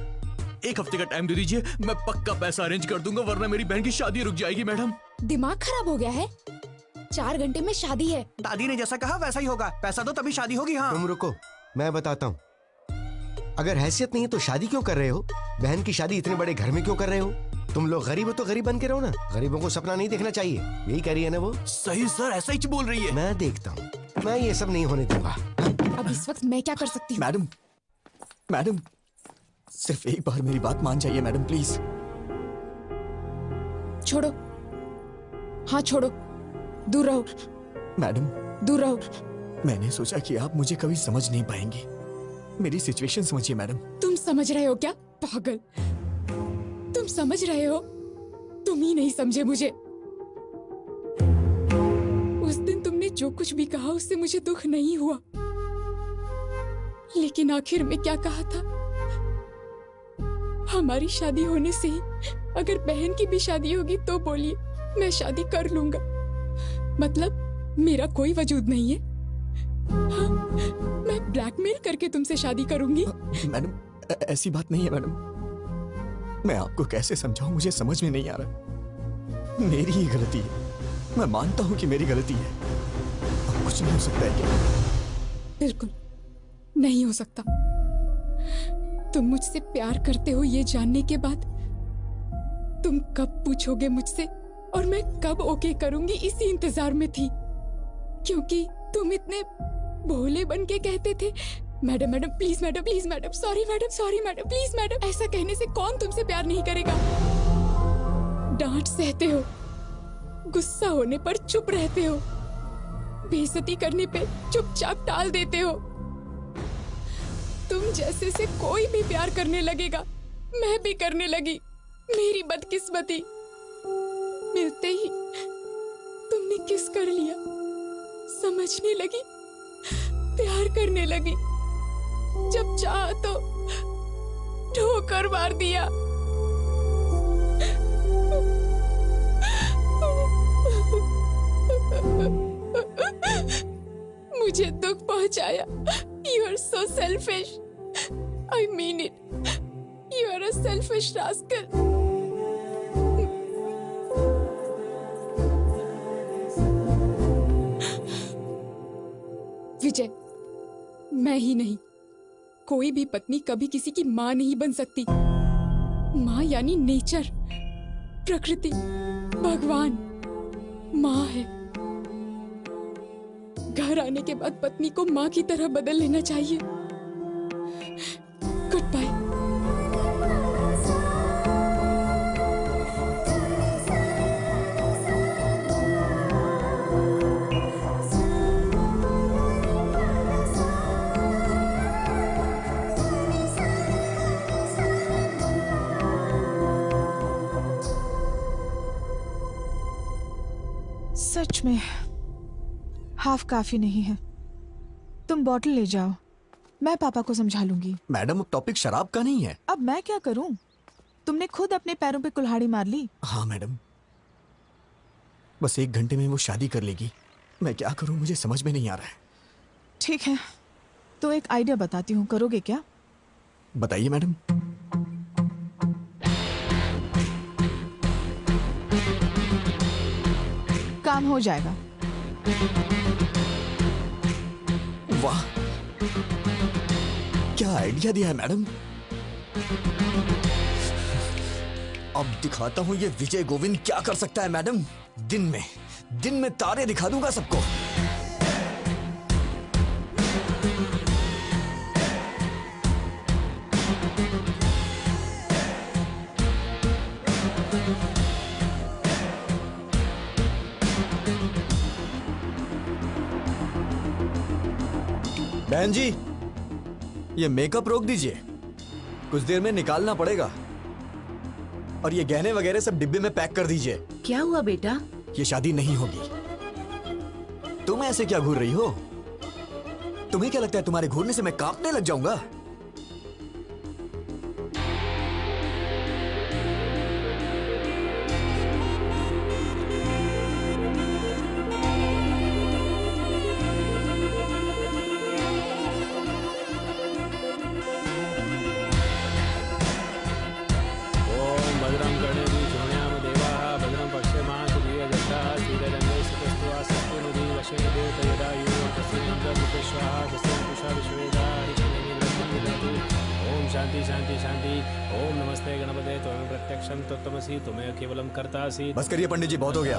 1 हफ्ते का टाइम दे दीजिए, मैं पक्का पैसा अरेंज कर दूंगा, वरना मेरी बहन की शादी रुक जाएगी मैडम। दिमाग खराब हो गया है? 4 घंटे में शादी है। दादी ने जैसा कहा वैसा ही होगा। पैसा दो तभी शादी होगी। हाँ तुम रुको, मैं बताता हूँ। अगर हैसियत नहीं है तो शादी क्यों कर रहे हो? बहन की शादी इतने बड़े घर में क्यों कर रहे हो? तुम लोग गरीब हो तो गरीब बन के रहो ना। गरीबों को सपना नहीं देखना चाहिए, यही कह रही है ना वो? सही सर, ऐसा ही बोल रही है। मैं देखता हूँ, मैं ये सब नहीं होने दूंगा। अब इस वक्त मैं क्या कर सकती हूँ? मैडम मैडम सिर्फ एक बार मेरी बात मान जाइए मैडम प्लीज। छोड़ो, हाँ छोड़ो, दूर रहो। मैडम दूर रहो। मैंने सोचा कि आप मुझे कभी समझ नहीं पाएंगी। मेरी सिचुएशन समझिए मैडम। तुम समझ रहे हो क्या? पागल, तुम समझ रहे हो? तुम ही नहीं समझे मुझे। उस दिन तुमने जो कुछ भी कहा उससे मुझे दुख नहीं हुआ, लेकिन आखिर में क्या कहा था? हमारी शादी होने से ही अगर बहन की भी शादी होगी तो बोलिए, मैं शादी कर लूंगा। मतलब मेरा कोई वजूद नहीं है? हाँ, मैं ब्लैकमेल करके तुमसे शादी करूंगी? मैडम ऐसी बात नहीं है मैडम। मैं आपको कैसे समझाऊं, मुझे समझ में नहीं आ रहा। मेरी ही गलती है, मैं मानता हूं कि मेरी गलती है। अब कुछ नहीं हो सकता है क्या? बिल्कुल नहीं हो सकता। तुम मुझसे प्यार करते हो ये जानने के बाद तुम कब पूछोगे मुझसे और मैं कब ओके करूंगी, इसी इंतजार में थी। क्योंकि तुम इतने भोले बन के कहते थे, madam madam please madam, please madam, sorry madam, please madam. ऐसा कहने से कौन तुमसे प्यार नहीं करेगा? डांट सहते हो, गुस्सा होने पर चुप रहते हो, बेइज्जती करने पे चुपचाप टाल देते हो। तुम जैसे से कोई भी प्यार करने लगेगा, मैं भी करने लगी। मेरी बदकिस्मती, मिलते ही तुमने किस कर लिया, समझने लगी, प्यार करने लगी। जब चाहा तो ठोकर मार दिया। मुझे दुख पहुंचाया। You are so selfish. I mean it. You are a selfish rascal. विजय, मैं ही नहीं, कोई भी पत्नी कभी किसी की माँ नहीं बन सकती। माँ यानी नेचर, प्रकृति, भगवान माँ है। घर आने के बाद पत्नी को माँ की तरह बदल लेना चाहिए। Good bye. सच में हाफ काफी नहीं है। तुम बॉटल ले जाओ, मैं पापा को समझा लूंगी। मैडम टॉपिक शराब का नहीं है। अब मैं क्या करूं? तुमने खुद अपने पैरों पे कुल्हाड़ी मार ली। हाँ मैडम, बस 1 घंटे में वो शादी कर लेगी। मैं क्या करूं, मुझे समझ में नहीं आ रहा है। ठीक है, तो एक आइडिया बताती हूँ, करोगे क्या? बताइए मैडम। काम हो जाएगा। वाह, क्या आइडिया दिया है मैडम। अब दिखाता हूं ये विजय गोविंद क्या कर सकता है मैडम। दिन में तारे दिखा दूंगा सबको। बहन जी, ये मेकअप रोक दीजिए, कुछ देर में निकालना पड़ेगा। और ये गहने वगैरह सब डिब्बे में पैक कर दीजिए। क्या हुआ बेटा? ये शादी नहीं होगी। तुम ऐसे क्या घूर रही हो? तुम्हें क्या लगता है तुम्हारे घूरने से मैं कांपने लग जाऊंगा? बस करिए पंडित जी, बहुत हो गया।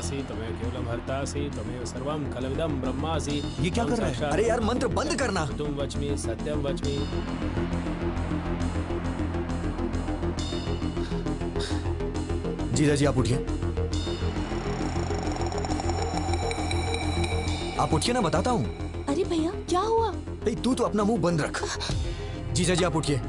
ये क्या कर रहा है? अरे यार, मंत्र बंद करना। तुम वच्मि सत्यम वच्मि। जीजा जी आप उठिए, आप उठिए ना, बताता हूँ। अरे भैया क्या हुआ? तू तो अपना मुंह बंद रख। जीजा जी आप उठिए।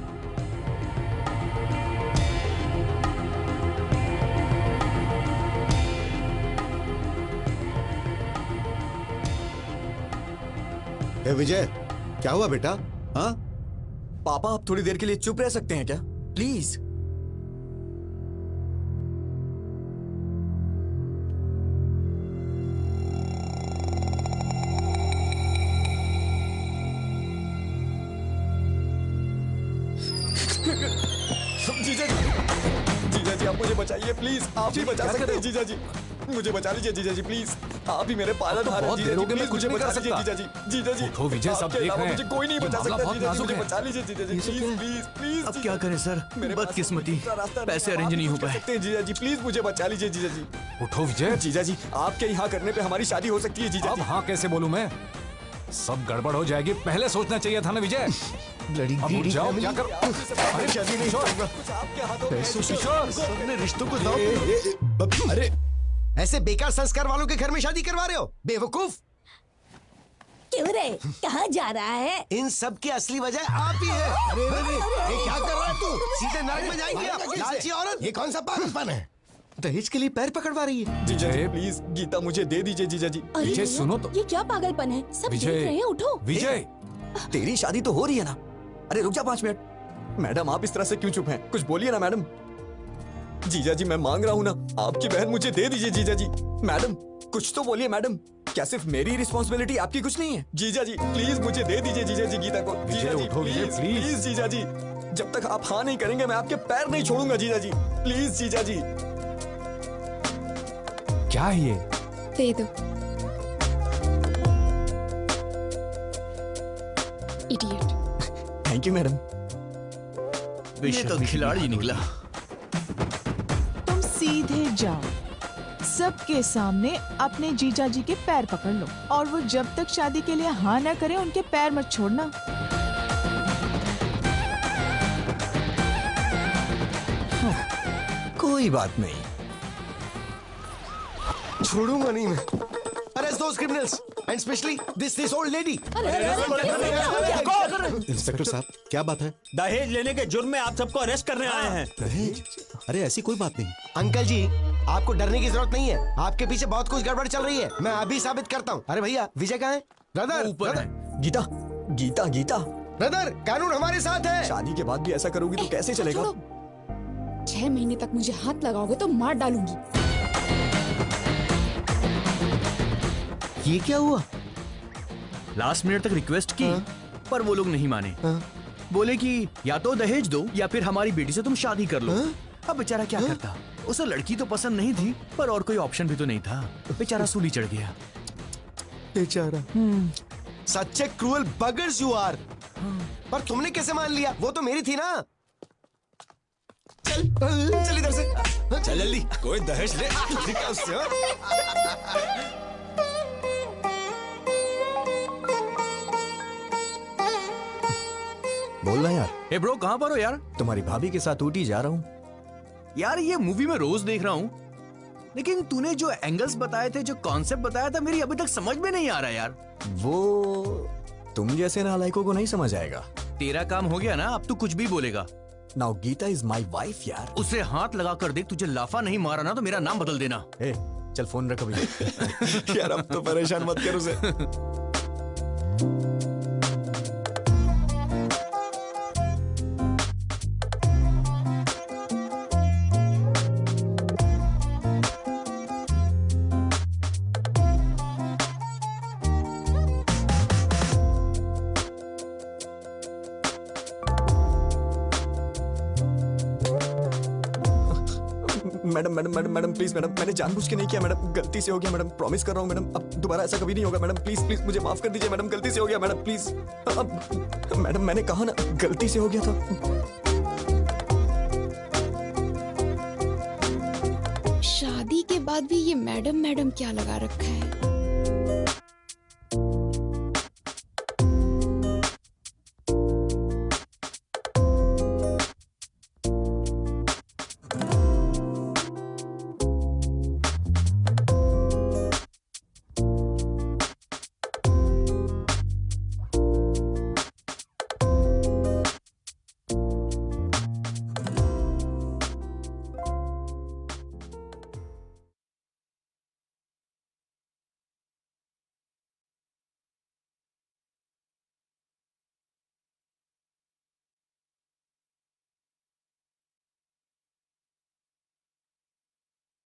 ए विजय, क्या हुआ बेटा? हाँ पापा, आप थोड़ी देर के लिए चुप रह सकते हैं क्या प्लीज? जीजा जी आप मुझे बचाइए प्लीज, आप ही बचा सकते हैं जीजा जी, मुझे बचा लीजिए जीजा जी प्लीज, आप ही मेरे पालनहार हैं जीजा जी, प्लीज मुझे बचा लीजिए जीजा जी। जीजा जी उठो विजय, सब देख रहे हैं। मुझे कोई नहीं बचा सकता जीजा जी, मुझे बचा लीजिए जीजा जी, प्लीज प्लीज प्लीज। अब क्या करें सर, बदकिस्मती, पैसे अरेंज नहीं हो पाए। जीजा जी प्लीज मुझे बचा लीजिए जीजा जी। उठो विजय। जीजा जी आपके यहाँ करने पे हमारी शादी हो सकती है जीजा जी। अब हाँ कैसे बोलूं मैं, सब गड़बड़ हो जाएगी, पहले सोचना चाहिए था ना विजय। अब उठ जाओ, क्या कर? अरे शादी नहीं होगा, कुछ आपके हाथों में। सबने रिश्तों को दांव। अरे ऐसे बेकार संस्कार वालों के घर में शादी करवा रहे हो, बेवकूफ। क्यों रे, कहाँ जा रहा है? इन सब की असली वजह आप ही है। ये क्या कर रहा है तू? सीधे नरक में जाएंगे आप, लालची औरत। ये कौन सा पागलपन है? दहेज के लिए पैर पकड़वा रही है। जीजा जी प्लीज गीता मुझे दे दीजिए जीजा जी। विजय सुनो तो, ये क्या पागलपन है? सब देख रहे हैं, उठो। विजय तेरी शादी तो हो रही है ना? अरे रुक जा 5 मिनट। मैडम आप इस तरह से क्यों चुप हैं? कुछ बोलिए ना मैडम। जीजा जी मैं मांग रहा हूँ ना, आपकी बहन मुझे दे दीजिए जीजा जी। मैडम कुछ तो बोलिए मैडम, क्या सिर्फ मेरी रिस्पॉन्सिबिलिटी, आपकी कुछ नहीं है? जीजा जी प्लीज मुझे दे दीजिए जीजा जी गीता को। जीजा जी प्लीज प्लीज जीजा जी, जब तक आप हाँ नहीं करेंगे मैं आपके पैर नहीं छोड़ूंगा जीजा जी, प्लीज जीजा जी। क्या है ये? दे दो। इडियट। Thank you madam. ये तो खिलाड़ी निकला। तुम सीधे जाओ, सबके सामने अपने जीजा जी के पैर पकड़ लो, और वो जब तक शादी के लिए हाँ ना करे उनके पैर मत छोड़ना। कोई बात नहीं, छोड़ूंगा नहीं मैं। Arrest those criminals and especially this old lady. Inspector साहब क्या बात है? दहेज लेने के जुर्म में आप सबको अरेस्ट करने आए हैं। दहेज? अरे ऐसी कोई बात नहीं। अंकल जी आपको डरने की जरूरत नहीं है, आपके पीछे बहुत कुछ गड़बड़ चल रही है, मैं अभी साबित करता हूँ। अरे भैया विजय कहाँ है? ब्रदर ऊपर है। गीता गीता गीता ब्रदर, कानून हमारे साथ है। शादी के बाद भी ऐसा करोगी तो कैसे चलेगा? 6 महीने तक मुझे हाथ लगाओगे तो मार डालूंगी। ये क्या हुआ? लास्ट मिनट तक रिक्वेस्ट की, पर वो लोग नहीं माने। बोले कि या तो दहेज दो या फिर हमारी बेटी से तुम शादी कर लो। अब बेचारा क्या करता, उसे लड़की तो पसंद नहीं थी, पर और कोई ऑप्शन भी तो नहीं था। बेचारा सूली चढ़ गया। बेचारा। सच्चे क्रूअल बगर्स यू आर। पर तुमने कैसे मान लिया? वो तो मेरी थी ना। चल इधर से, चल जल्दी। कोई दहेज ले उससे। बोल ना यार। ए ब्रो, कहाँ पर हो यार? तुम्हारी भाभी के साथ ऊटी जा रहा हूँ। यार ये मूवी में रोज देख रहा हूँ, लेकिन तूने जो एंगल्स बताए थे, जो कॉन्सेप्ट बताया था, मेरी अभी तक समझ में नहीं आ रहा यार। वो तुम जैसे नालायकों को नहीं समझ आएगा। तेरा काम हो गया ना, अब तू कुछ भी बोलेगा। Now Geeta is my wife यार। उसे हाथ लगा कर देख, तुझे लाफा नहीं मारा ना तो मेरा नाम बदल देना। ए, चल फोन रख अभी। यार अब तो परेशान मत कर उसे। Madam madam madam madam please madam, मैंने जानबूझ के नहीं किया मैडम, गलती से हो गया मैडम, प्रॉमिस कर रहा हूँ मैडम, अब दोबारा ऐसा कभी नहीं होगा मैडम, प्लीज प्लीज मुझे माफ कर दीजिए मैडम, गलती से हो गया मैडम, प्लीज। अब मैडम मैंने कहा ना गलती से हो गया था। शादी के बाद भी ये मैडम मैडम क्या लगा रखा है?